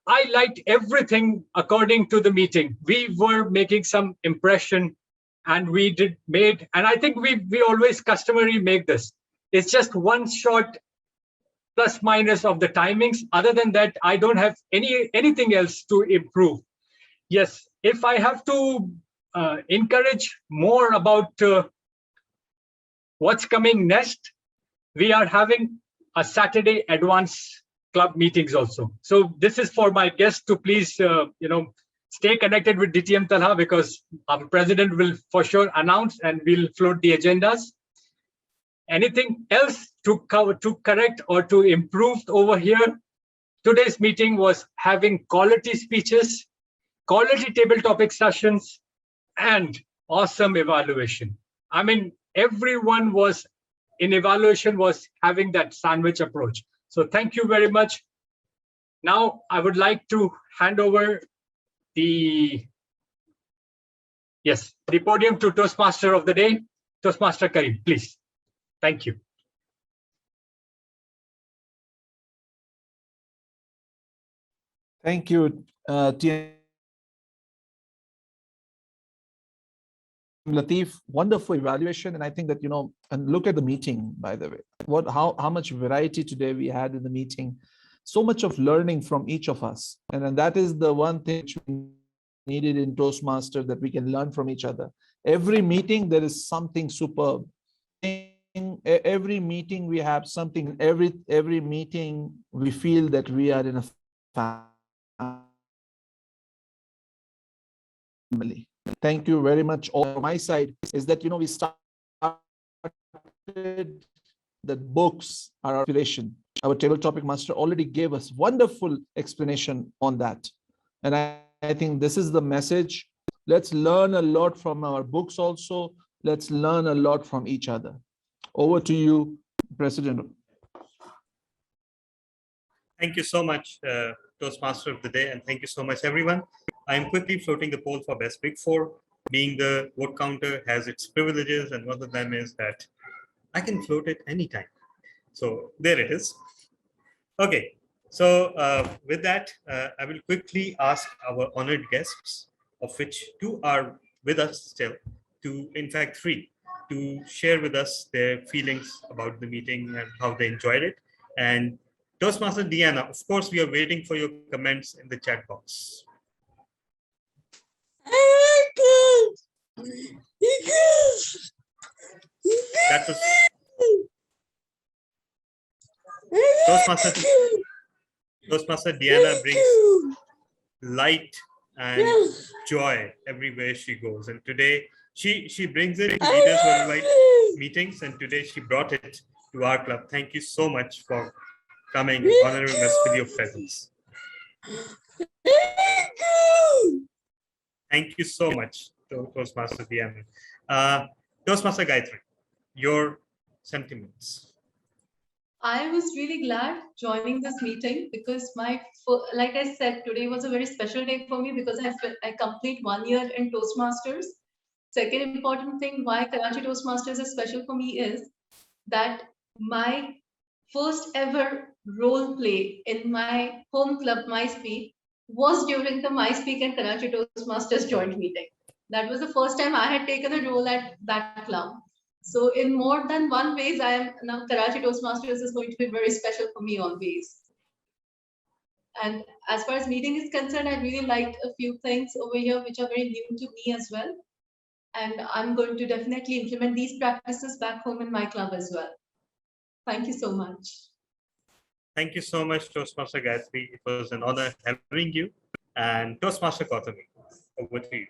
I liked everything according to the meeting. We were making some impression, and and I think we always customary make this. It's just one short plus minus of the timings. Other than that, I don't have anything else to improve. Yes, if I have to encourage more about what's coming next, we are having a Saturday advance club meetings also. So this is for my guests to please, stay connected with DTM Talha, because our president will for sure announce and we'll float the agendas. Anything else to correct or to improve over here? Today's meeting was having quality speeches, quality table topic sessions, and awesome evaluation. I mean, everyone was in evaluation was having that sandwich approach. So thank you very much. Now I would like to hand over the podium to Toastmaster of the day, Toastmaster Kareem, please. Thank you. Thank you, TM Latif. Wonderful evaluation, and I think that and look at the meeting, by the way. How much variety today we had in the meeting. So much of learning from each of us, and that is the one thing which we needed in Toastmasters, that we can learn from each other. Every meeting there is something superb. Every meeting we have something. Every meeting we feel that we are in a family. Thank you very much. On my side is that we started that books are our inspiration. Our table topic master already gave us wonderful explanation on that, and I think this is the message. Let's learn a lot from our books also. Let's learn a lot from each other. Over to you, President. Thank you so much, Toastmaster of the day, and thank you so much, everyone. I am quickly floating the poll for Best Big Four. Being the vote counter has its privileges, and one of them is that I can float it anytime. So there it is. Okay, so with that, I will quickly ask our honored guests, of which two are with us still, in fact three, to share with us their feelings about the meeting and how they enjoyed it. And Toastmaster Diana, of course, we are waiting for your comments in the chat box. That was Toastmaster Diana brings light and joy everywhere she goes. And today she brings it to Leaders Worldwide meetings, and today she brought it to our club. Thank you so much for coming and honoring us with your presence. Thank you so much, Toastmaster Diana. Toastmaster Gayatri, your sentiments. I was really glad joining this meeting because like I said, today was a very special day for me because I complete 1 year in Toastmasters. Second important thing why Karachi Toastmasters is special for me is that my first ever role play in my home club, MySpeak, was during the MySpeak and Karachi Toastmasters joint meeting. That was the first time I had taken a role at that club. So in more than one ways, I am now Karachi Toastmasters is going to be very special for me always. And as far as meeting is concerned, I really liked a few things over here which are very new to me as well. And I'm going to definitely implement these practices back home in my club as well. Thank you so much. Thank you so much, Toastmaster Gayatri. It was an honor having you. And Toastmaster Gautami, over to you.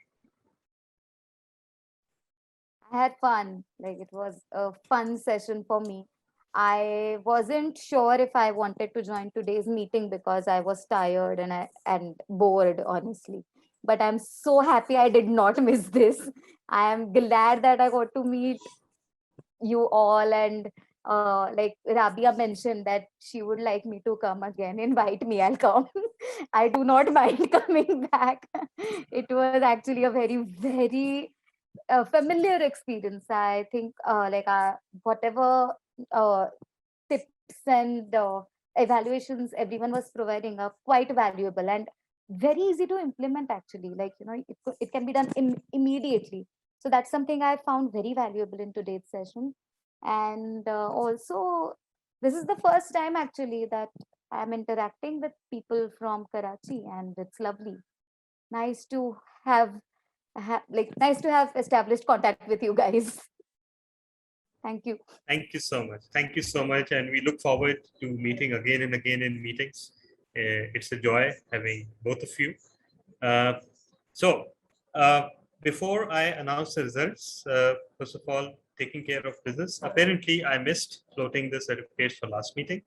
I had fun. Like, it was a fun session for me. I wasn't sure if I wanted to join today's meeting because I was tired and bored, honestly. But I'm so happy I did not miss this. I am glad that I got to meet you all, and like Rabia mentioned that she would like me to come again. Invite me, I'll come. I do not mind coming back. It was actually a very, very familiar experience. I think whatever tips and evaluations everyone was providing are quite valuable and very easy to implement actually. Like, you know, it can be done immediately. So that's something I found very valuable in today's session. And also, this is the first time actually that I'm interacting with people from Karachi, and it's lovely. Nice to have nice to have established contact with you guys. Thank you. Thank you so much. Thank you so much. And we look forward to meeting again and again in meetings. It's a joy having both of you. Before I announce the results, first of all, taking care of business. Apparently, I missed floating the certificates for last meeting.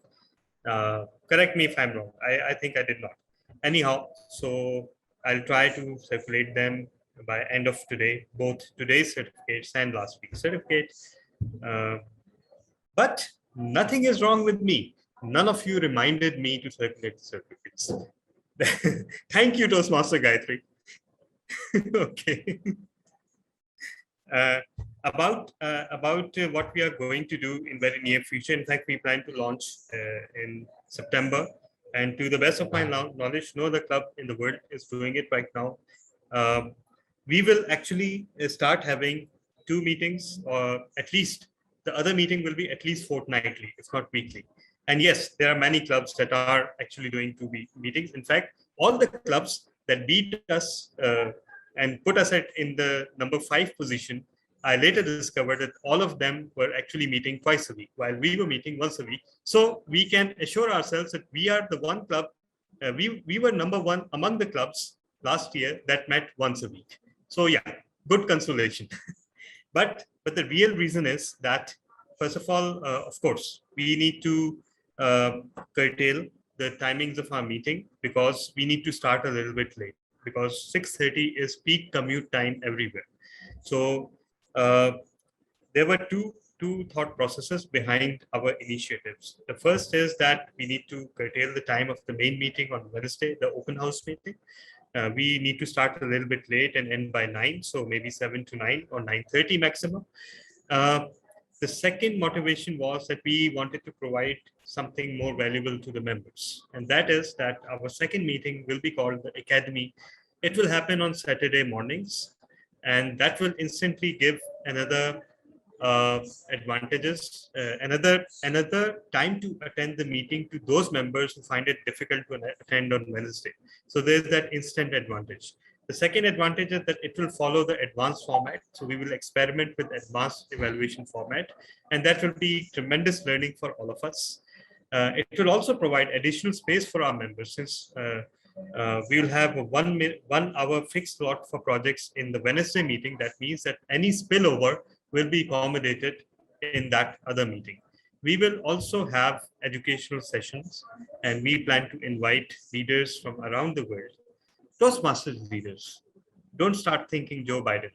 Correct me if I'm wrong. I think I did not. Anyhow, so I'll try to circulate them by end of today, both today's certificates and last week's certificate. But nothing is wrong with me. None of you reminded me to circulate the certificates. Thank you, Toastmaster Gayatri. Okay. About what we are going to do in very near future. In fact, we plan to launch in September. And to the best of my knowledge, no other club in the world is doing it right now. We will actually start having 2 meetings, or at least the other meeting will be at least fortnightly, if not weekly. And yes, there are many clubs that are actually doing 2 meetings. In fact, all the clubs that beat us and put us in the number 5 position, I later discovered that all of them were actually meeting twice a week, while we were meeting once a week. So we can assure ourselves that we are the one club, we were number 1 among the clubs last year that met once a week. So yeah, good consolation. But the real reason is that, first of all, of course, we need to curtail the timings of our meeting because we need to start a little bit late, because 6:30 is peak commute time everywhere. So there were two thought processes behind our initiatives. The first is that we need to curtail the time of the main meeting on Wednesday, the open house meeting. We need to start a little bit late and end by 9, so maybe 7 to 9 or 9:30 maximum. The second motivation was that we wanted to provide something more valuable to the members. And that is that our second meeting will be called the Academy. It will happen on Saturday mornings. And that will instantly give another advantages. Another time to attend the meeting to those members who find it difficult to attend on Wednesday. So there's that instant advantage. The second advantage is that it will follow the advanced format. So we will experiment with advanced evaluation format, and that will be tremendous learning for all of us. It will also provide additional space for our members, since we will have a 1 hour fixed slot for projects in the Wednesday meeting. That means that any spillover will be accommodated in that other meeting. We will also have educational sessions, and we plan to invite leaders from around the world. Toastmasters leaders. Don't start thinking Joe Biden.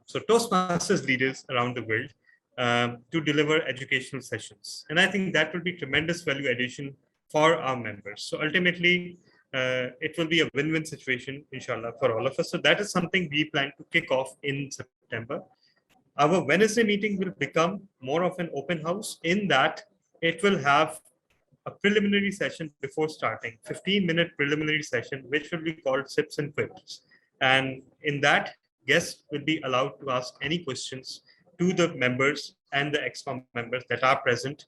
So Toastmasters leaders around the world to deliver educational sessions. And I think that will be tremendous value addition for our members. So ultimately, it will be a win-win situation, inshallah, for all of us. So that is something we plan to kick off in September. Our Wednesday meeting will become more of an open house, in that it will have a preliminary session before starting, 15-minute preliminary session, which will be called Sips and Quips. And in that, guests will be allowed to ask any questions to the members and the ExCom members that are present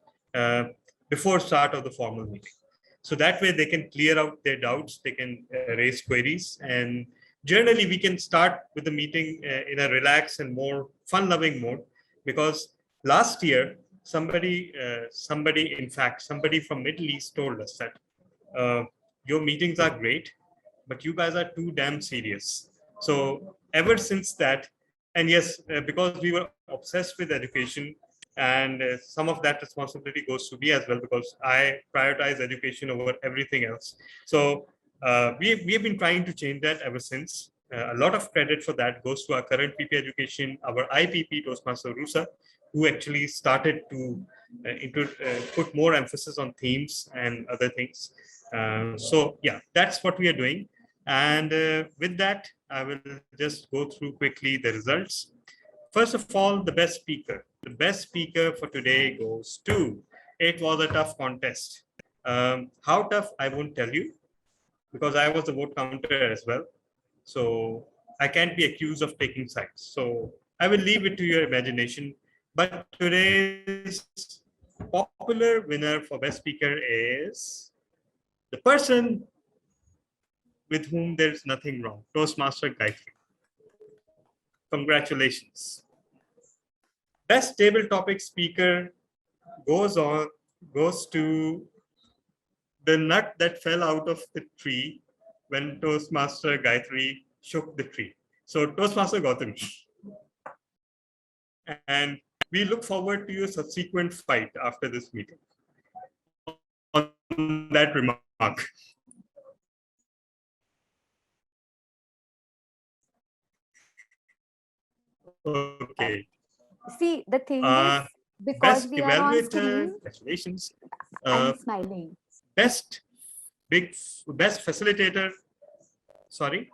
before start of the formal meeting. So that way they can clear out their doubts, they can raise queries, and generally we can start with the meeting in a relaxed and more fun-loving mode, because last year, somebody from Middle East told us that your meetings are great, but you guys are too damn serious. So ever since that, and yes, because we were obsessed with education, and some of that responsibility goes to me as well, because I prioritize education over everything else. So we've been trying to change that ever since. A lot of credit for that goes to our current PP education, our IPP Toastmaster Rusa, who actually started to put more emphasis on themes and other things. So yeah, that's what we are doing. And with that, I will just go through quickly the results. First of all, the best speaker. The best speaker for today goes to, it was a tough contest. How tough, I won't tell you, because I was the vote counter as well. So I can't be accused of taking sides. So I will leave it to your imagination. But today's popular winner for best speaker is the person with whom there's nothing wrong, Toastmaster Gayatri. Congratulations. Best table topic speaker goes to the nut that fell out of the tree when Toastmaster Gayatri shook the tree. So Toastmaster Gautami. And we look forward to your subsequent fight after this meeting. On that remark. Okay. See, the thing is, because we are on screen, congratulations. I'm smiling. Best facilitator. Sorry.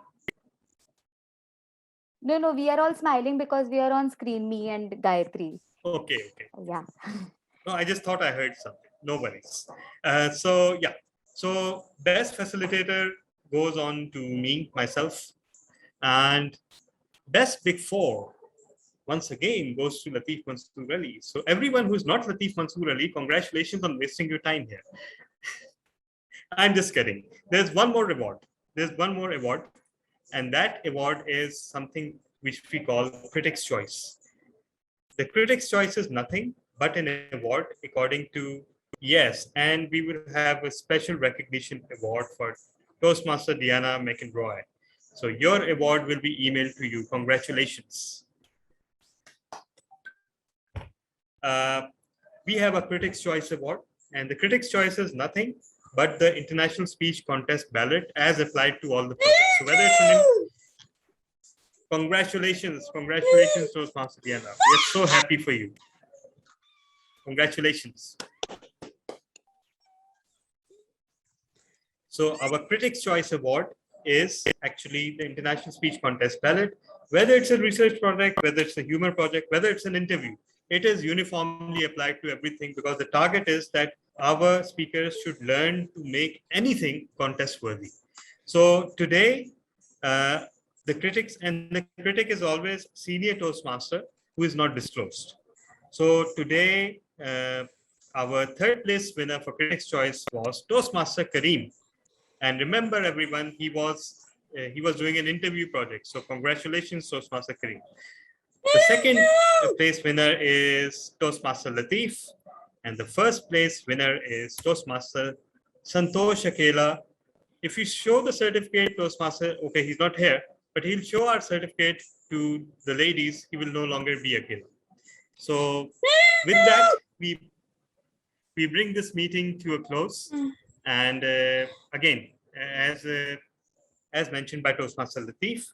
No, we are all smiling because we are on screen, me and Gayatri. Okay. Yeah. No, I just thought I heard something. No worries. So yeah. So best facilitator goes on to me, myself, and best Big Four once again goes to Latif Mansoor Ali. So everyone who's not Latif Mansoor Ali, congratulations on wasting your time here. I'm just kidding. There's one more award. And that award is something which we call Critics' Choice. The Critics' Choice is nothing but an award according to, yes, and we will have a special recognition award for Toastmaster Diana McEnroy. So your award will be emailed to you. Congratulations. We have a Critics' Choice Award, and the Critics' Choice is nothing but the International Speech Contest ballot as applied to all the projects. So whether it's congratulations, Toastmaster Diana. We are so happy for you. Congratulations. So our Critics' Choice Award is actually the International Speech Contest ballot. Whether it's a research project, whether it's a humor project, whether it's an interview, it is uniformly applied to everything, because the target is that our speakers should learn to make anything contest worthy. So today, the critic is always senior Toastmaster, who is not disclosed. So today, our third place winner for Critics' Choice was Toastmaster Kareem. And remember, everyone, he was doing an interview project. So congratulations, Toastmaster Kareem. The second place winner is Toastmaster Latif. And the first place winner is Toastmaster Santosh Akela. If you show the certificate, Toastmaster, okay, he's not here, but he'll show our certificate to the ladies. He will no longer be Akela. So with that, we bring this meeting to a close. And again, as mentioned by Toastmaster Latif,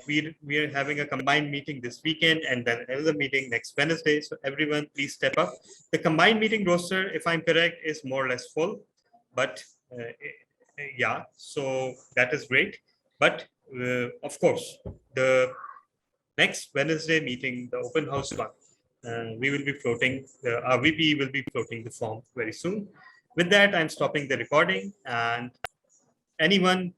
we are having a combined meeting this weekend and then another meeting next Wednesday. So everyone, please step up. The combined meeting roster, if I'm correct, is more or less full, but yeah, so that is great. But of course, the next Wednesday meeting, the open house one, we will be floating, our VP will be floating the form very soon. With that, I'm stopping the recording, and anyone